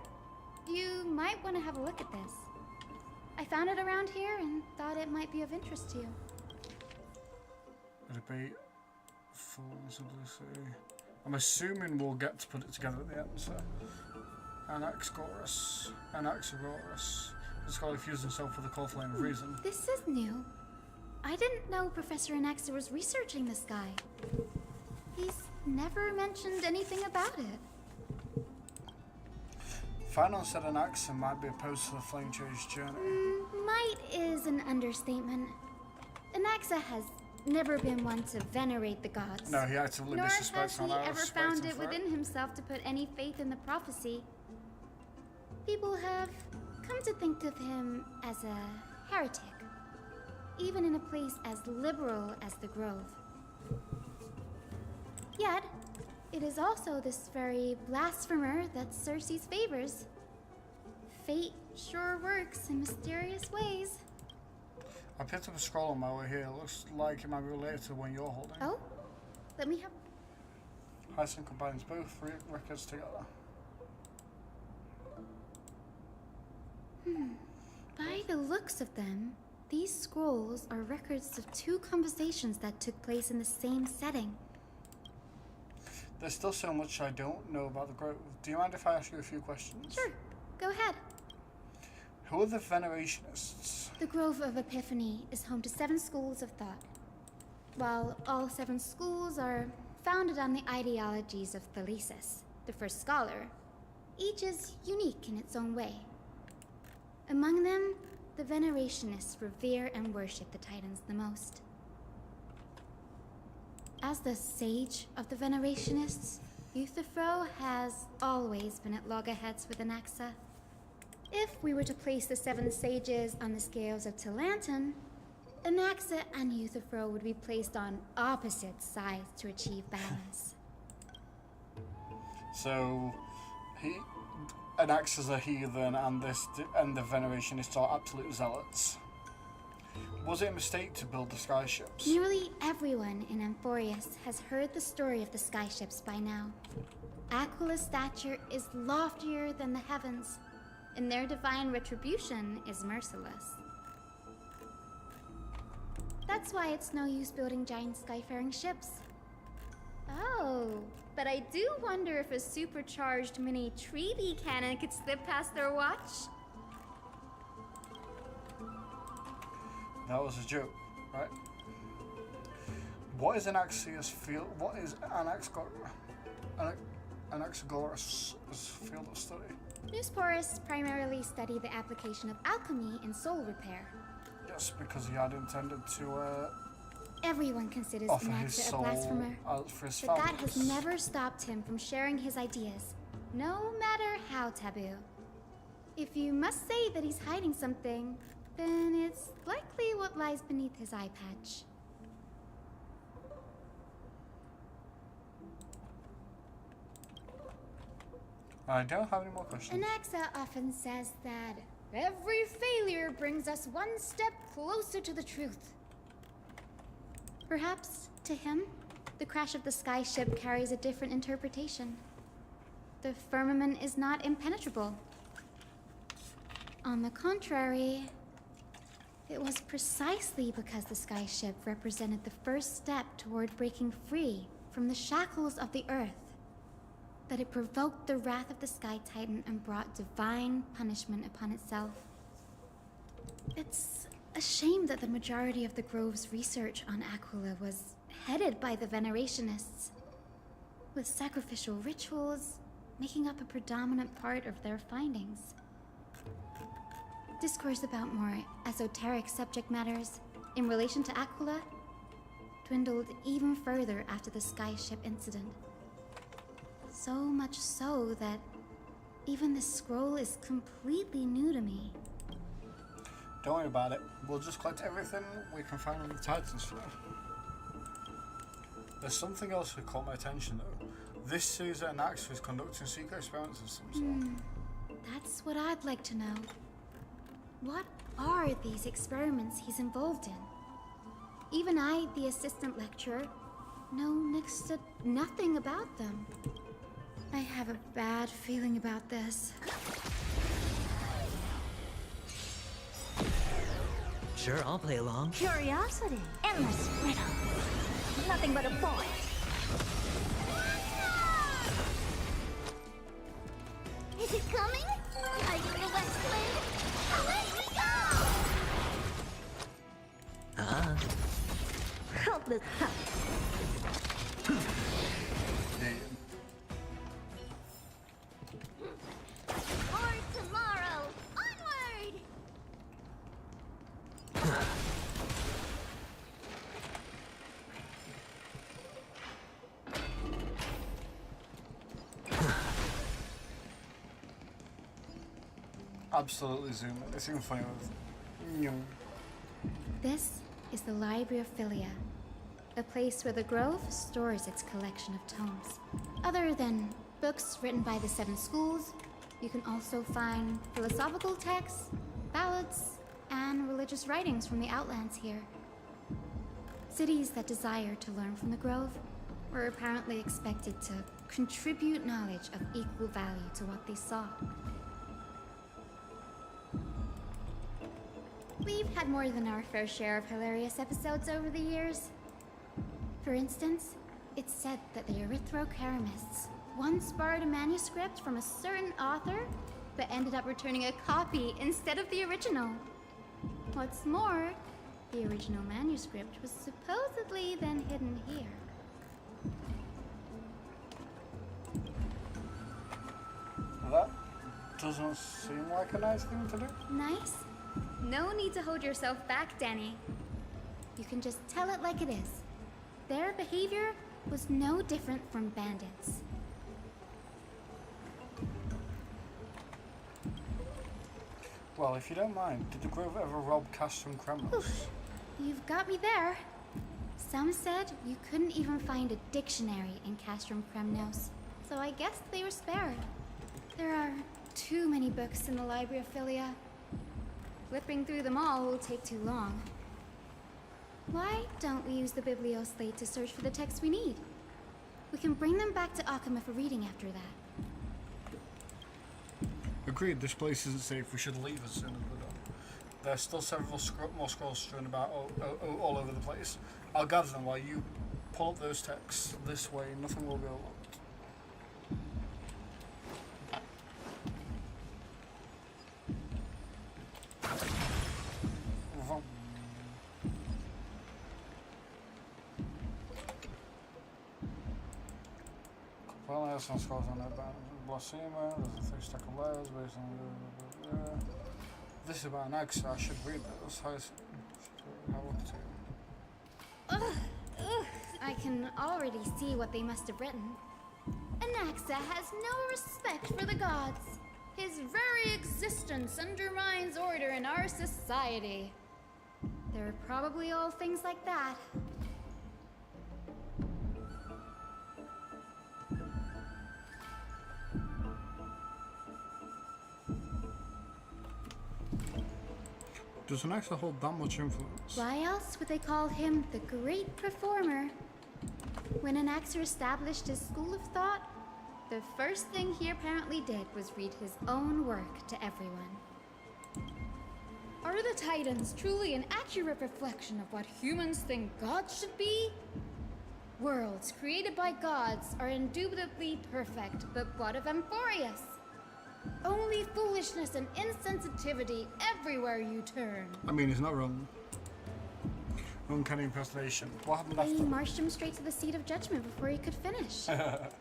you might want to have a look at this. I found it around here and thought it might be of interest to you. A debate for simplicity. I'm assuming we'll get to put it together at the end, so. Anaxagoras. The scholar fused himself with the core flame of reason. This is new. I didn't know Professor Anaxa was researching the sky. He's never mentioned anything about it. Fanon said Anaxa might be opposed to the flame change journey. Might is an understatement. Anaxa has never been one to venerate the gods. No, he actively Nor disrespects has he and I ever respect found him it for within himself to put any faith in the prophecy. People have come to think of him as a heretic, even in a place as liberal as the Grove. Yet, it is also this very blasphemer that Circe's favors. Fate sure works in mysterious ways. I picked up a scroll on my way here. It looks like it might be related to the one you're holding. Oh? Let me have... Hyacinth combines both records together. By the looks of them, these scrolls are records of two conversations that took place in the same setting. There's still so much I don't know about the Grove. Do you mind if I ask you a few questions? Sure, go ahead. Who are the Venerationists? The Grove of Epiphany is home to 7 schools of thought. While all 7 schools are founded on the ideologies of Thalesis, the first scholar, each is unique in its own way. Among them, the Venerationists revere and worship the Titans the most. As the sage of the Venerationists, Euthyphro has always been at loggerheads with Anaxa. If we were to place the 7 sages on the scales of Talanton, Anaxa and Euthyphro would be placed on opposite sides to achieve balance. So, Anaxa's a heathen and the Venerationists are absolute zealots. Was it a mistake to build the skyships? Nearly everyone in Amphorius has heard the story of the skyships by now. Aquila's stature is loftier than the heavens, and their divine retribution is merciless. That's why it's no use building giant skyfaring ships. Oh, but I do wonder if a supercharged mini treaty cannon could slip past their watch. That was a joke, right? What is Anaxia's field? What is Anaxagoras' field of study? Newsporists primarily study the application of alchemy in soul repair. Yes, because he had intended to Everyone considers offer his Anaxa a soul blasphemer, for his but that has followers. never stopped him from sharing his ideas, no matter how taboo. If you must say that he's hiding something, then it's likely what lies beneath his eye patch. I don't have any more questions. Anaxa often says that every failure brings us one step closer to the truth. Perhaps, to him, the crash of the sky ship carries a different interpretation. The firmament is not impenetrable. On the contrary, it was precisely because the sky ship represented the first step toward breaking free from the shackles of the earth that it provoked the wrath of the Sky Titan and brought divine punishment upon itself. It's a shame that the majority of the Grove's research on Aquila was headed by the Venerationists, with sacrificial rituals making up a predominant part of their findings. Discourse about more esoteric subject matters in relation to Aquila dwindled even further after the sky ship incident. So much so that even this scroll is completely new to me. Don't worry about it. We'll just collect everything we can find on the Titans for now. There's something else that caught my attention though. This sees that Anaxa is conducting secret experiments of some sort. That's what I'd like to know. What are these experiments he's involved in? Even I, the assistant lecturer, know next to nothing about them. I have a bad feeling about this. Sure, I'll play along. Curiosity. Endless riddle. Nothing but a point. Is it coming? Are you the West Wind? Away we go! Help this. For tomorrow, onward! Absolutely zoom it. It's even funny with This is the Library of Philia, a place where the Grove stores its collection of tomes. Other than books written by the 7 schools, you can also find philosophical texts, ballads, and religious writings from the Outlands here. Cities that desire to learn from the Grove were apparently expected to contribute knowledge of equal value to what they saw. We've had more than our fair share of hilarious episodes over the years. For instance, it's said that the Erythrocheramists once borrowed a manuscript from a certain author, but ended up returning a copy instead of the original. What's more, the original manuscript was supposedly then hidden here. That doesn't seem like a nice thing to do. Nice? No need to hold yourself back, Danny. You can just tell it like it is. Their behavior was no different from bandits. Well, if you don't mind, did the Grove ever rob Castrum Kremlos? Oof, you've got me there. Some said you couldn't even find a dictionary in Castrum Kremnos, so I guess they were spared. There are too many books in the Library of Philia. Flipping through them all will take too long. Why don't we use the Biblioslate to search for the texts we need? We can bring them back to Akama for reading after that. Agreed, this place isn't safe. We should leave as soon as we're done. There's still several more scrolls strewn about all over the place. I'll gather them while you pull up those texts. This way, nothing will be overlooked. Well, there's some scrolls on that band. Blasphemer, there's a 3-stack of layers based on this is about Anaxa. I should read those. How look to? Ugh, can already see what they must have written. Anaxa has no respect for the gods. His very existence undermines order in our society. They're probably all things like that. Does Anaxa hold that much influence? Why else would they call him the Great Performer? When Anaxer established his school of thought, the first thing he apparently did was read his own work to everyone. Are the Titans truly an accurate reflection of what humans think gods should be? Worlds created by gods are indubitably perfect, but what of Amphorius? Only foolishness and insensitivity everywhere you turn. I mean, he's not wrong. Uncanny impersonation. What happened They after? marched him straight to the seat of judgment before he could finish.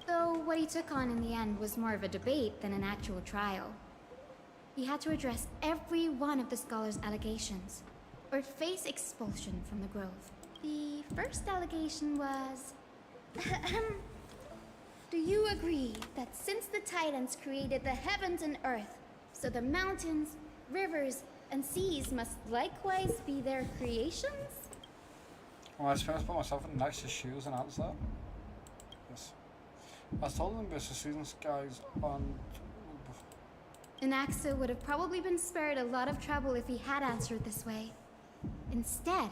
Though what he took on in the end was more of a debate than an actual trial. He had to address every one of the scholar's allegations, or face expulsion from the Grove. The first allegation was... Do you agree that since the Titans created the heavens and earth, so the mountains, rivers, and seas must likewise be their creations? Well, I suppose I put myself in Anaxa's shoes and answer that. Yes. I told them this season guys on... Anaxa would have probably been spared a lot of trouble if he had answered this way. Instead,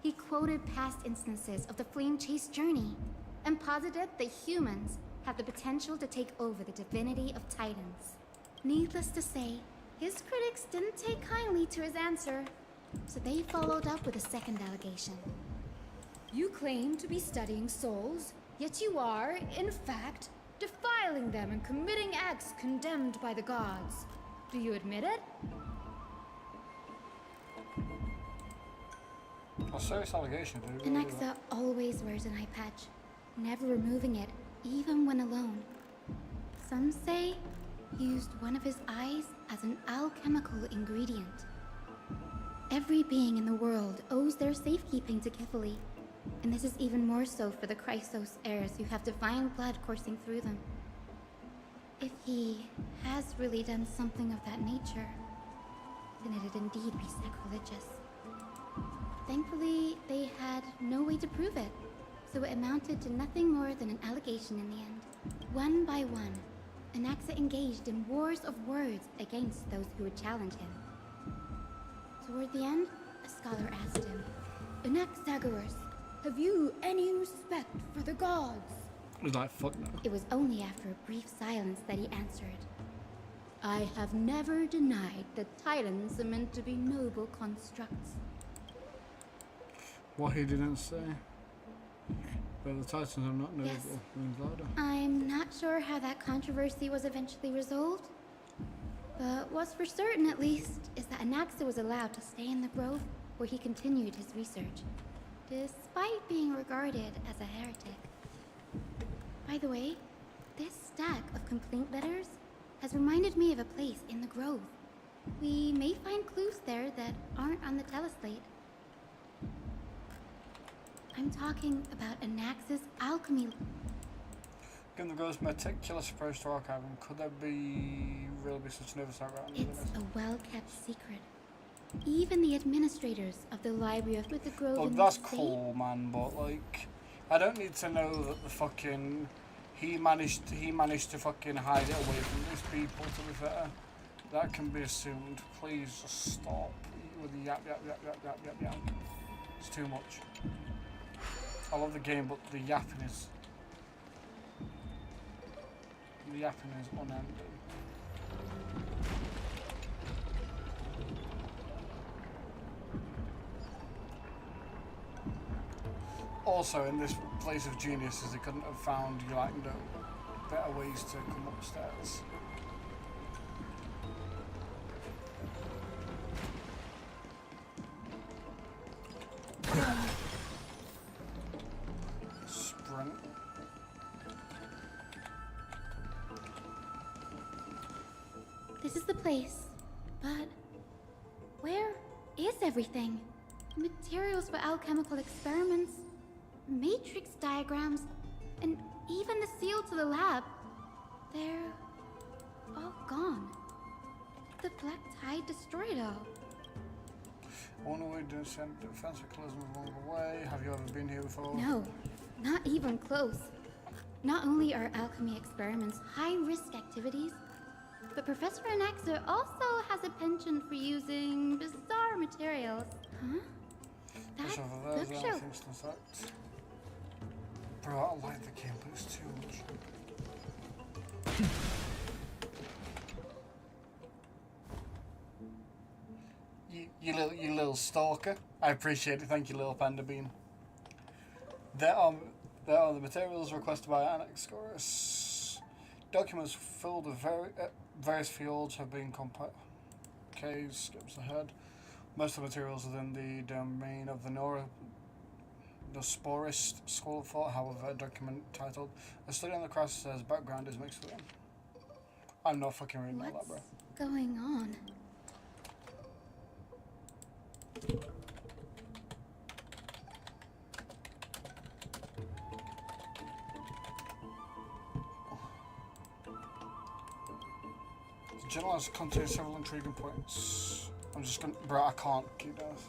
he quoted past instances of the Flame Chase journey and posited that humans have the potential to take over the divinity of Titans. Needless to say, his critics didn't take kindly to his answer, so they followed up with a second allegation. You claim to be studying souls, yet you are, in fact, defiling them and committing acts condemned by the gods. Do you admit it? A serious allegation, dude. Anaxa always wears an eye patch, never removing it, even when alone. Some say he used one of his eyes as an alchemical ingredient. Every being in the world owes their safekeeping to Kifili, and this is even more so for the Chrysos heirs who have divine blood coursing through them. If he has really done something of that nature, then it'd indeed be sacrilegious. Thankfully, they had no way to prove it, so it amounted to nothing more than an allegation in the end. One by one, Anaxa engaged in wars of words against those who would challenge him. Toward the end, a scholar asked him, Anaxagoras, have you any respect for the gods? He's like, fuck no. It was only after a brief silence that he answered, I have never denied that Titans are meant to be noble constructs. What he didn't say. But the Titans are not noble. Yes. Means louder. I'm not sure how that controversy was eventually resolved, but what's for certain at least is that Anaxa was allowed to stay in the Grove where he continued his research, despite being regarded as a heretic. By the way, this stack of complaint letters has reminded me of a place in the Grove. We may find clues there that aren't on the teleslate. I'm talking about Anaxa's alchemy. Given the girl's meticulous approach to archiving, could there really be such an oversight around It's a well-kept secret. Even the administrators of the Library of the Grove. Look, that's cool, man, but like, I don't need to know that the fucking he managed to fucking hide it away from these people. To be fair, that can be assumed. Please just stop with the yap. It's too much. I love the game, but the yapping is unending. Also, in this place of geniuses, they couldn't have found better ways to come upstairs. Sprint. This is the place, but where is everything? Materials for alchemical experiments, matrix diagrams, and even the seal to the lab. They're all gone. The black tide destroyed it all. On the way to send defense mechanism along the way. Have you ever been here before? No, not even close. Not only are alchemy experiments high-risk activities, but Professor Anaxa also has a penchant for using bizarre materials. Huh? That bookshelf. Bro, I don't like the game, but it's too much. You little stalker. I appreciate it. Thank you, little panda bean. There are the materials requested by Anaxagoras. Documents filled with various fields have been compiled. Okay, skips ahead. Most of the materials within the domain of the Sporist School of Thought, however, a document titled "A Study on the Crisis' Background" is mixed with them. I'm not fucking reading all that, bro. What's going on? The journal has contained several intriguing points. I'm just gonna, bro, I can't keep doing this.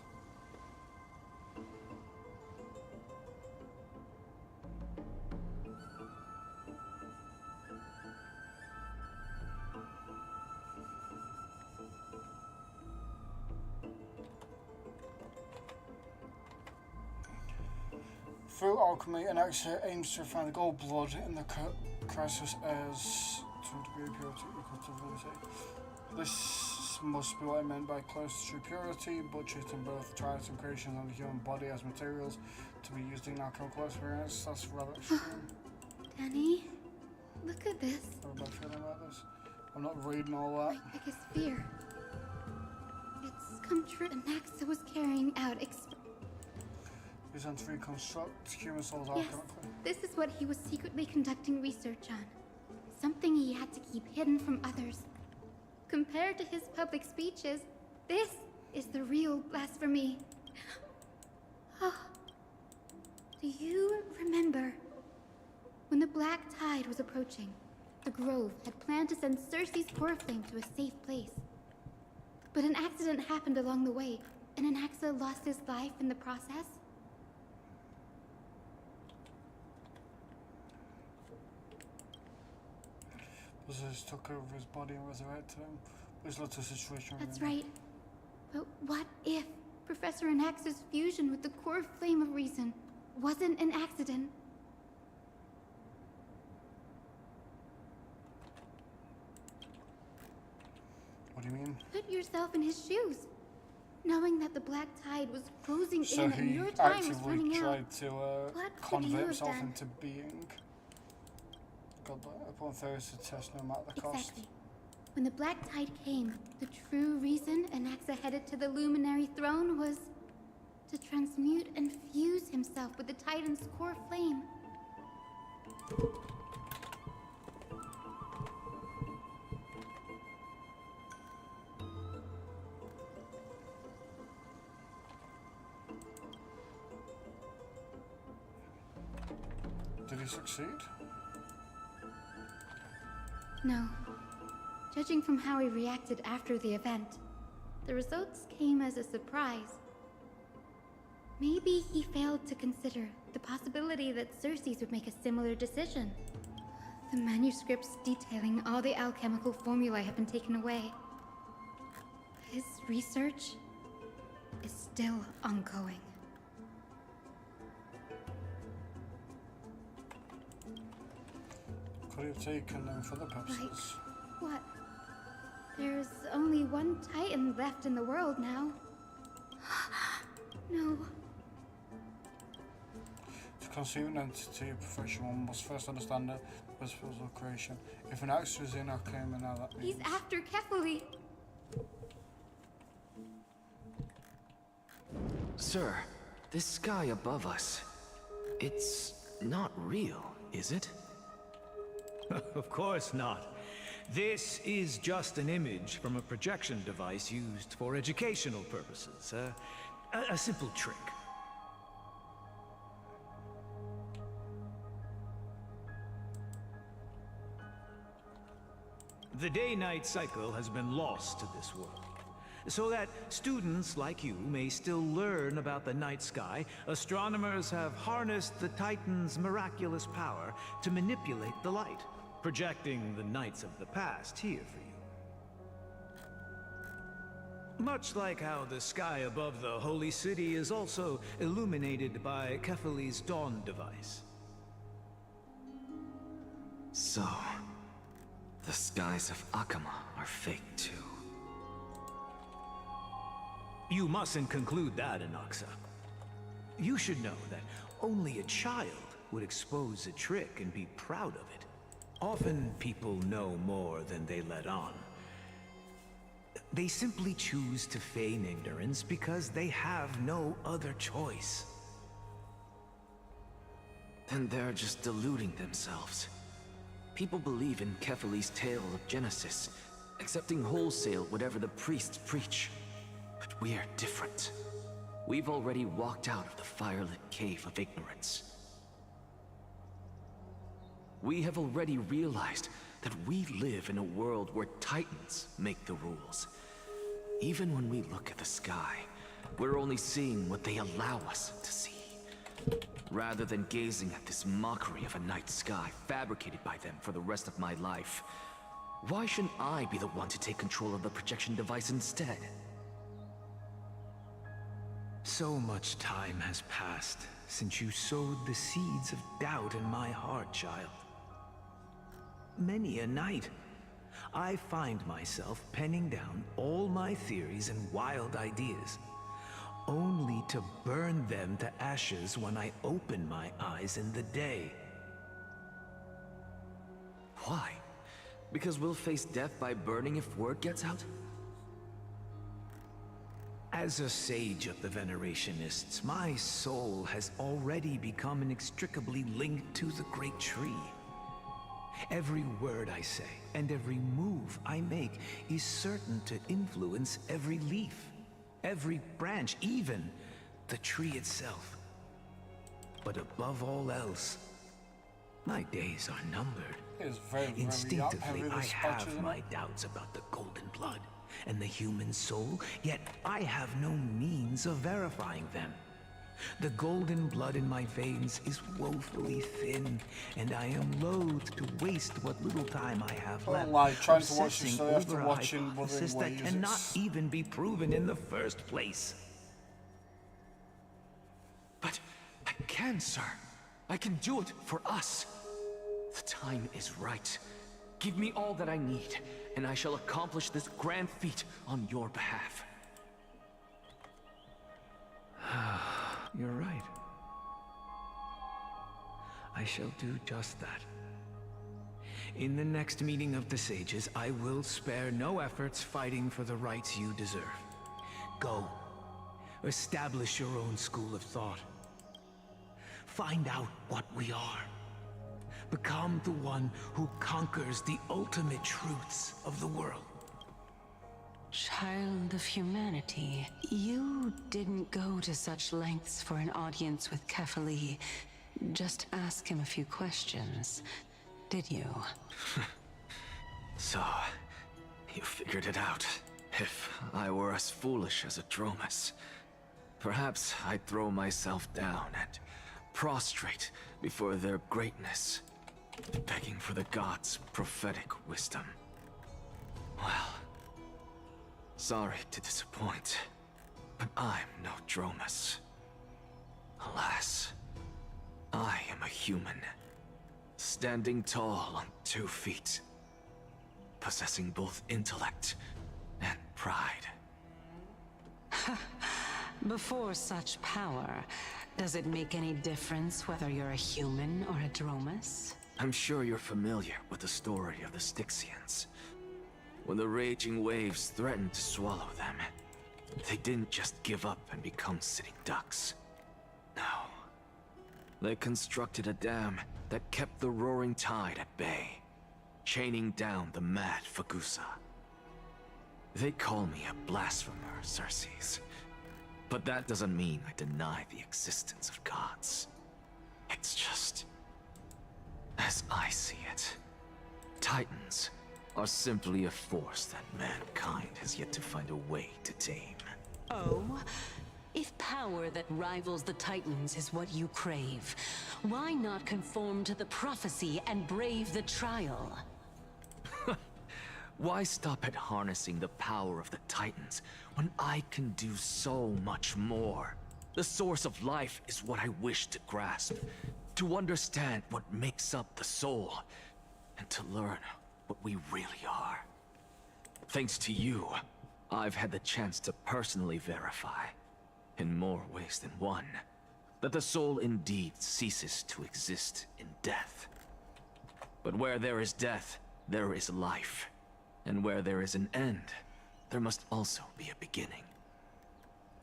Through alchemy, Anaxa aims to refine the gold blood in the crisis as to a degree of purity equal to divinity. This must be what I meant by close to true purity, but treating both Titan creations and the human body as materials to be used in alchemical experience. That's rather extreme. Danny, look at this. What am I feeling about this? I'm not reading all that. My biggest fear. It's come true. Anaxa was carrying out These are to reconstruct human souls Yes, alchemically. this is what he was secretly conducting research on. Something he had to keep hidden from others. Compared to his public speeches, this is the real blasphemy. Oh, do you remember when the black tide was approaching? The Grove had planned to send Cersei's core flame to a safe place. But an accident happened along the way, and Anaxa lost his life in the process. Possessors took over his body and resurrected him, which led to a situation. That's right. But what if Professor Anaxa's fusion with the core flame of reason wasn't an accident? What do you mean? Put yourself in his shoes, knowing that the black tide was closing So in and your he time was actively running out. tried to What could you convert have himself done? into being. Godlike upon Theris to test no matter the cost. Exactly. When the black tide came, the true reason Anaxa headed to the Luminary Throne was to transmute and fuse himself with the Titan's core flame. Did he succeed? No. Judging from how he reacted after the event, the results came as a surprise. Maybe he failed to consider the possibility that Cersei's would make a similar decision. The manuscripts detailing all the alchemical formulae have been taken away. His research is still ongoing. Could he have taken them for the purposes? Like what? There's only one Titan left in the world now. No. To conceive an entity of perfection, one must first understand the principles of creation. If an axe is in alchemy, now that means... He's after Kefali. Sir, this sky above us, it's not real, is it? Of course not. This is just an image from a projection device used for educational purposes. A simple trick. The day-night cycle has been lost to this world. So that students like you may still learn about the night sky, astronomers have harnessed the Titan's miraculous power to manipulate the light, projecting the nights of the past here for you. Much like how the sky above the Holy City is also illuminated by Kefali's dawn device. So, the skies of Akama are fake too. You mustn't conclude that, Inoxa. You should know that only a child would expose a trick and be proud of it. Often people know more than they let on. They simply choose to feign ignorance because they have no other choice. Then they're just deluding themselves. People believe in Kefali's tale of Genesis, accepting wholesale whatever the priests preach. But we're different. We've already walked out of the firelit cave of ignorance. We have already realized that we live in a world where Titans make the rules. Even when we look at the sky, we're only seeing what they allow us to see. Rather than gazing at this mockery of a night sky fabricated by them for the rest of my life, why shouldn't I be the one to take control of the projection device instead? So much time has passed since you sowed the seeds of doubt in my heart, child. Many a night, I find myself penning down all my theories and wild ideas, only to burn them to ashes when I open my eyes in the day. Why? Because we'll face death by burning if word gets out? As a sage of the Venerationists, my soul has already become inextricably linked to the great tree. Every word I say and every move I make is certain to influence every leaf, every branch, even the tree itself. But above all else, my days are numbered. Instinctively, I have my doubts about the golden blood and the human soul, yet I have no means of verifying them. The golden blood in my veins is woefully thin, and I am loath to waste what little time I have left trying to watch obsessing this, so you have to over a watch in hypothesis that ways. cannot even be proven in the first place. But I can, sir. I can do it for us. The time is right. Give me all that I need, and I shall accomplish this grand feat on your behalf. You're right. I shall do just that. In the next meeting of the sages, I will spare no efforts fighting for the rights you deserve. Go. Establish your own school of thought. Find out what we are. Become the one who conquers the ultimate truths of the world. Child of humanity, you didn't go to such lengths for an audience with Kefali. Just ask him a few questions, did you? So, you figured it out. If I were as foolish as a Dromus, perhaps I'd throw myself down and prostrate before their greatness, begging for the gods' prophetic wisdom. Well, sorry to disappoint, but I'm no Dromus. Alas, I am a human, standing tall on 2 feet, possessing both intellect and pride. Before such power, does it make any difference whether you're a human or a Dromus? I'm sure you're familiar with the story of the Styxians. When the raging waves threatened to swallow them, they didn't just give up and become sitting ducks. No. They constructed a dam that kept the roaring tide at bay, chaining down the mad Fagusa. They call me a blasphemer, Xerxes. But that doesn't mean I deny the existence of gods. It's just, as I see it, Titans are simply a force that mankind has yet to find a way to tame. Oh? If power that rivals the Titans is what you crave, why not conform to the prophecy and brave the trial? Why stop at harnessing the power of the Titans when I can do so much more? The source of life is what I wish to grasp, to understand what makes up the soul, and to learn what we really are. Thanks to you, I've had the chance to personally verify, in more ways than one, that the soul indeed ceases to exist in death. But where there is death, there is life. And where there is an end, there must also be a beginning.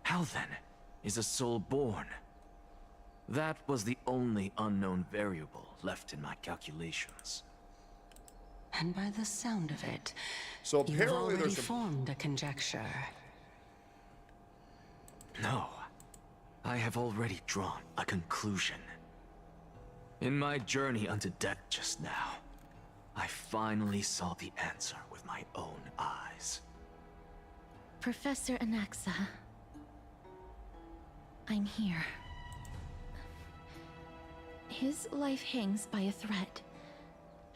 How then is a soul born? That was the only unknown variable left in my calculations. And by the sound of it, so you've already formed a conjecture. No, I have already drawn a conclusion. In my journey unto death just now, I finally saw the answer with my own eyes. Professor Anaxa, I'm here. His life hangs by a thread.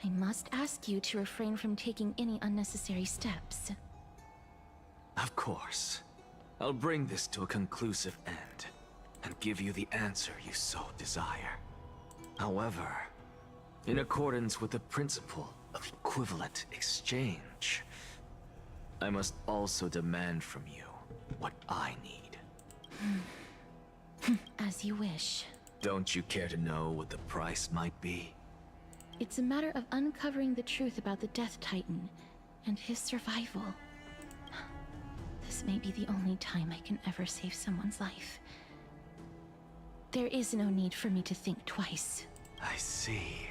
I must ask you to refrain from taking any unnecessary steps. Of course. I'll bring this to a conclusive end, and give you the answer you so desire. However, in accordance with the principle of equivalent exchange, I must also demand from you what I need. As you wish. Don't you care to know what the price might be? It's a matter of uncovering the truth about the Death Titan and his survival. This may be the only time I can ever save someone's life. There is no need for me to think twice. I see.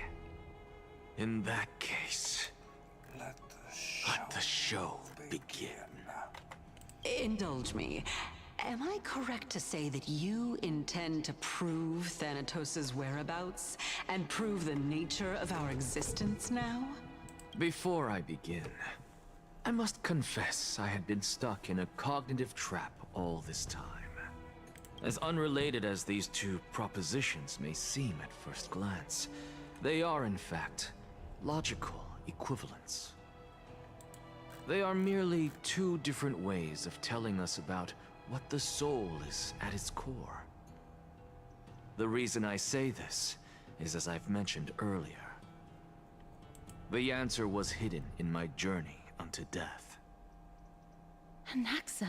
In that case, let the show begin. Indulge me. Am I correct to say that you intend to prove Thanatos' whereabouts and prove the nature of our existence now? Before I begin, I must confess I had been stuck in a cognitive trap all this time. As unrelated as these two propositions may seem at first glance, they are in fact logical equivalents. They are merely two different ways of telling us about what the soul is at its core. The reason I say this is, as I've mentioned earlier, the answer was hidden in my journey unto death. Anaxa,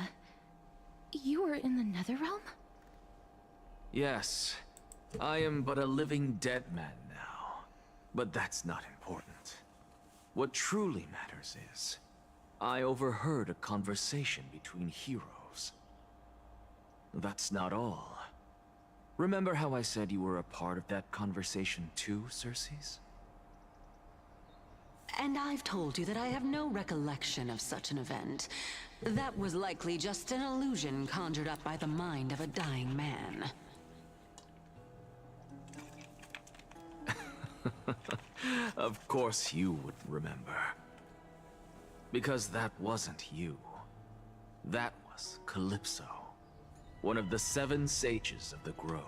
you were in the Netherrealm? Yes, I am but a living dead man now, but that's not important. What truly matters is, I overheard a conversation between heroes. That's not all. Remember how I said you were a part of that conversation too, Circes? And I've told you that I have no recollection of such an event. That was likely just an illusion conjured up by the mind of a dying man. Of course you would remember. Because that wasn't you. That was Calypso, one of the 7 sages of the Grove.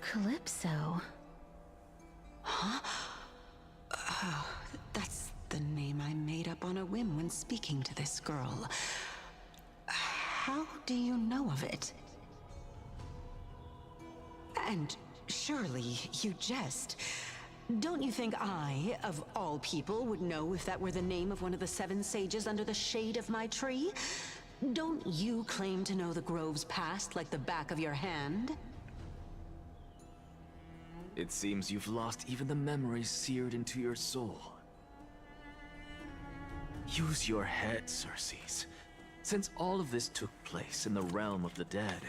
Calypso? Huh? Oh, that's the name I made up on a whim when speaking to this girl. How do you know of it? And surely you jest. Don't you think I, of all people, would know if that were the name of one of the 7 sages under the shade of my tree? Don't you claim to know the Grove's past like the back of your hand? It seems you've lost even the memories seared into your soul. Use your head, Circes. Since all of this took place in the realm of the dead,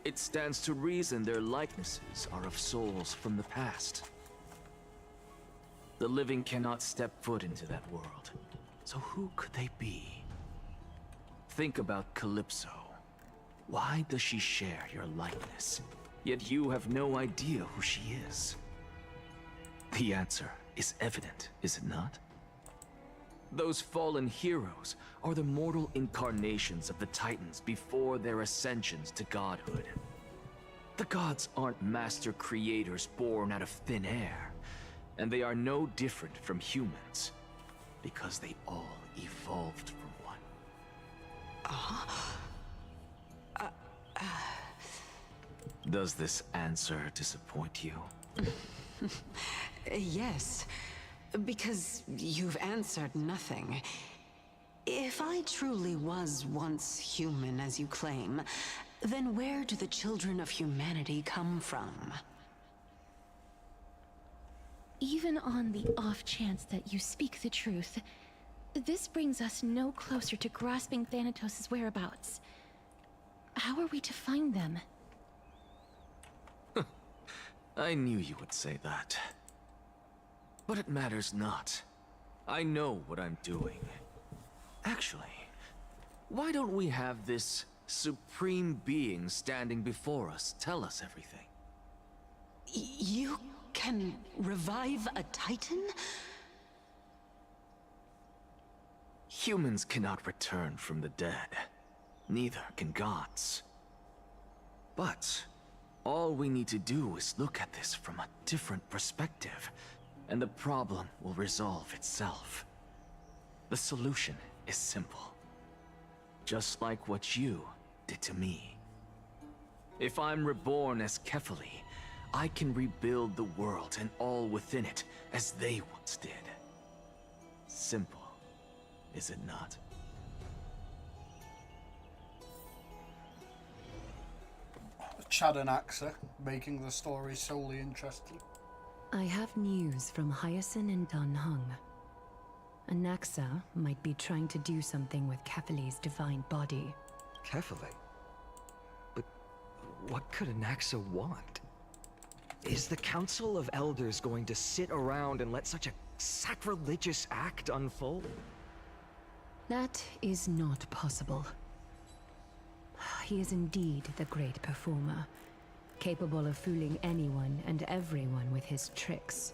it stands to reason their likenesses are of souls from the past. The living cannot step foot into that world, so who could they be? Think about Calypso. Why does she share your likeness, yet you have no idea who she is? The answer is evident, is it not? Those fallen heroes are the mortal incarnations of the Titans before their ascensions to godhood. The gods aren't master creators born out of thin air, and they are no different from humans, because they all evolved from one. Does this answer disappoint you? Yes, because you've answered nothing. If I truly was once human, as you claim, then where do the children of humanity come from? Even on the off chance that you speak the truth, this brings us no closer to grasping Thanatos' whereabouts. How are we to find them? I knew you would say that. But it matters not. I know what I'm doing. Actually, why don't we have this supreme being standing before us tell us everything? You can revive a Titan? Humans cannot return from the dead. Neither can gods. But all we need to do is look at this from a different perspective, and the problem will resolve itself. The solution is simple. Just like what you did to me. If I'm reborn as Kefali, I can rebuild the world and all within it as they once did. Simple, is it not? Chad and Axa, making the story solely interesting. I have news from Hyacinth and Dunhung. Anaxa might be trying to do something with Kefali's divine body. Kefali? But what could Anaxa want? Is the Council of Elders going to sit around and let such a sacrilegious act unfold? That is not possible. He is indeed the great performer, capable of fooling anyone and everyone with his tricks.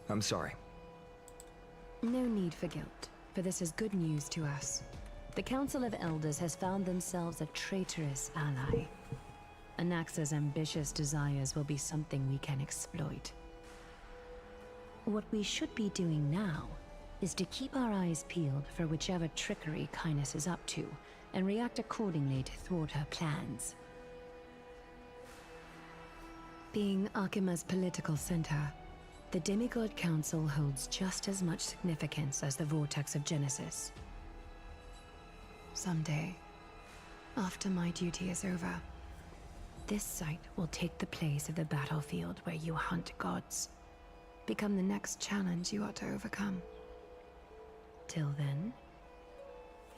I'm sorry. No need for guilt, for this is good news to us. The Council of Elders has found themselves a traitorous ally. Anaxa's ambitious desires will be something we can exploit. What we should be doing now is to keep our eyes peeled for whichever trickery Kynus is up to, and react accordingly to thwart her plans. Being Akima's political center, the Demigod Council holds just as much significance as the Vortex of Genesis. Someday, after my duty is over, this site will take the place of the battlefield where you hunt gods. Become the next challenge you ought to overcome. Till then,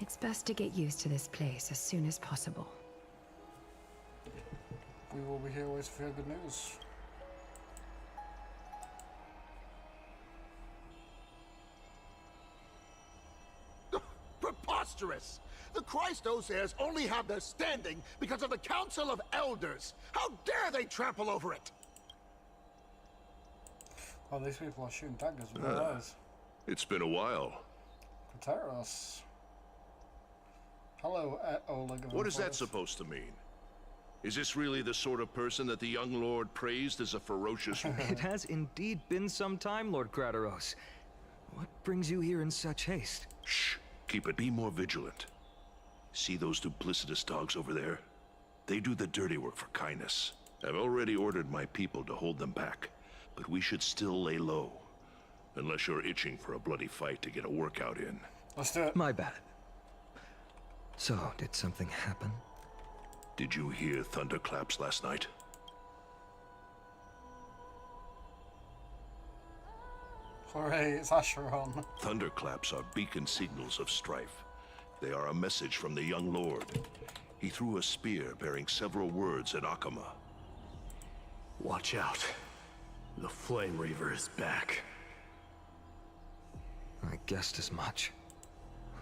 it's best to get used to this place as soon as possible. We will be here always for your good news. Preposterous! The Christos heirs only have their standing because of the Council of Elders. How dare they trample over it? Well, these people are shooting daggers with their eyes. It's been a while. Protect us. Hello, Oleg. What is that supposed to mean? Is this really the sort of person that the young lord praised as a ferocious... It has indeed been some time, Lord Krateros. What brings you here in such haste? Shh. Keep it. Be more vigilant. See those duplicitous dogs over there? They do the dirty work for Kynus. I've already ordered my people to hold them back, but we should still lay low. Unless you're itching for a bloody fight to get a workout in. Let's do it. My bad. So, did something happen? Did you hear thunderclaps last night? Hooray, it's Asheron. Thunderclaps are beacon signals of strife. They are a message from the young lord. He threw a spear bearing several words at Akama. Watch out. The Flame Reaver is back. I guessed as much.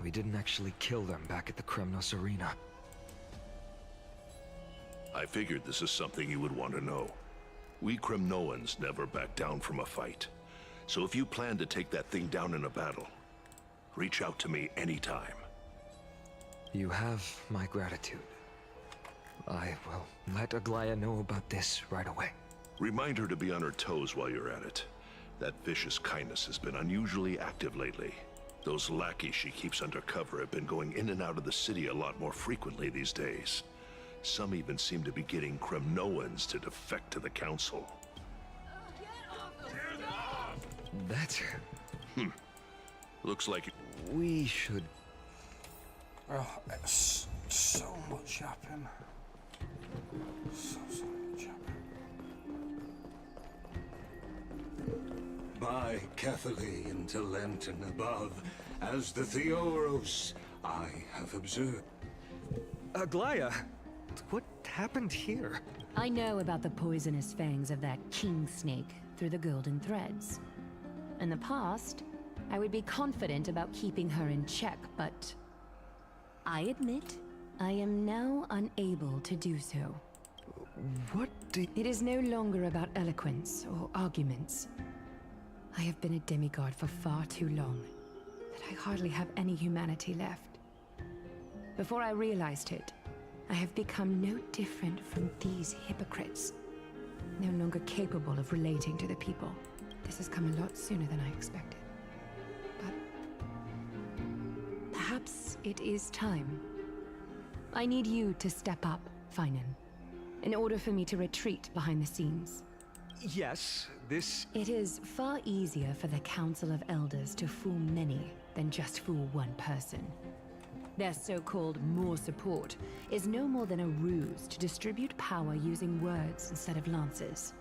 We didn't actually kill them back at the Kremnos Arena. I figured this is something you would want to know. We Kremnoans never back down from a fight. So if you plan to take that thing down in a battle, reach out to me anytime. You have my gratitude. I will let Aglaya know about this right away. Remind her to be on her toes while you're at it. That vicious kindness has been unusually active lately. Those lackeys she keeps under cover have been going in and out of the city a lot more frequently these days. Some even seem to be getting Kremnoans to defect to the Council. That's... Looks like... We should... Oh, it's so much yapping. So much yapping. By Catherly into Lenten above, as the Theoros I have observed. Aglaya, what happened here? I know about the poisonous fangs of that king snake through the golden threads. In the past, I would be confident about keeping her in check, but I admit I am now unable to do so. What do... It is no longer about eloquence or arguments. I have been a demigod for far too long that I hardly have any humanity left. Before I realized it, I have become no different from these hypocrites. No longer capable of relating to the people. This has come a lot sooner than I expected. But perhaps it is time. I need you to step up, Finan, in order for me to retreat behind the scenes. Yes, this... It is far easier for the Council of Elders to fool many than just fool one person. Their so-called more support is no more than a ruse to distribute power using words instead of lances.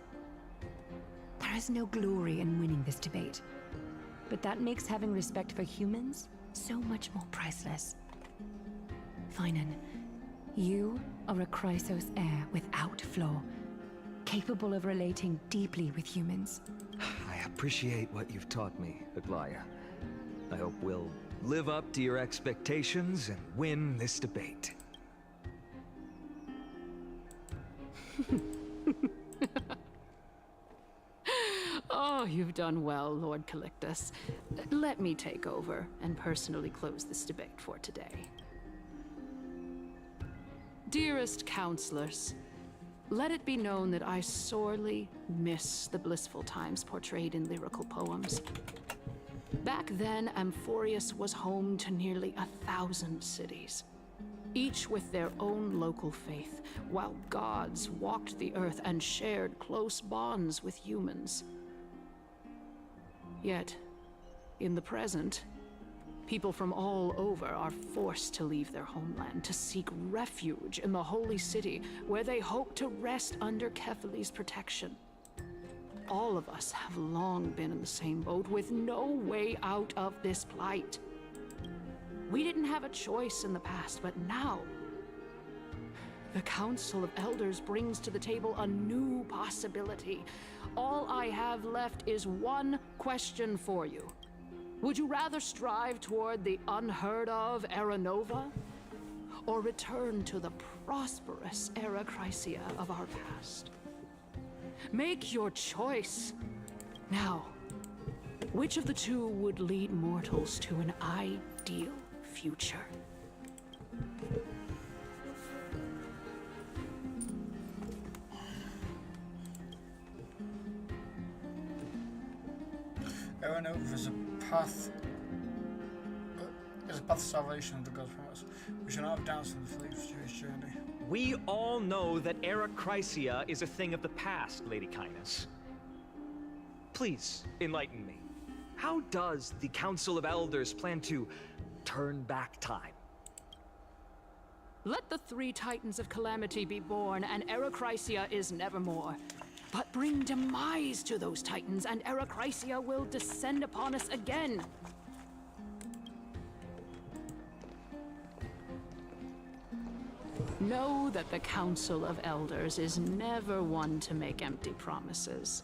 There is no glory in winning this debate, but that makes having respect for humans so much more priceless. Finan, you are a Chrysos heir without flaw, capable of relating deeply with humans. I appreciate what you've taught me, Aglaya. I hope we'll live up to your expectations and win this debate. Oh, you've done well, Lord Calictus. Let me take over and personally close this debate for today. Dearest counselors, let it be known that I sorely miss the blissful times portrayed in lyrical poems. Back then, Amphorius was home to nearly 1,000 cities, each with their own local faith, while gods walked the earth and shared close bonds with humans. Yet, in the present, people from all over are forced to leave their homeland to seek refuge in the holy city, where they hope to rest under Kefali's protection. All of us have long been in the same boat, with no way out of this plight. We didn't have a choice in the past, but now, the Council of Elders brings to the table a new possibility. All I have left is one question for you. Would you rather strive toward the unheard of Era Nova, or return to the prosperous Era Chrysia of our past? Make your choice. Now, which of the two would lead mortals to an ideal future? Era Nova is a path. Is a path of salvation of the gods from us. We shall not have doubts in the Fleet's Jewish journey. We all know that Era Chrysia is a thing of the past, Lady Kindness. Please, enlighten me. How does the Council of Elders plan to turn back time? Let the three Titans of Calamity be born, and Era Chrysia is nevermore. But bring demise to those Titans, and Era Chrysia will descend upon us again. Know that the Council of Elders is never one to make empty promises.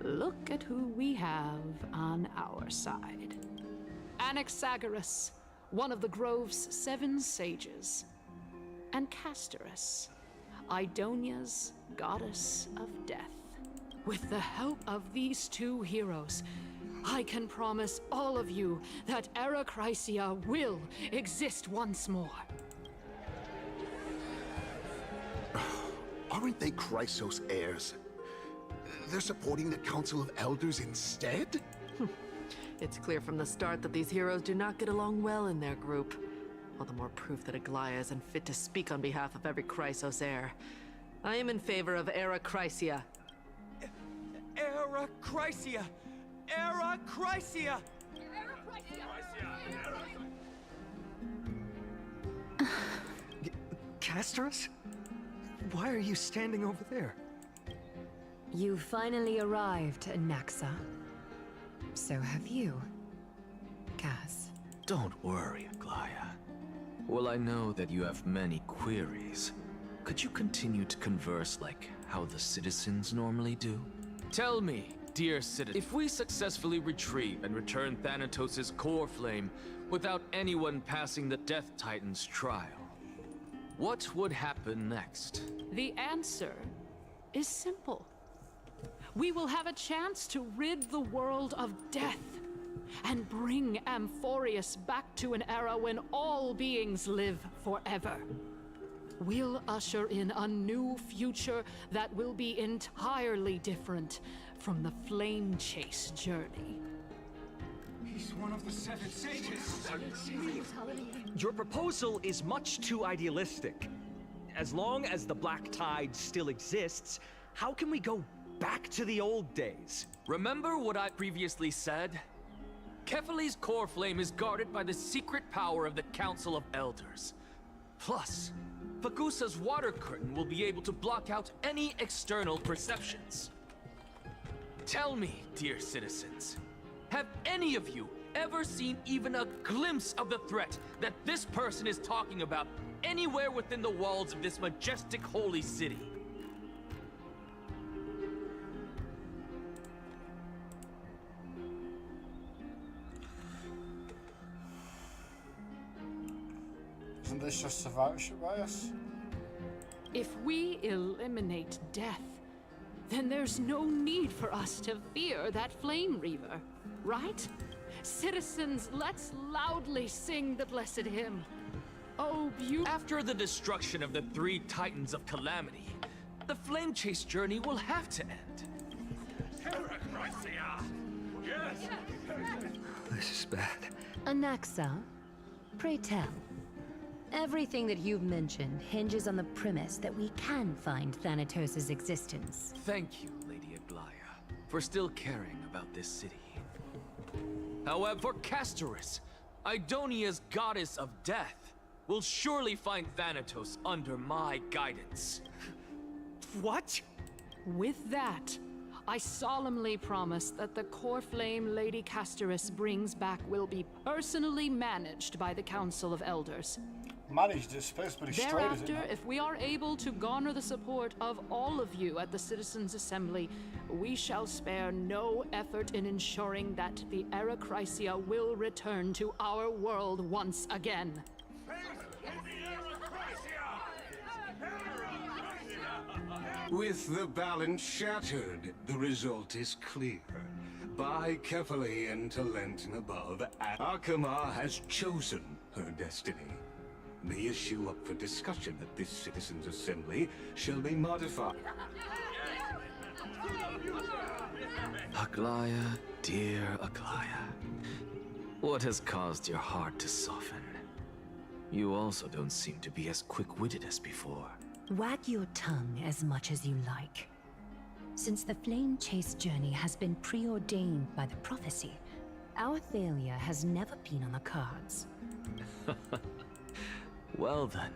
Look at who we have on our side. Anaxagoras, one of the Grove's 7 sages, and Castorus, Idonia's goddess of death. With the help of these two heroes, I can promise all of you that Era Chrysia will exist once more. Aren't they Chrysos heirs? They're supporting the Council of Elders instead? It's clear from the start that these heroes do not get along well in their group. All the more proof that Aglaya isn't fit to speak on behalf of every Chrysos heir. I am in favor of Era Chrysia. Era Chrysia! Era Chrysia! Castorus? Why are you standing over there? You finally arrived, Anaxa. So have you, Cass. Don't worry, Aglaya. Well, I know that you have many queries. Could you continue to converse like how the citizens normally do? Tell me, dear citizen, if we successfully retrieve and return Thanatos' core flame without anyone passing the Death Titan's trial, what would happen next? The answer is simple. We will have a chance to rid the world of death and bring Amphorius back to an era when all beings live forever. We'll usher in a new future that will be entirely different from the flame chase journey. He's one of the 7 sages. Your proposal is much too idealistic. As long as the Black Tide still exists, how can we go back to the old days? Remember what I previously said? Kefali's core flame is guarded by the secret power of the Council of Elders. Plus, Fagusa's water curtain will be able to block out any external perceptions. Tell me, dear citizens, have any of you ever seen even a glimpse of the threat that this person is talking about anywhere within the walls of this majestic holy city? Isn't this just survivorship bias? If we eliminate death, then there's no need for us to fear that Flame Reaver, right? Citizens, let's loudly sing the blessed hymn. Oh, After the destruction of the 3 Titans of Calamity, the Flame Chase journey will have to end. Yes! This is bad. Anaxa, pray tell. Everything that you've mentioned hinges on the premise that we can find Thanatos' existence. Thank you, Lady Aglaya, for still caring about this city. However, for Castorus, Idonia's goddess of death, will surely find Thanatos under my guidance. What? With that, I solemnly promise that the core flame Lady Castorus brings back will be personally managed by the Council of Elders. Managed is supposed to be straight, is it Thereafter, not? if we are able to garner the support of all of you at the Citizens' Assembly, we shall spare no effort in ensuring that the Era Chrysia will return to our world once again. With the balance shattered, the result is clear. By Kefali and Talent and above, Akama has chosen her destiny. The issue up for discussion at this Citizens' Assembly shall be modified. Aglaya, dear Aglaya. What has caused your heart to soften? You also don't seem to be as quick-witted as before. Wag your tongue as much as you like. Since the Flame Chase journey has been preordained by the prophecy, our failure has never been on the cards. Well then.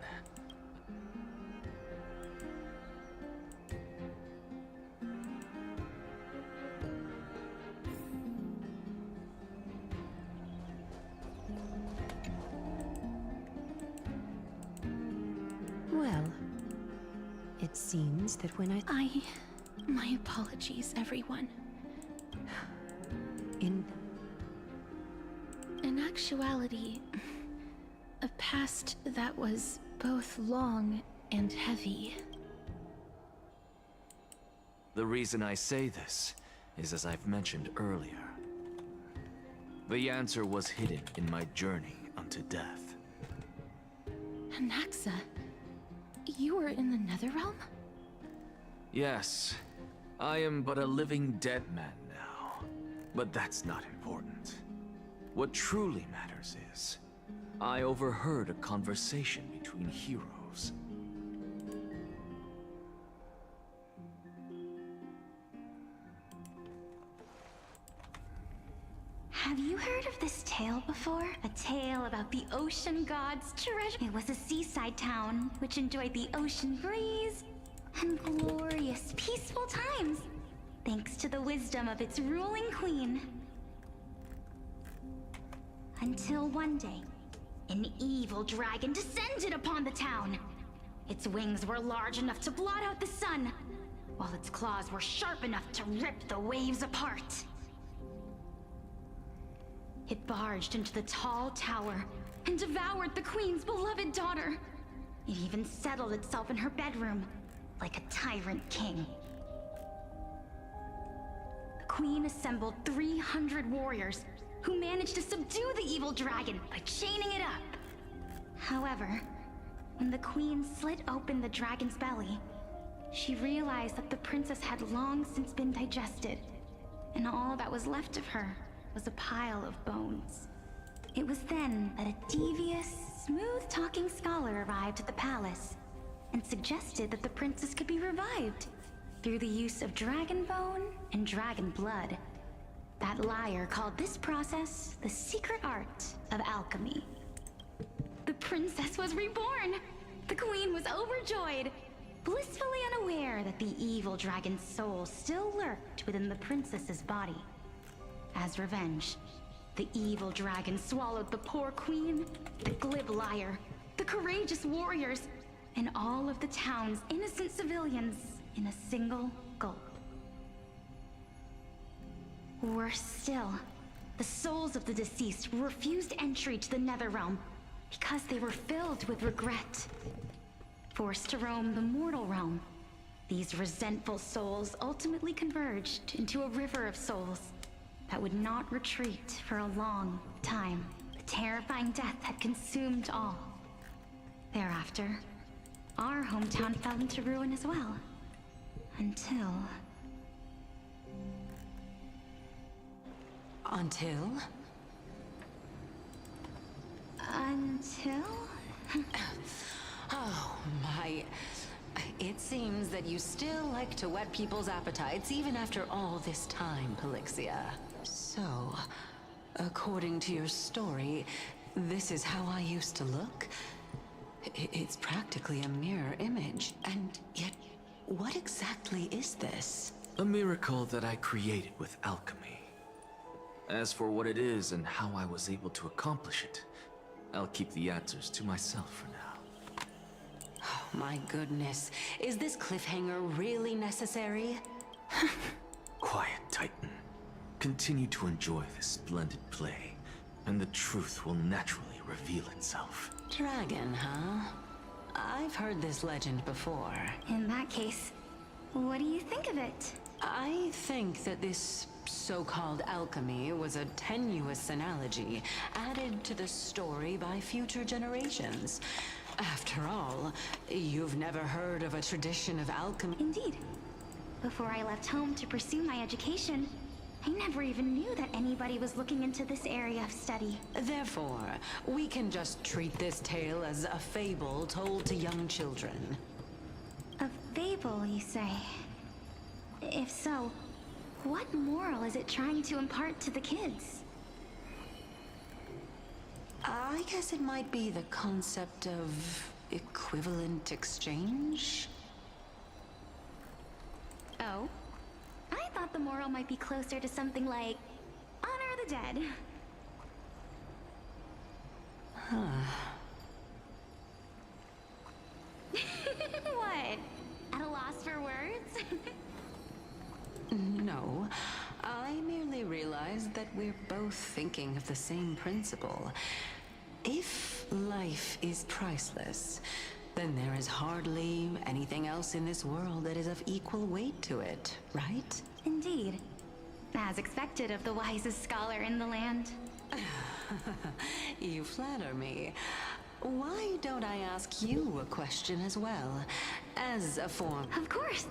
Well, it seems that when My apologies, everyone. In actuality, a past that was both long and heavy. The reason I say this is as I've mentioned earlier. The answer was hidden in my journey unto death. Anaxa, you were in the Netherrealm? Yes, I am but a living dead man now. But that's not important. What truly matters is, I overheard a conversation between heroes. Have you heard of this tale before? A tale about the ocean god's treasure. It was a seaside town which enjoyed the ocean breeze and glorious, peaceful times, thanks to the wisdom of its ruling queen. Until one day, an evil dragon descended upon the town. Its wings were large enough to blot out the sun, while its claws were sharp enough to rip the waves apart. It barged into the tall tower and devoured the queen's beloved daughter. It even settled itself in her bedroom, like a tyrant king. The queen assembled 300 warriors who managed to subdue the evil dragon by chaining it up. However, when the queen slit open the dragon's belly, she realized that the princess had long since been digested, and all that was left of her was a pile of bones. It was then that a devious, smooth-talking scholar arrived at the palace and suggested that the princess could be revived through the use of dragon bone and dragon blood. That liar called this process the secret art of alchemy. The princess was reborn! The queen was overjoyed, blissfully unaware that the evil dragon's soul still lurked within the princess's body. As revenge, the evil dragon swallowed the poor queen, the glib liar, the courageous warriors, and all of the town's innocent civilians in a single gulp. Worse still, the souls of the deceased refused entry to the Netherrealm because they were filled with regret. Forced to roam the mortal realm, these resentful souls ultimately converged into a river of souls that would not retreat for a long time. The terrifying death had consumed all. Thereafter, our hometown fell into ruin as well. Until... Until? Oh, my... It seems that you still like to whet people's appetites even after all this time, Pelixia. So, according to your story, this is how I used to look? It's practically a mirror image, and yet, what exactly is this? A miracle that I created with alchemy. As for what it is and how I was able to accomplish it, I'll keep the answers to myself for now. Oh, my goodness. Is this cliffhanger really necessary? Quiet, Titan. Continue to enjoy this splendid play, and the truth will naturally reveal itself. Dragon, huh? I've heard this legend before. In that case, what do you think of it? I think that this so-called alchemy was a tenuous analogy added to the story by future generations. After all, you've never heard of a tradition of alchemy. Indeed. Before I left home to pursue my education, I never even knew that anybody was looking into this area of study. Therefore, we can just treat this tale as a fable told to young children. A fable, you say? If so, what moral is it trying to impart to the kids? I guess it might be the concept of equivalent exchange? Oh? I thought the moral might be closer to something like honor the dead. Huh. What? At a loss for words? No, I merely realized that we're both thinking of the same principle. If life is priceless, then there is hardly anything else in this world that is of equal weight to it, right? Indeed. As expected of the wisest scholar in the land. You flatter me. Why don't I ask you a question as well, as a form... Of course.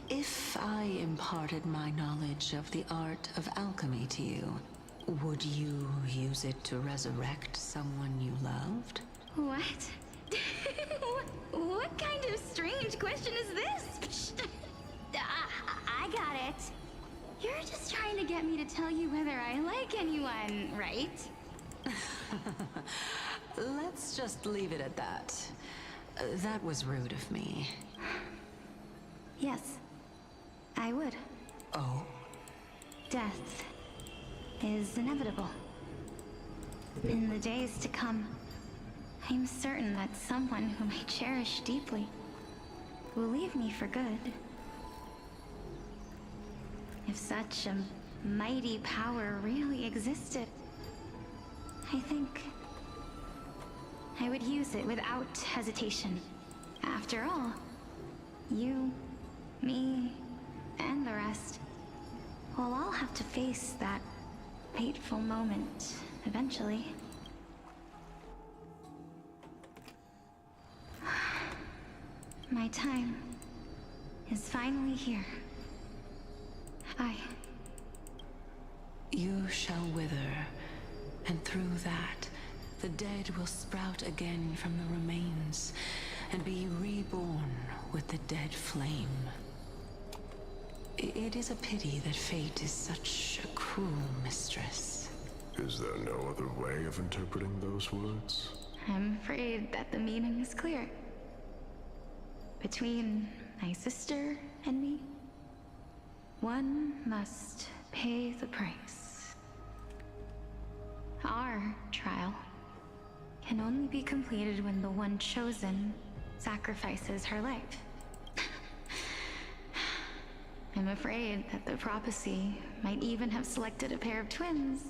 If I imparted my knowledge of the art of alchemy to you, would you use it to resurrect someone you loved? What? What kind of strange question is this? I got it. You're just trying to get me to tell you whether I like anyone, right? Let's just leave it at that. That was rude of me. Yes, I would. Oh? Death is inevitable. In the days to come, I'm certain that someone whom I cherish deeply will leave me for good. If such a mighty power really existed, I think I would use it without hesitation. After all, you, me, and the rest will all have to face that fateful moment eventually. My time is finally here. You shall wither, and through that, the dead will sprout again from the remains, and be reborn with the dead flame. It is a pity that fate is such a cruel mistress. Is there no other way of interpreting those words? I'm afraid that the meaning is clear. Between my sister and me, one must pay the price. Our trial can only be completed when the one chosen sacrifices her life. I'm afraid that the prophecy might even have selected a pair of twins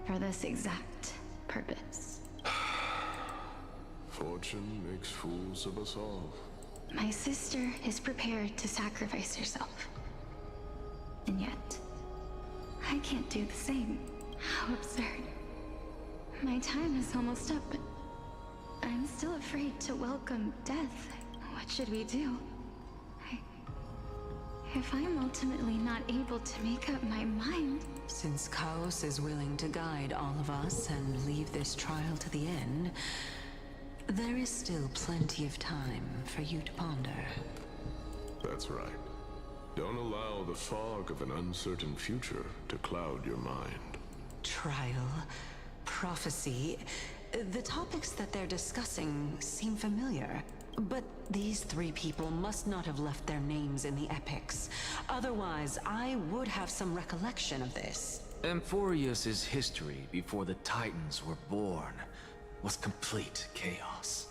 for this exact purpose. Fortune makes fools of us all. My sister is prepared to sacrifice herself. And yet, I can't do the same. How absurd. My time is almost up, but I'm still afraid to welcome death. What should we do? If I'm ultimately not able to make up my mind... Since Chaos is willing to guide all of us and leave this trial to the end, there is still plenty of time for you to ponder. That's right. Don't allow the fog of an uncertain future to cloud your mind. Trial, prophecy, the topics that they're discussing seem familiar. But these three people must not have left their names in the epics. Otherwise, I would have some recollection of this. Amphorius's history before the Titans were born was complete chaos.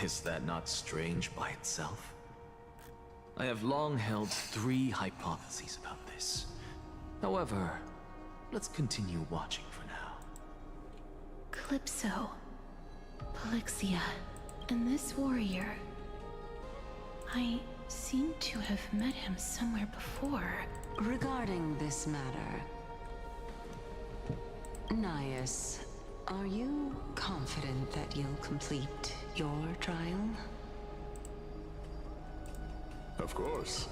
Is that not strange by itself? I have long held three hypotheses about this. However, let's continue watching for now. Calypso, Polixia, and this warrior. I seem to have met him somewhere before. Regarding this matter, Nias, are you confident that you'll complete your trial? Of course.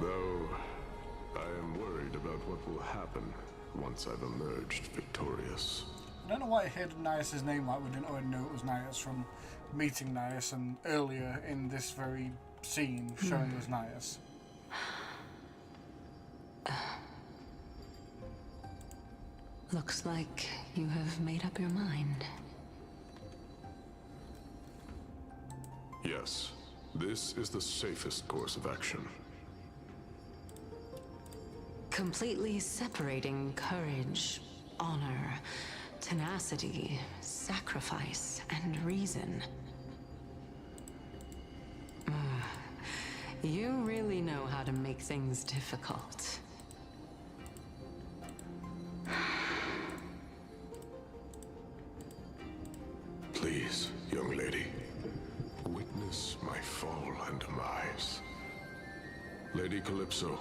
Though, I am worried about what will happen once I've emerged victorious. I don't know why I heard Nias' name like we didn't already know it was Nias from meeting Nias and earlier in this very scene showing us Nias. Looks like you have made up your mind. Yes, this is the safest course of action. Completely separating courage, honor, tenacity, sacrifice, and reason. You really know how to make things difficult. Please, Calypso,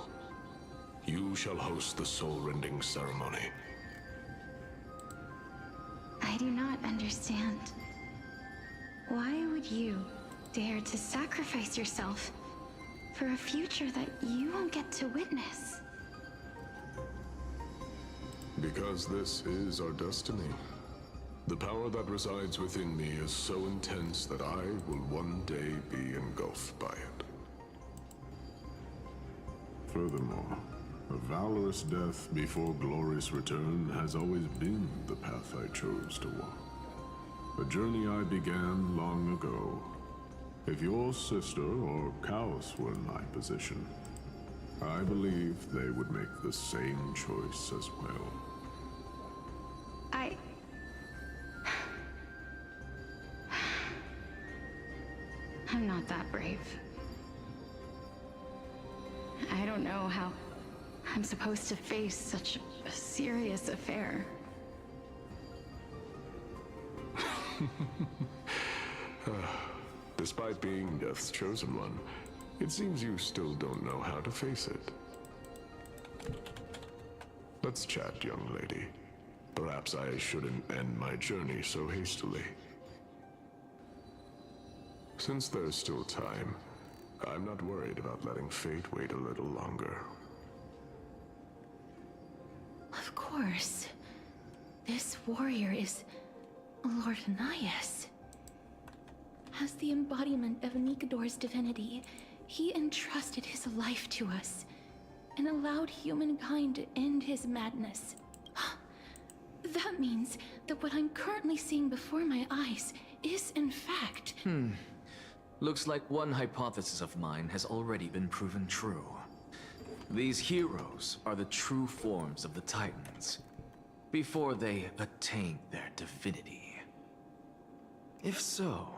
you shall host the soul-rending ceremony. I do not understand. Why would you dare to sacrifice yourself for a future that you won't get to witness? Because this is our destiny. The power that resides within me is so intense that I will one day be engulfed by it. Furthermore, a valorous death before glorious return has always been the path I chose to walk. A journey I began long ago. If your sister or Kaos were in my position, I believe they would make the same choice as well. I'm not that brave. I don't know how I'm supposed to face such a serious affair. Despite being Death's chosen one, it seems you still don't know how to face it. Let's chat, young lady. Perhaps I shouldn't end my journey so hastily. Since there's still time, I'm not worried about letting fate wait a little longer. Of course. This warrior is Lord Anaias. As the embodiment of Nikador's divinity, he entrusted his life to us and allowed humankind to end his madness. That means that what I'm currently seeing before my eyes is, in fact... Looks like one hypothesis of mine has already been proven true. These heroes are the true forms of the Titans, before they attained their divinity. If so,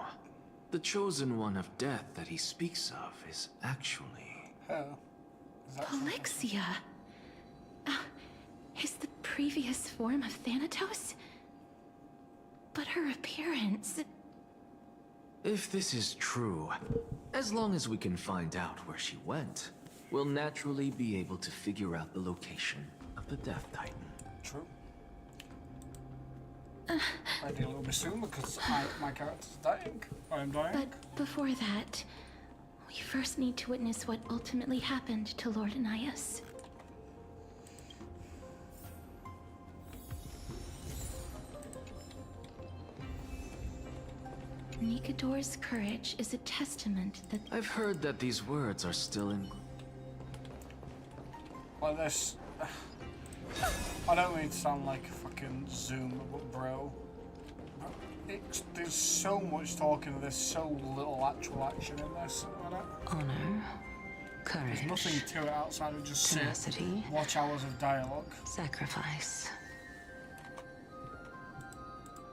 the chosen one of death that he speaks of is actually... Polixia? Is the previous form of Thanatos? But her appearance... If this is true, as long as we can find out where she went, we'll naturally be able to figure out the location of the Death Titan. True. Ideally, will be soon because my character's dying. I am dying. But before that, we first need to witness what ultimately happened to Lord Anaias. Nikador's courage is a testament that... I've heard that these words are still in... Like this... I don't mean to sound like a fucking Zoom, but bro... there's so much talking, there's so little actual action in this. Honor, courage, there's nothing to it outside of just tenacity, sit, watch hours of dialogue. Sacrifice.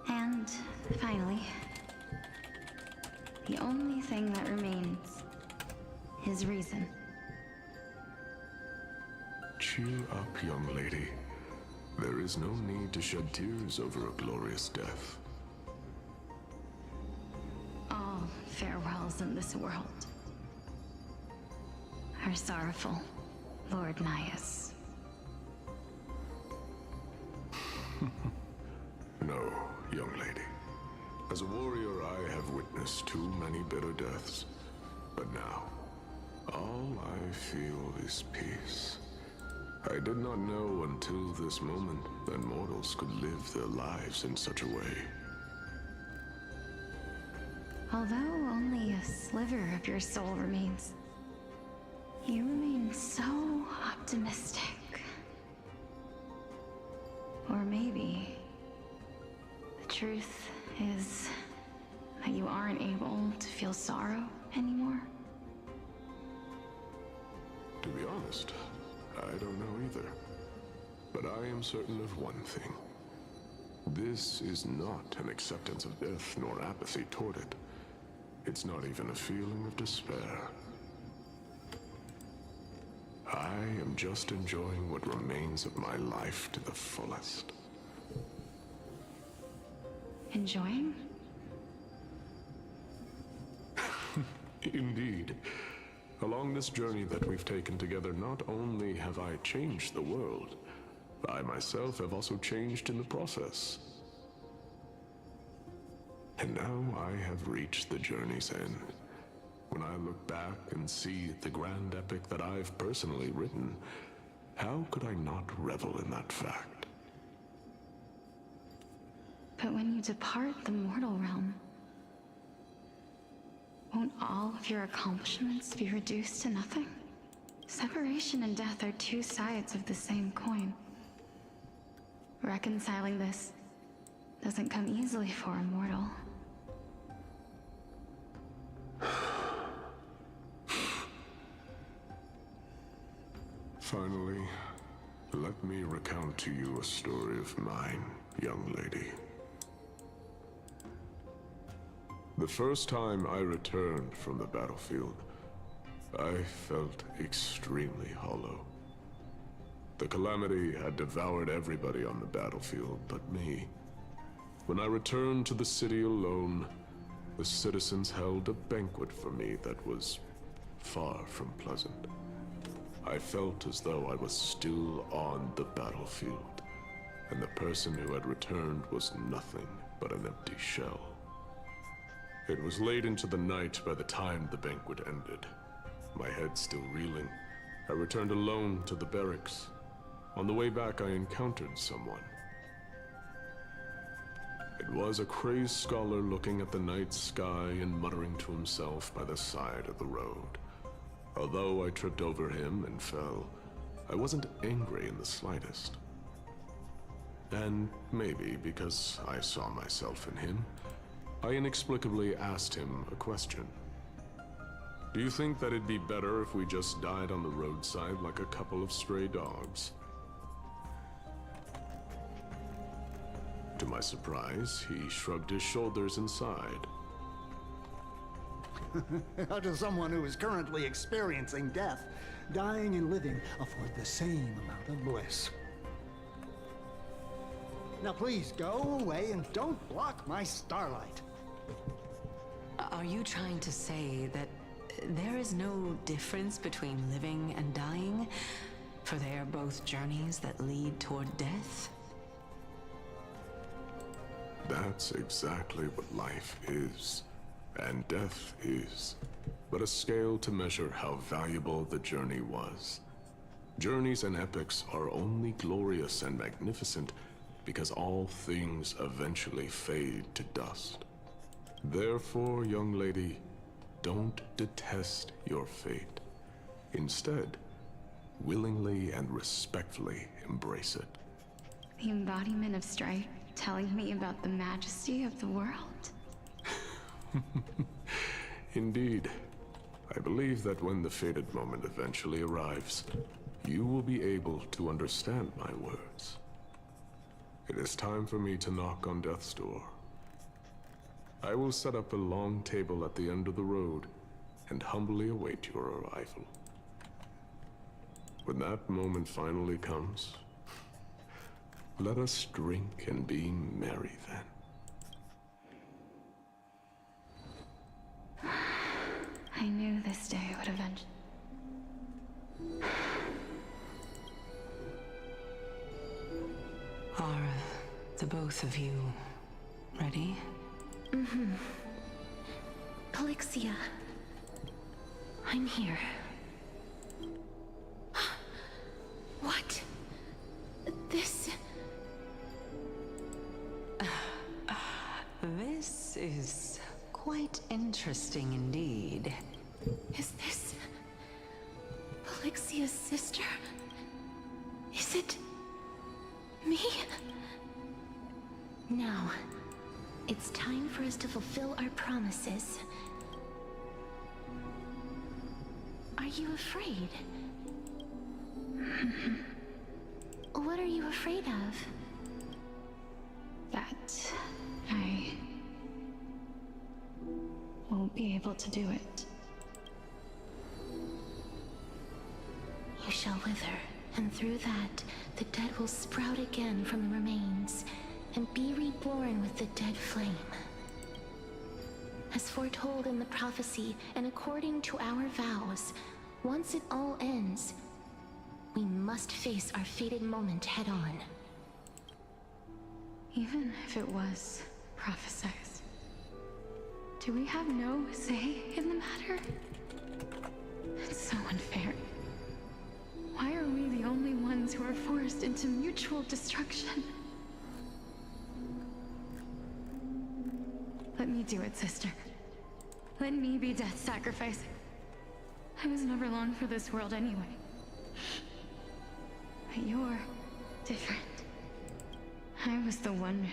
And finally, the only thing that remains is reason. Cheer up, young lady. There is no need to shed tears over a glorious death. All farewells in this world are sorrowful, Lord Naias. No, young lady. As a warrior, I have witnessed too many bitter deaths. But now, all I feel is peace. I did not know until this moment that mortals could live their lives in such a way. Although only a sliver of your soul remains, you remain so optimistic. Or maybe the truth is that you aren't able to feel sorrow anymore. To be honest, I don't know either. But I am certain of one thing. This is not an acceptance of death nor apathy toward it. It's not even a feeling of despair. I am just enjoying what remains of my life to the fullest. Enjoying? Indeed. Along this journey that we've taken together, not only have I changed the world, I myself have also changed in the process. And now I have reached the journey's end. When I look back and see the grand epic that I've personally written, how could I not revel in that fact? But when you depart the mortal realm, won't all of your accomplishments be reduced to nothing? Separation and death are two sides of the same coin. Reconciling this doesn't come easily for a mortal. Finally, let me recount to you a story of mine, young lady. The first time I returned from the battlefield, I felt extremely hollow. The calamity had devoured everybody on the battlefield but me. When I returned to the city alone, the citizens held a banquet for me that was far from pleasant. I felt as though I was still on the battlefield, and the person who had returned was nothing but an empty shell. It was late into the night by the time the banquet ended. My head still reeling, I returned alone to the barracks. On the way back, I encountered someone. It was a crazed scholar looking at the night sky and muttering to himself by the side of the road. Although I tripped over him and fell, I wasn't angry in the slightest. And maybe because I saw myself in him, I inexplicably asked him a question. Do you think that it'd be better if we just died on the roadside like a couple of stray dogs? To my surprise, he shrugged his shoulders and sighed. To someone who is currently experiencing death, dying and living afford the same amount of bliss. Now please go away and don't block my starlight. Are you trying to say that there is no difference between living and dying? For they are both journeys that lead toward death? That's exactly what life is. And death is but a scale to measure how valuable the journey was. Journeys and epics are only glorious and magnificent because all things eventually fade to dust. Therefore, young lady, don't detest your fate. Instead, willingly and respectfully embrace it. The embodiment of strife telling me about the majesty of the world. Indeed. I believe that when the fated moment eventually arrives, you will be able to understand my words. It is time for me to knock on death's door. I will set up a long table at the end of the road and humbly await your arrival. When that moment finally comes, let us drink and be merry then. I knew this day would eventually... Are the both of you ready? Mm-hmm. Calixia, I'm here. What? This... This is quite interesting indeed. Is this... Calixia's sister? Is it... me? Now, it's time for us to fulfill our promises. Are you afraid? What are you afraid of? That I won't be able to do it. You shall wither, and through that, the dead will sprout again from the remains, and be reborn with the dead flame. As foretold in the prophecy and according to our vows, once it all ends, we must face our fated moment head on. Even if it was prophesized, do we have no say in the matter? It's so unfair. Why are we the only ones who are forced into mutual destruction? Let me do it, sister. Let me be death's sacrifice. I was never long for this world anyway. But you're different. I was the one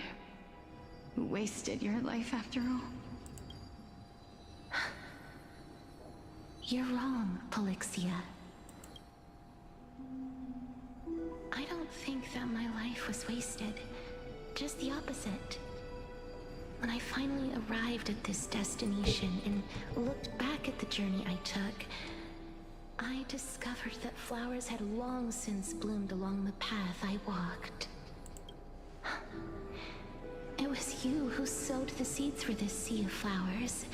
who wasted your life after all. You're wrong, Polixia. I don't think that my life was wasted. Just the opposite. When I finally arrived at this destination and looked back at the journey I took, I discovered that flowers had long since bloomed along the path I walked. It was you who sowed the seeds for this sea of flowers,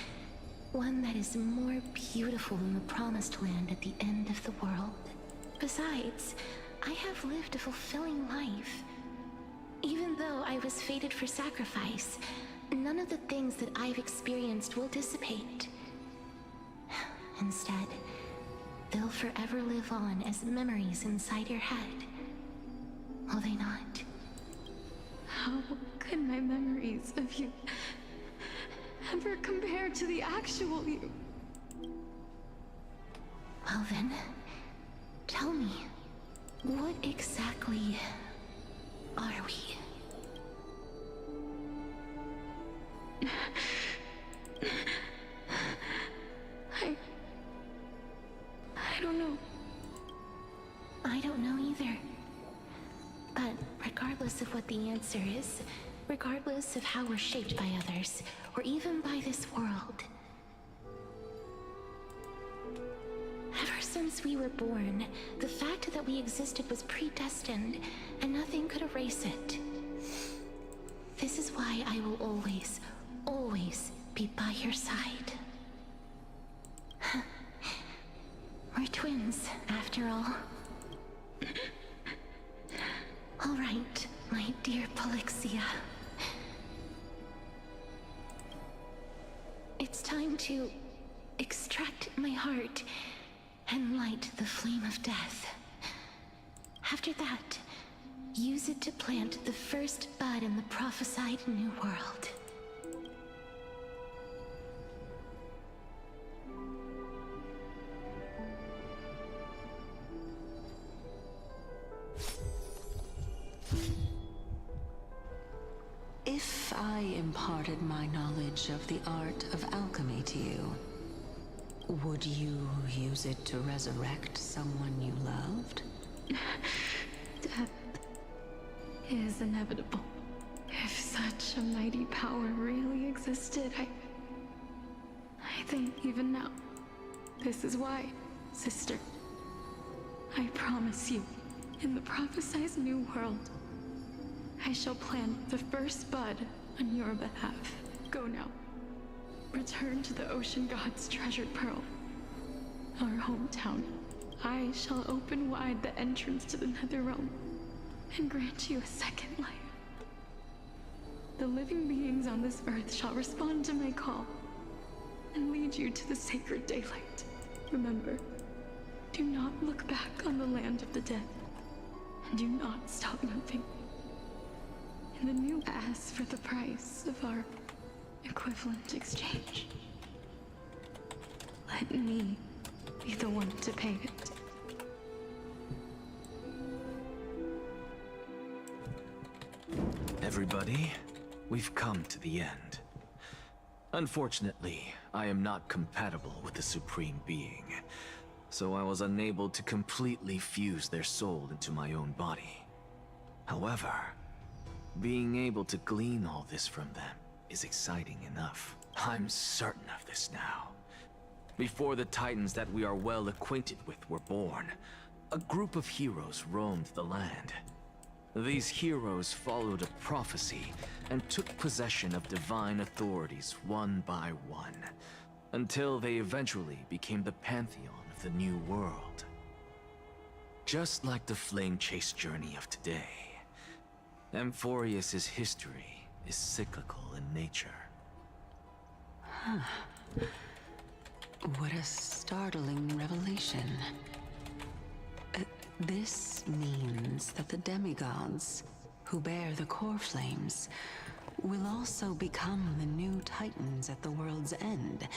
one that is more beautiful than the promised land at the end of the world. Besides, I have lived a fulfilling life. Even though I was fated for sacrifice, none of the things that I've experienced will dissipate. Instead, they'll forever live on as memories inside your head. Will they not? How could my memories of you ever compare to the actual you? Well then, tell me, what exactly are we? I don't know. I don't know either. But regardless of what the answer is, regardless of how we're shaped by others, or even by this world, ever since we were born, the fact that we existed was predestined, and nothing could erase it. This is why I will always, always be by your side. We're twins, after all. All right, my dear Polixia. It's time to extract my heart and light the flame of death. After that, use it to plant the first bud in the prophesied new world. If I imparted my knowledge of the art of alchemy to you, would you use it to resurrect someone you loved? Death is inevitable. If such a mighty power really existed, I think even now, this is why, sister. I promise you, in the prophesied new world, I shall plant the first bud on your behalf. Go now. Return to the ocean god's treasured pearl, our hometown. I shall open wide the entrance to the nether realm and grant you a second life. The living beings on this earth shall respond to my call and lead you to the sacred daylight. Remember, do not look back on the land of the dead, and do not stop moving. In the new ask for the price of our equivalent exchange. Let me be the one to pay it. Everybody, we've come to the end. Unfortunately, I am not compatible with the Supreme Being, so I was unable to completely fuse their soul into my own body. However, being able to glean all this from them is exciting enough. I'm certain of this now. Before the Titans that we are well acquainted with were born, a group of heroes roamed the land. These heroes followed a prophecy and took possession of divine authorities one by one, until they eventually became the pantheon of the New World. Just like the flame chase journey of today, Amphorius's history is cyclical in nature. Huh. What a startling revelation. This means that the demigods, who bear the core flames, will also become the new titans at the world's end,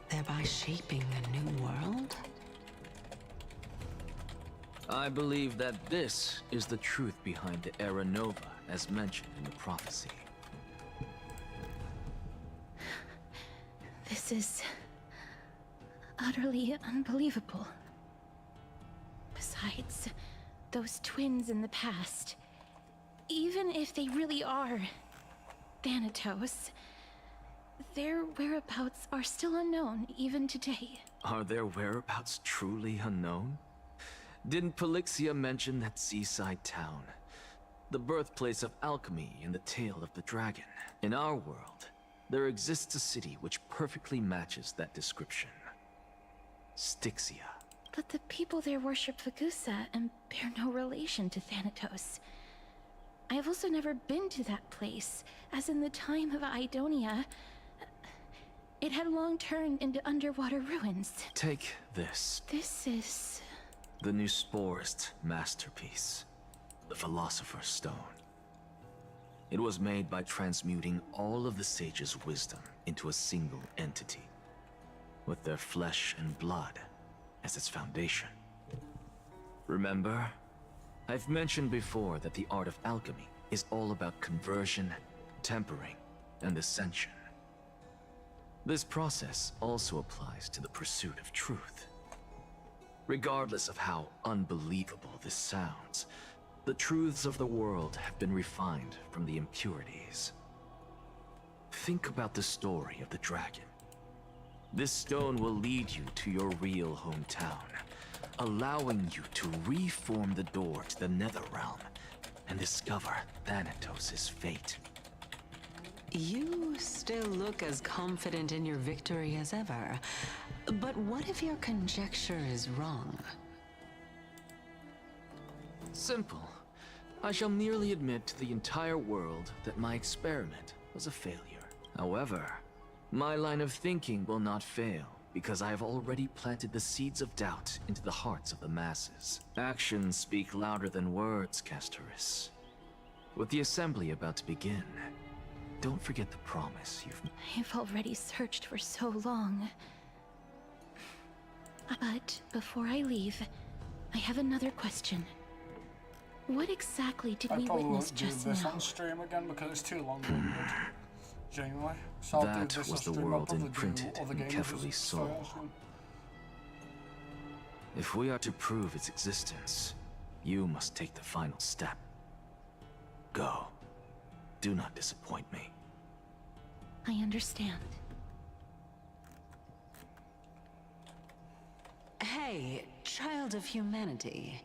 thereby shaping a new world? I believe that this is the truth behind the Era Nova, as mentioned in the prophecy. This is utterly unbelievable. Besides, those twins in the past, even if they really are Thanatos, their whereabouts are still unknown even today. Are their whereabouts truly unknown? Didn't Polixia mention that seaside town? The birthplace of alchemy and the tale of the dragon. In our world, there exists a city which perfectly matches that description. Styxia. But the people there worship Vagusa and bear no relation to Thanatos. I have also never been to that place, as in the time of Idonia, it had long turned into underwater ruins. Take this. This is... the new Sporist masterpiece, the Philosopher's Stone. It was made by transmuting all of the sages' wisdom into a single entity, with their flesh and blood as its foundation. Remember, I've mentioned before that the art of alchemy is all about conversion, tempering, and ascension. This process also applies to the pursuit of truth. Regardless of how unbelievable this sounds, the truths of the world have been refined from the impurities. Think about the story of the dragon. This stone will lead you to your real hometown, allowing you to reform the door to the Netherrealm and discover Thanatos' fate. You still look as confident in your victory as ever. But what if your conjecture is wrong? Simple. I shall merely admit to the entire world that my experiment was a failure. However, my line of thinking will not fail, because I have already planted the seeds of doubt into the hearts of the masses. Actions speak louder than words, Castoris. With the assembly about to begin, don't forget the promise you've made. I've already searched for so long. But before I leave, I have another question. What exactly did we witness just now? I probably won't do this on stream again because it's too long-winded. Genuinely. So That was the world imprinted in Kefali's soul. If we are to prove its existence, you must take the final step. Go. Do not disappoint me. I understand. Hey, child of humanity.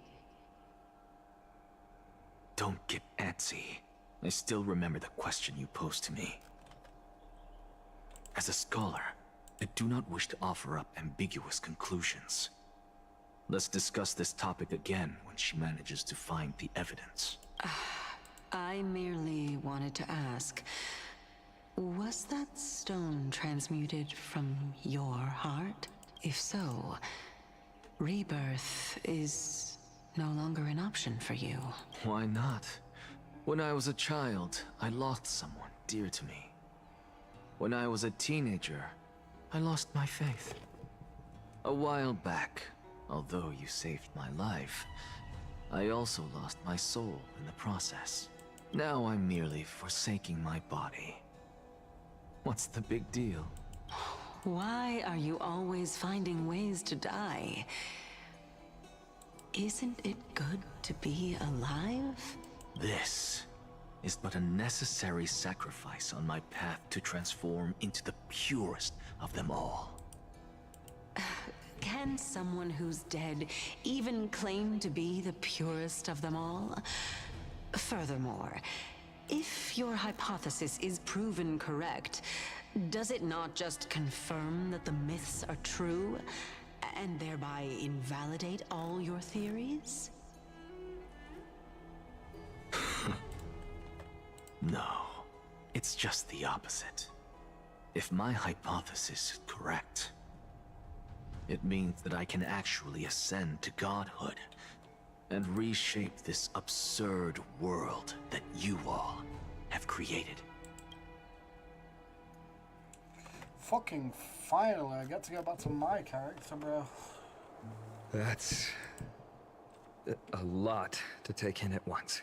Don't get antsy. I still remember the question you posed to me. As a scholar, I do not wish to offer up ambiguous conclusions. Let's discuss this topic again when she manages to find the evidence. I merely wanted to ask, was that stone transmuted from your heart? If so, rebirth is no longer an option for you. Why not? When I was a child, I lost someone dear to me. When I was a teenager, I lost my faith. A while back, although you saved my life, I also lost my soul in the process. Now I'm merely forsaking my body. What's the big deal? Why are you always finding ways to die? Isn't it good to be alive? This is but a necessary sacrifice on my path to transform into the purest of them all. Can someone who's dead even claim to be the purest of them all? Furthermore, if your hypothesis is proven correct, does it not just confirm that the myths are true, and thereby invalidate all your theories? No, it's just the opposite. If my hypothesis is correct, it means that I can actually ascend to godhood and reshape this absurd world that you all have created. Fucking finally, I get to go back to my character, bro. That's a lot to take in at once.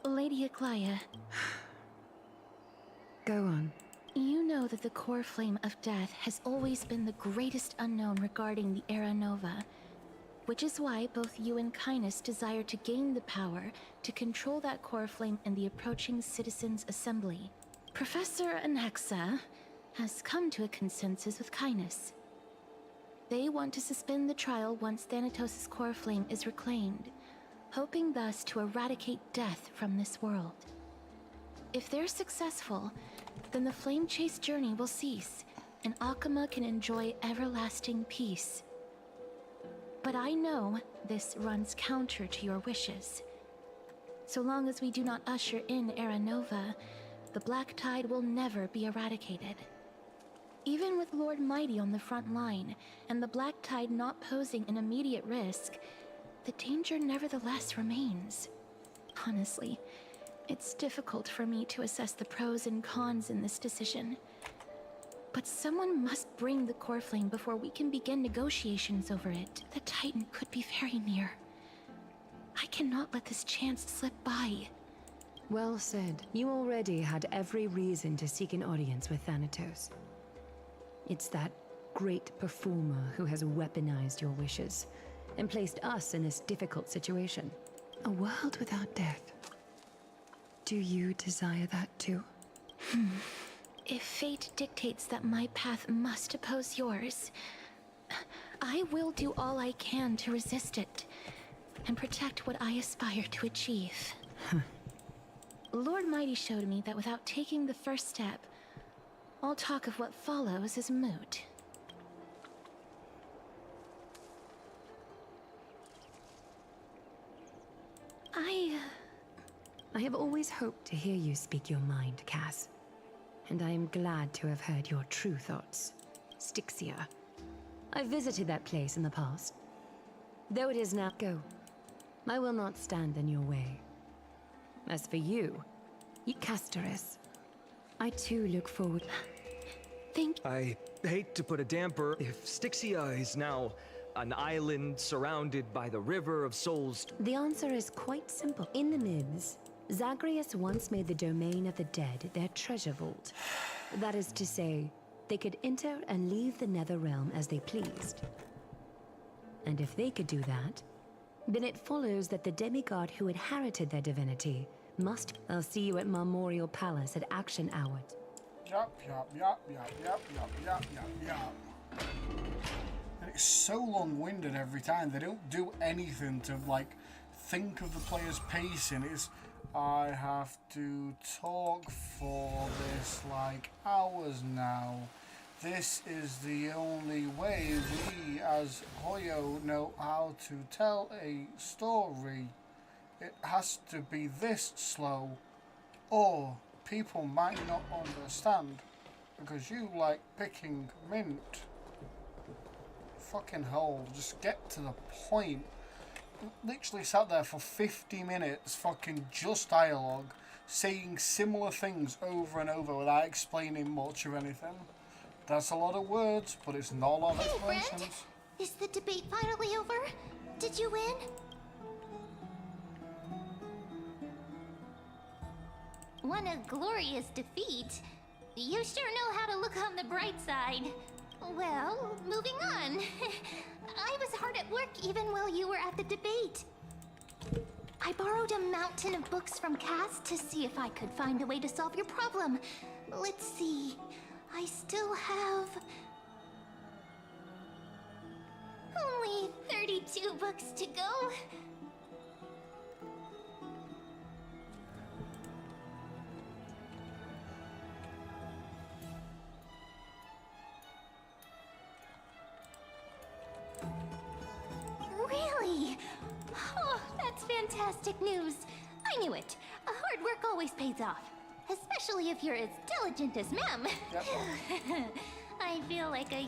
Lady Aglaya. Go on. You know that the core flame of death has always been the greatest unknown regarding the Era Nova, which is why both you and Kindness desire to gain the power to control that core flame in the approaching Citizens' Assembly. Professor Anexa has come to a consensus with Kindness. They want to suspend the trial once Thanatos' core flame is reclaimed, hoping thus to eradicate death from this world. If they're successful, then the flame chase journey will cease, and Akama can enjoy everlasting peace. But I know this runs counter to your wishes. So long as we do not usher in Era Nova, the Black Tide will never be eradicated. Even with Lord Mighty on the front line, and the Black Tide not posing an immediate risk, the danger nevertheless remains. Honestly, it's difficult for me to assess the pros and cons in this decision. But someone must bring the core flame before we can begin negotiations over it. The Titan could be very near. I cannot let this chance slip by. Well said. You already had every reason to seek an audience with Thanatos. It's that great performer who has weaponized your wishes and placed us in this difficult situation. A world without death. Do you desire that too? If fate dictates that my path must oppose yours, I will do all I can to resist it and protect what I aspire to achieve. Lord Mighty showed me that without taking the first step, all talk of what follows is moot. I have always hoped to hear you speak your mind, Cass. And I am glad to have heard your true thoughts. Styxia. I visited that place in the past. Though it is now go. I will not stand in your way. As for you, Castoris, I too look forward. I hate to put a damper. If Styxia is now an island surrounded by the River of Souls. The answer is quite simple. In the myths, Zagreus once made the domain of the dead their treasure vault. That is to say, they could enter and leave the nether realm as they pleased. And if they could do that, then it follows that the demigod who inherited their divinity must... I'll see you at Marmorial Palace at Action Hour. Yup. And it's so long-winded every time. They don't do anything to, like, think of the player's pacing. It's, I have to talk for this, like, hours now. This is the only way we, as Hoyo, know how to tell a story. It has to be this slow, or people might not understand, because you like picking mint. Fucking hell, just get to the point. Literally sat there for 50 minutes, fucking just dialogue, saying similar things over and over without explaining much of anything. That's a lot of words, but it's not a lot of explanations. Brent, is the debate finally over? Did you win? What a glorious defeat. You sure know how to look on the bright side. Well, moving on. I was hard at work even while you were at the debate. I borrowed a mountain of books from Cass to see if I could find a way to solve your problem. Let's see. I still have... Only 32 books to go. Really? Oh, that's fantastic news. I knew it. Hard work always pays off. Especially if you're as diligent as Mem. Yep. I feel like I...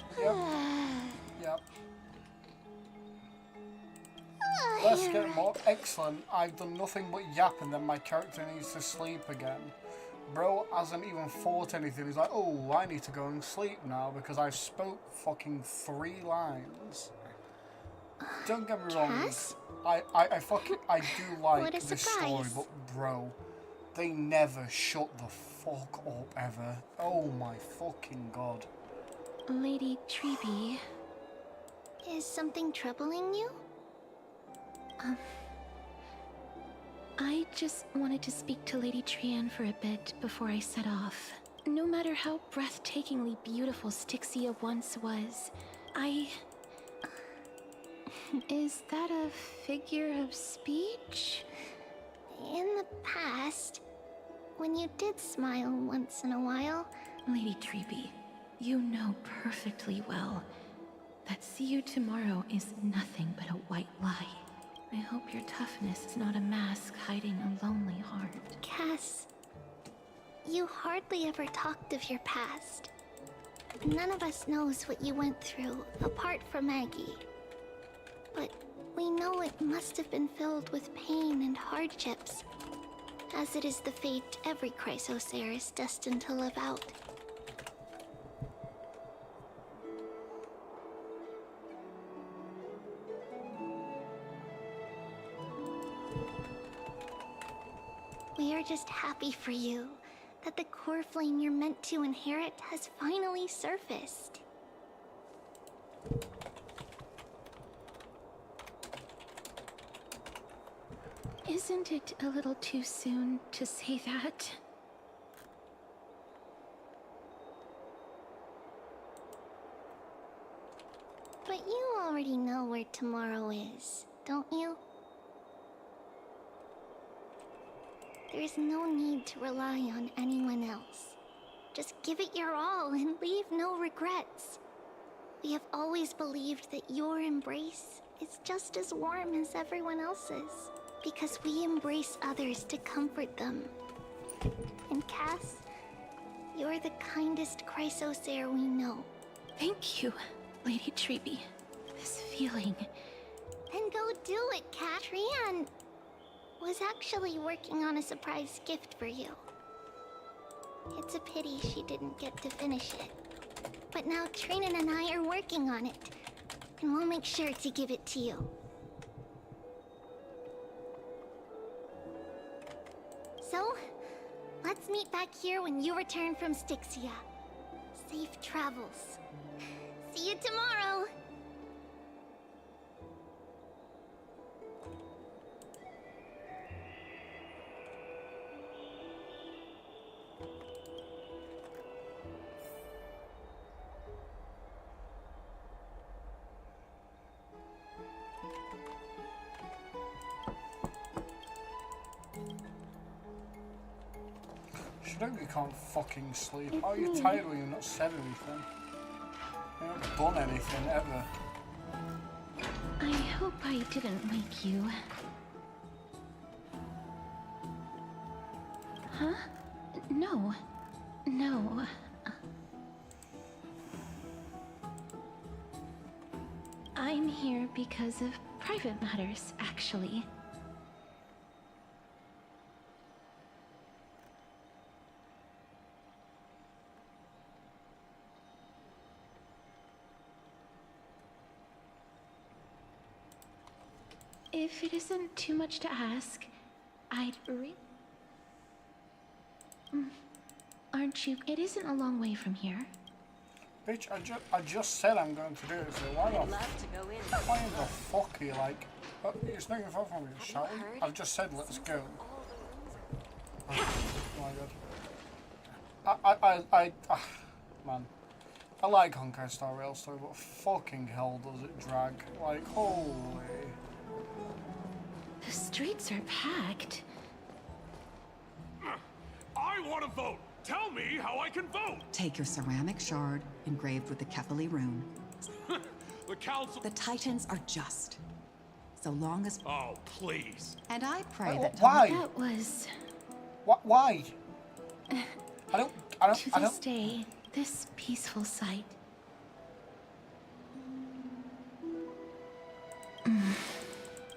Yep. Let's get more. Excellent. I've done nothing but yap and then my character needs to sleep again. Bro hasn't even thought anything. He's like, oh, I need to go and sleep now because I spoke fucking 3 lines. Don't get me wrong. Cass? I do like What a this story, surprise. but bro, they never shut the fuck up ever. Oh my fucking god. Lady Treeby. Is something troubling you? I just wanted to speak to Lady Trian for a bit before I set off. No matter how breathtakingly beautiful Styxia once was, Is that a figure of speech? In the past, when you did smile once in a while... Lady Treeby, you know perfectly well that see you tomorrow is nothing but a white lie. I hope your toughness is not a mask hiding a lonely heart. Cass, you hardly ever talked of your past. None of us knows what you went through, apart from Maggie. But we know it must have been filled with pain and hardships, as it is the fate every Chrysos heir is destined to live out. We are just happy for you that the core flame you're meant to inherit has finally surfaced. Isn't it a little too soon to say that? But you already know where tomorrow is, don't you? There's no need to rely on anyone else. Just give it your all and leave no regrets. We have always believed that your embrace is just as warm as everyone else's, because we embrace others to comfort them. And Cass, you're the kindest Chrysos heir we know. Thank you, Lady Treeby. This feeling... Then go do it, Catrian! Was actually working on a surprise gift for you. It's a pity she didn't get to finish it. But now Trinan and I are working on it, and we'll make sure to give it to you. So, let's meet back here when you return from Styxia. Safe travels. See you tomorrow! You know you can't fucking sleep. How are you tired when you've not said anything? You haven't done anything ever. I hope I didn't wake you. Huh? No. No. I'm here because of private matters, actually. If it isn't too much to ask, I'd aren't you? It isn't a long way from here. Bitch, I just said I'm going to do it, so why the fuck are you like... Oh, it's not even far from me, shall we? I've just said let's go. Oh my god. Man. I like Honkai Star Rail story, but fucking hell does it drag. Like, holy. The streets are packed. I want to vote! Tell me how I can vote! Take your ceramic shard engraved with the Kefali rune. The council... The Titans are just. So long as... Oh, please. And I pray that... Why? That was... Why? I don't... To this day, this peaceful sight.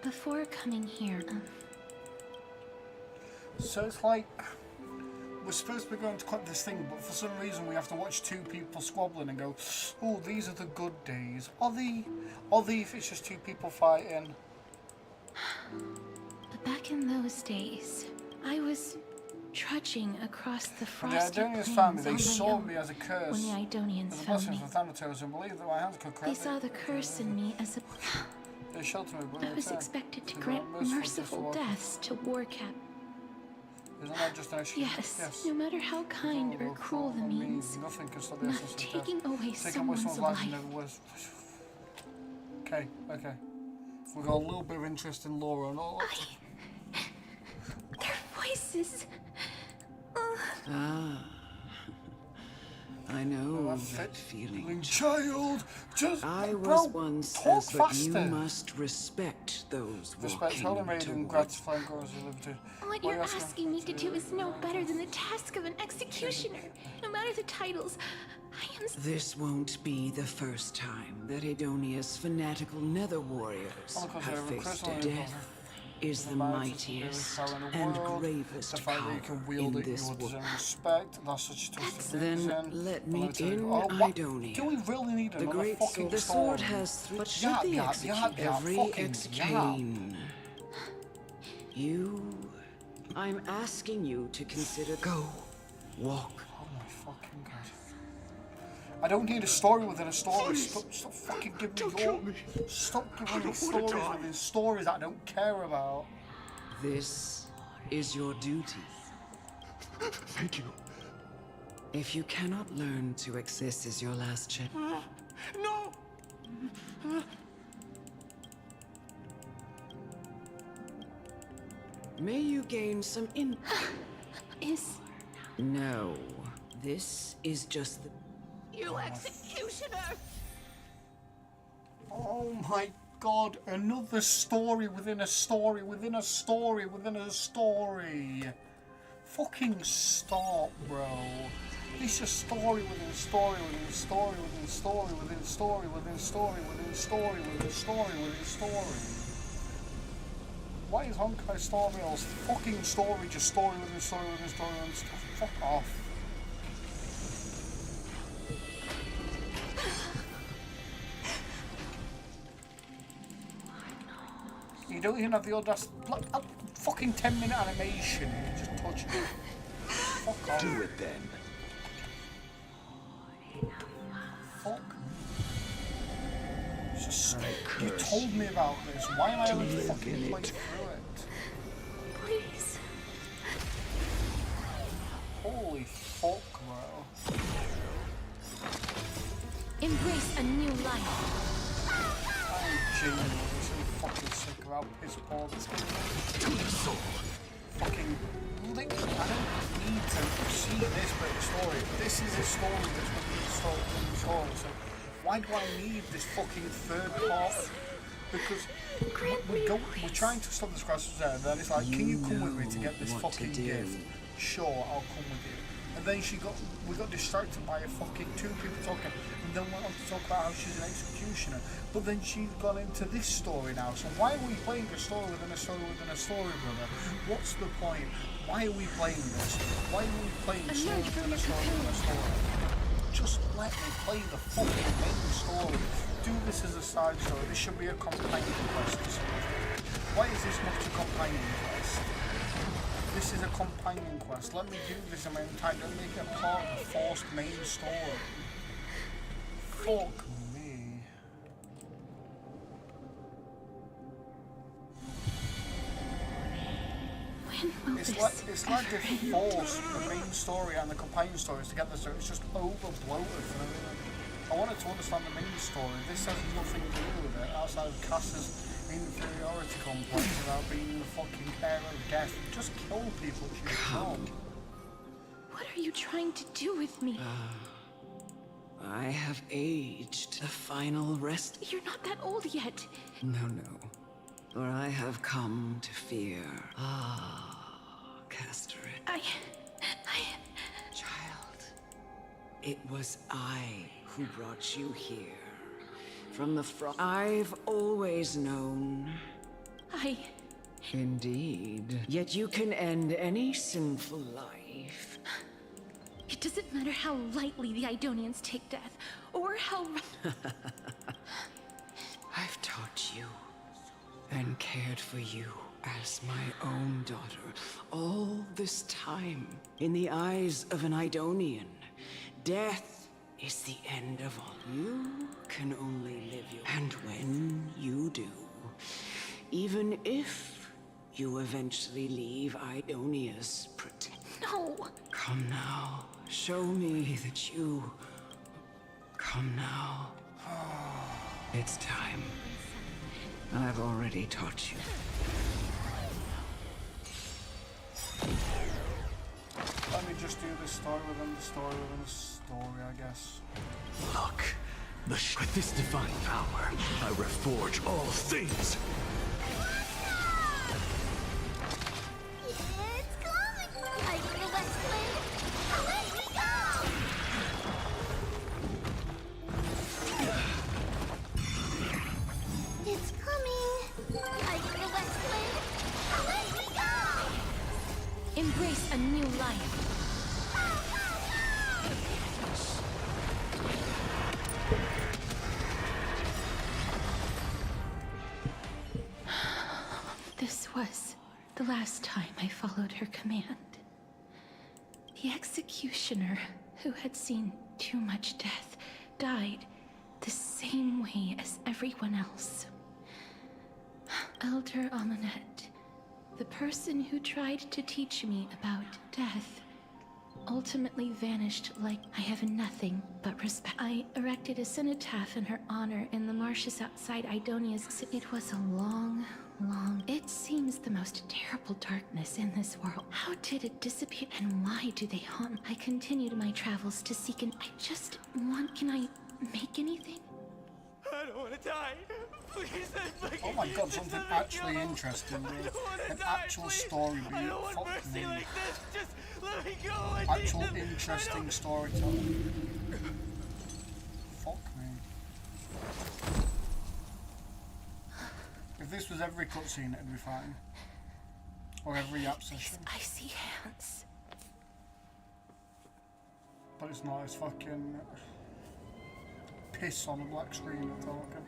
Before coming here, So it's like... We're supposed to be going to cut this thing, but for some reason we have to watch two people squabbling and go, oh, these are the good days. Are they if it's just two people fighting? But back in those days, I was trudging across the frosty The plains Idonians found me. They on my saw own me as a curse. when the Idonians As a found blessing me. from Thanatos, and believed that my hands could correct They saw the curse in me as a... They sheltered me, but I was expected to grant merciful deaths to war cap. Isn't that just an issue? Yes, no matter how kind or cruel the means, nothing can stop the not essence of taking death. away Taking away someone's life life. never was. Okay. We've got a little bit of interest in Laura and all that. Their voices... I know that feeling. Child, just I was once talk as, but you faster. must respect those Respect Holy walking Maiden, toward. gratifying girls who live to. What you're asking me to do is no better than the task of an executioner. No matter the titles, I am... This won't be the first time that Edonia's fanatical nether warriors have faced death. Is the mightiest and gravest power in this world. Then let me in, Idonia. Do we really need The another great fucking the story? sword has but should they execute every execane? You, I'm asking you to consider. Go, walk. Oh my fucking god! I don't need a story within a story. Stop fucking giving me Stop giving me stories within stories that I don't care about. This is your duty. Thank you. If you cannot learn to exist as your last chance. No! May you gain some in. Is... No. This is just the. You executioner! Oh my god, another story within a story within a story within a story. Fucking stop, bro. It's a story within a story within a story within a story within a story within a story within a story within a story within a story. Why is Honkai Star Rail's fucking story just story within story within story within story? Fuck off. You don't even have the audacity. Like a fucking 10-minute animation. You just touch it. Fuck off. Do it then. Fuck. It's just, you told me about this. Why am I having to fucking play through it? Please. Holy fuck, bro. Embrace a new life. I'm genuinely so fucking sick of how piss poor this game is. Fucking link. I don't need to see this bit of story. This is a story that's within the story. So why do I need this fucking third part? Because we're trying to stop this crisis there, and then it's like, can you come with me to get this fucking gift? Sure, I'll come with you. And then we got distracted by two people talking, and then went on to talk about how she's an executioner. But then she's gone into this story now. So why are we playing a story within a story within a story, brother? What's the point? Why are we playing this? Why are we playing a story within a story within a story? Just let me play the fucking main story. Do this as a side story. This should be a companion quest. Why is this not a companion quest? This is a companion quest. Let me do this in my own time. Don't make it a part of the forced main story. Fuck me. It's like they forced the main story and the companion stories together, so it's just over bloated for everything. I wanted to understand the main story. This has nothing to do with it outside of Cass's inferiority complex about being the fucking heir of death. Just kill people. Come. What are you trying to do with me? I have aged. The final rest. You're not that old yet. No. For I have come to fear. Castoret. Child. It was I who brought you here. From the front. I've always known. Indeed. Yet you can end any sinful life. It doesn't matter how lightly the Idonians take death, or how... I've taught you and cared for you as my own daughter all this time. In the eyes of an Idonian, death is the end of all. You can only live your... And when you do, even if you eventually leave Idonia's protection... No! Come now. Show me that you... Come now. It's time. I've already taught you. Let me just do the story within the story within the story, I guess. Look, with this divine power, I reforge all things. It's coming! I need the West Wind! Away we go! It's coming! I need the West Wind! Away we go! Embrace a new life. This was the last time I followed her command. The executioner, who had seen too much death, died the same way as everyone else. Elder Amunet, the person who tried to teach me about death, ultimately vanished like I have nothing but respect. I erected a cenotaph in her honor in the marshes outside Idonia's city. It was a long... It seems the most terrible darkness in this world. How did it dissipate and why do they haunt? I continued my travels to seek and I just want... Can I make anything? I don't want to die. Please, Oh my god, something actually interesting. An actual story beat. Fuck me. like this. Just let me go. Actual interesting storytelling. Fuck me. If this was every cutscene, it'd be fine. Or every app session. I see hands. But it's not, it's fucking piss on a black screen and talking.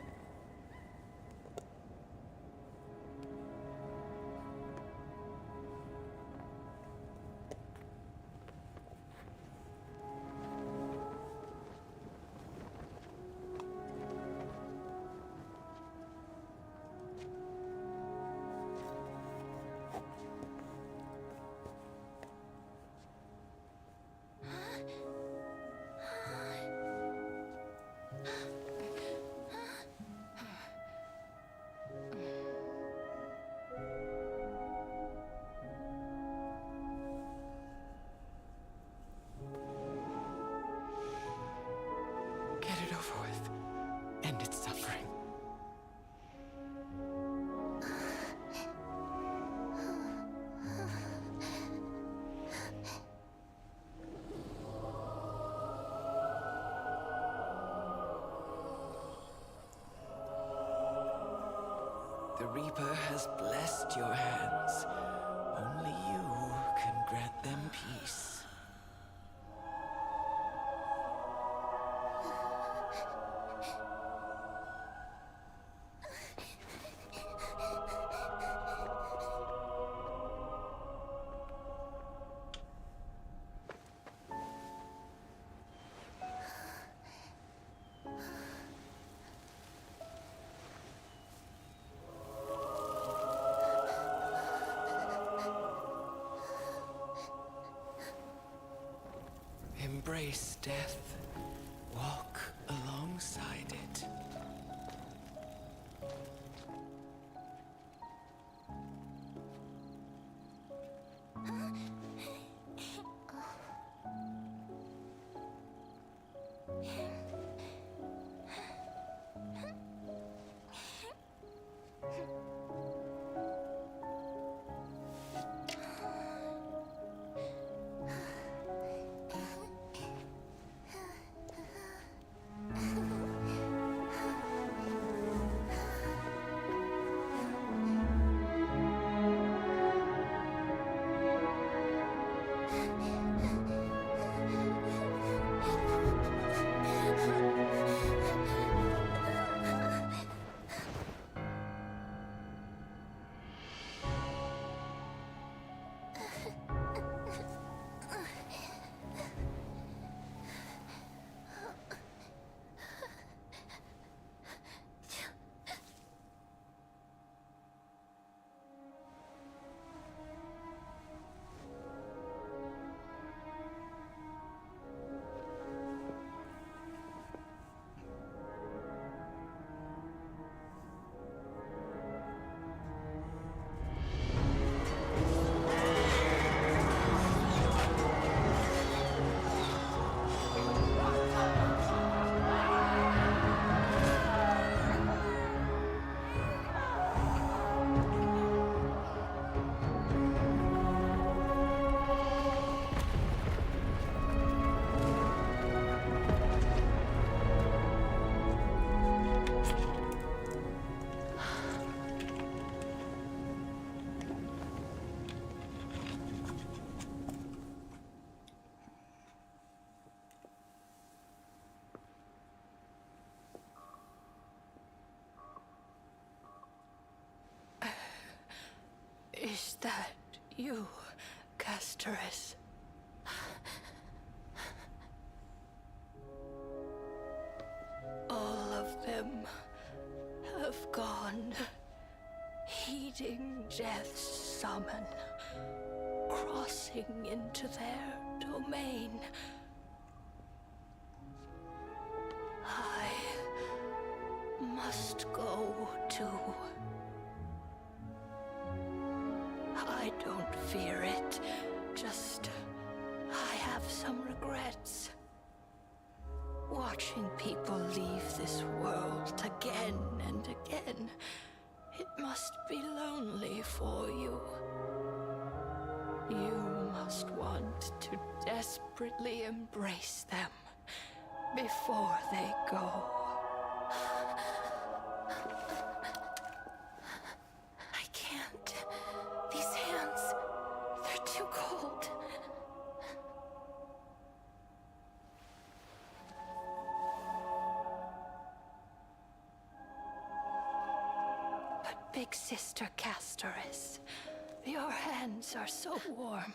Get it over with. End its suffering. The Reaper has blessed your hands. Only you can grant them peace. Embrace death. Walk alone. alongside it. Is that you, Castorus? All of them have gone, heeding death's summon, crossing into their domain. I must go too. I don't fear it, just I have some regrets. Watching people leave this world again and again, it must be lonely for you. You must want to desperately embrace them before they go. I can't. These hands, they're too cold. But Big Sister Castorus, your hands are so warm.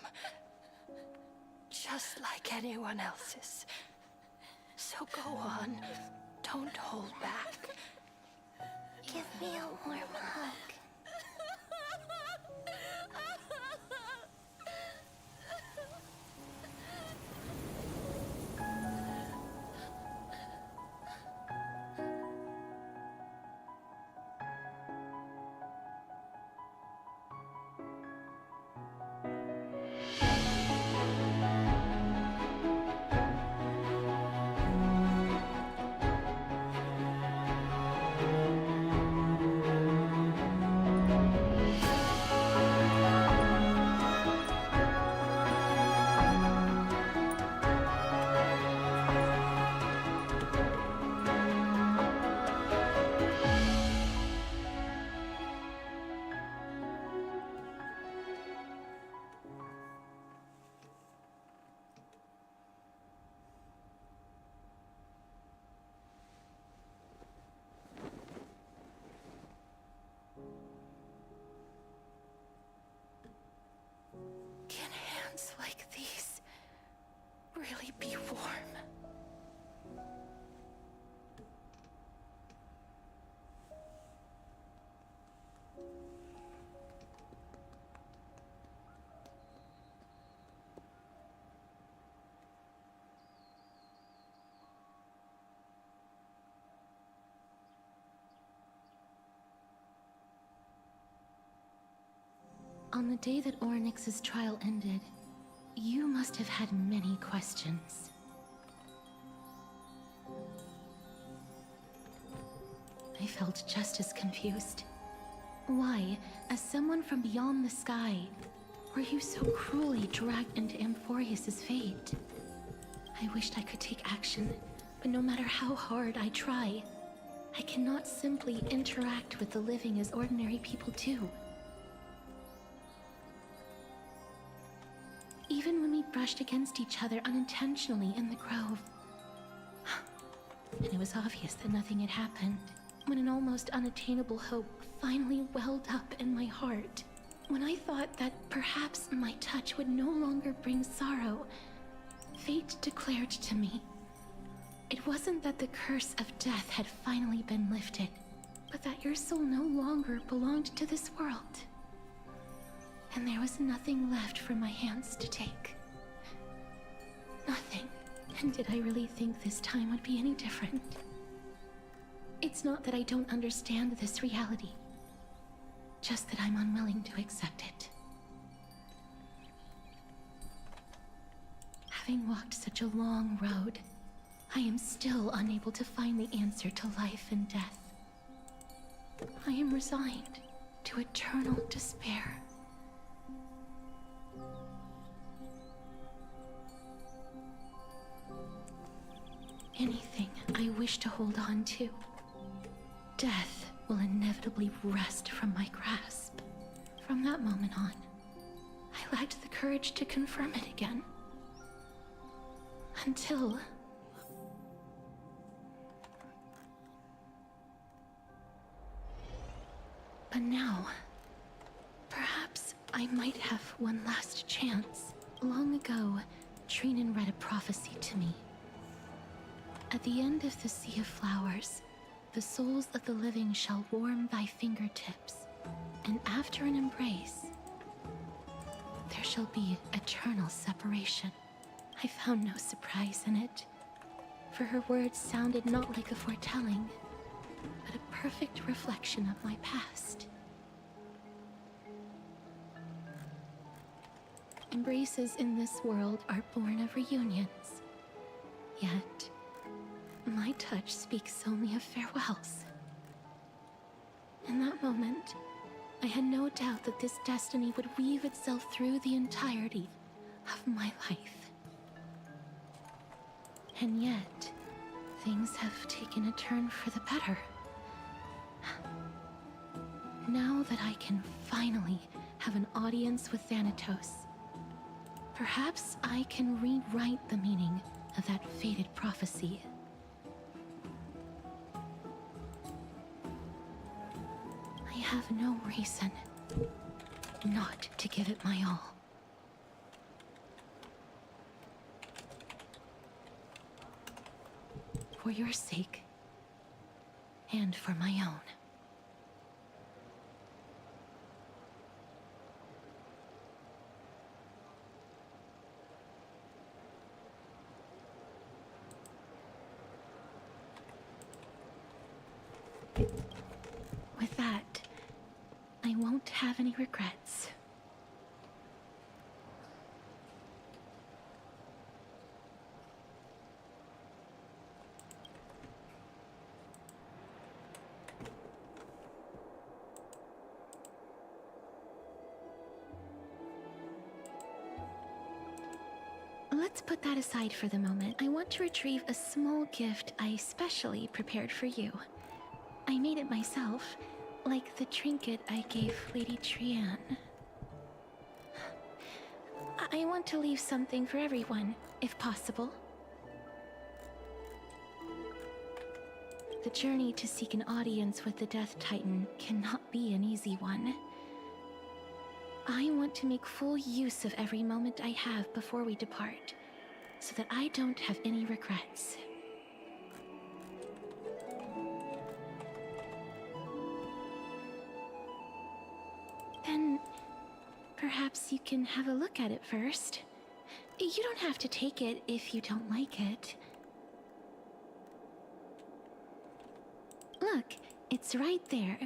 Just like anyone else's. So go on. Don't hold back. Give me a warm hug. On the day that Oryx's trial ended, you must have had many questions. I felt just as confused. Why, as someone from beyond the sky, were you so cruelly dragged into Amphorius's fate? I wished I could take action, but no matter how hard I try, I cannot simply interact with the living as ordinary people do. Even when we brushed against each other unintentionally in the grove, and it was obvious that nothing had happened, when an almost unattainable hope finally welled up in my heart, when I thought that perhaps my touch would no longer bring sorrow, fate declared to me, it wasn't that the curse of death had finally been lifted, but that your soul no longer belonged to this world. And there was nothing left for my hands to take. Nothing. And did I really think this time would be any different? It's not that I don't understand this reality, just that I'm unwilling to accept it. Having walked such a long road, I am still unable to find the answer to life and death. I am resigned to eternal despair. Anything I wish to hold on to, death will inevitably wrest from my grasp. From that moment on, I lacked the courage to confirm it again. Until... But now, perhaps I might have one last chance. Long ago, Trinan read a prophecy to me. At the end of the Sea of Flowers, the souls of the living shall warm thy fingertips, and after an embrace, there shall be eternal separation. I found no surprise in it, for her words sounded not like a foretelling, but a perfect reflection of my past. Embraces in this world are born of reunions, yet my touch speaks only of farewells. In that moment, I had no doubt that this destiny would weave itself through the entirety of my life. And yet, things have taken a turn for the better. Now that I can finally have an audience with Thanatos, perhaps I can rewrite the meaning of that fated prophecy. I have no reason not to give it my all. For your sake, and for my own. With that, I won't have any regrets. Let's put that aside for the moment. I want to retrieve a small gift I specially prepared for you. I made it myself, like the trinket I gave Lady Trian. I want to leave something for everyone, if possible. The journey to seek an audience with the Death Titan cannot be an easy one. I want to make full use of every moment I have before we depart, so that I don't have any regrets. Then, perhaps you can have a look at it first. You don't have to take it if you don't like it. Look, it's right there.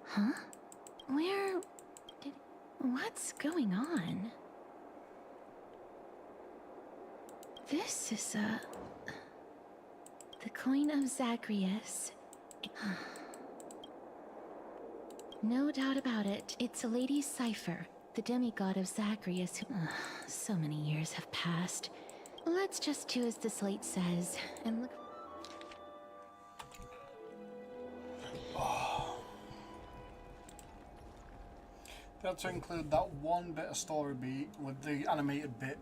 Huh? Where did... What's going on? This is the coin of Zagreus. No doubt about it, it's a Lady Cipher, the demigod of Zagreus who... so many years have passed. Let's just do as the slate says, and look... They had to include that one bit of story beat with the animated bit,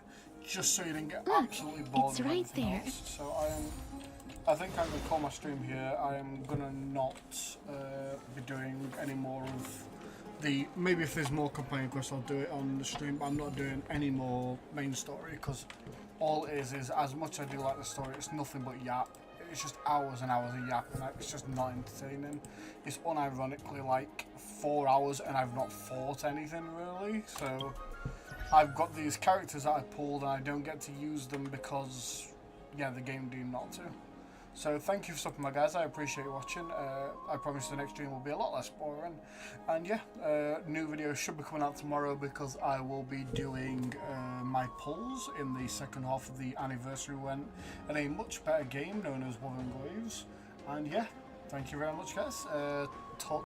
just so you didn't get Look, absolutely bored it's with right everything there. else. So I think I'm gonna call my stream here. I am gonna not be doing any more of the. Maybe if there's more companion quests, I'll do it on the stream. But I'm not doing any more main story because all it is as much as I do like the story, it's nothing but yap. It's just hours and hours of yap, and it's just not entertaining. It's unironically like 4 hours, and I've not fought anything really. So I've got these characters that I pulled, and I don't get to use them because, yeah, the game deemed not to. So thank you for stopping by, guys. I appreciate you watching. I promise the next stream will be a lot less boring. And yeah, new video should be coming out tomorrow because I will be doing my pulls in the second half of the anniversary event in a much better game known as Wuthering Waves. And yeah, thank you very much, guys. Talk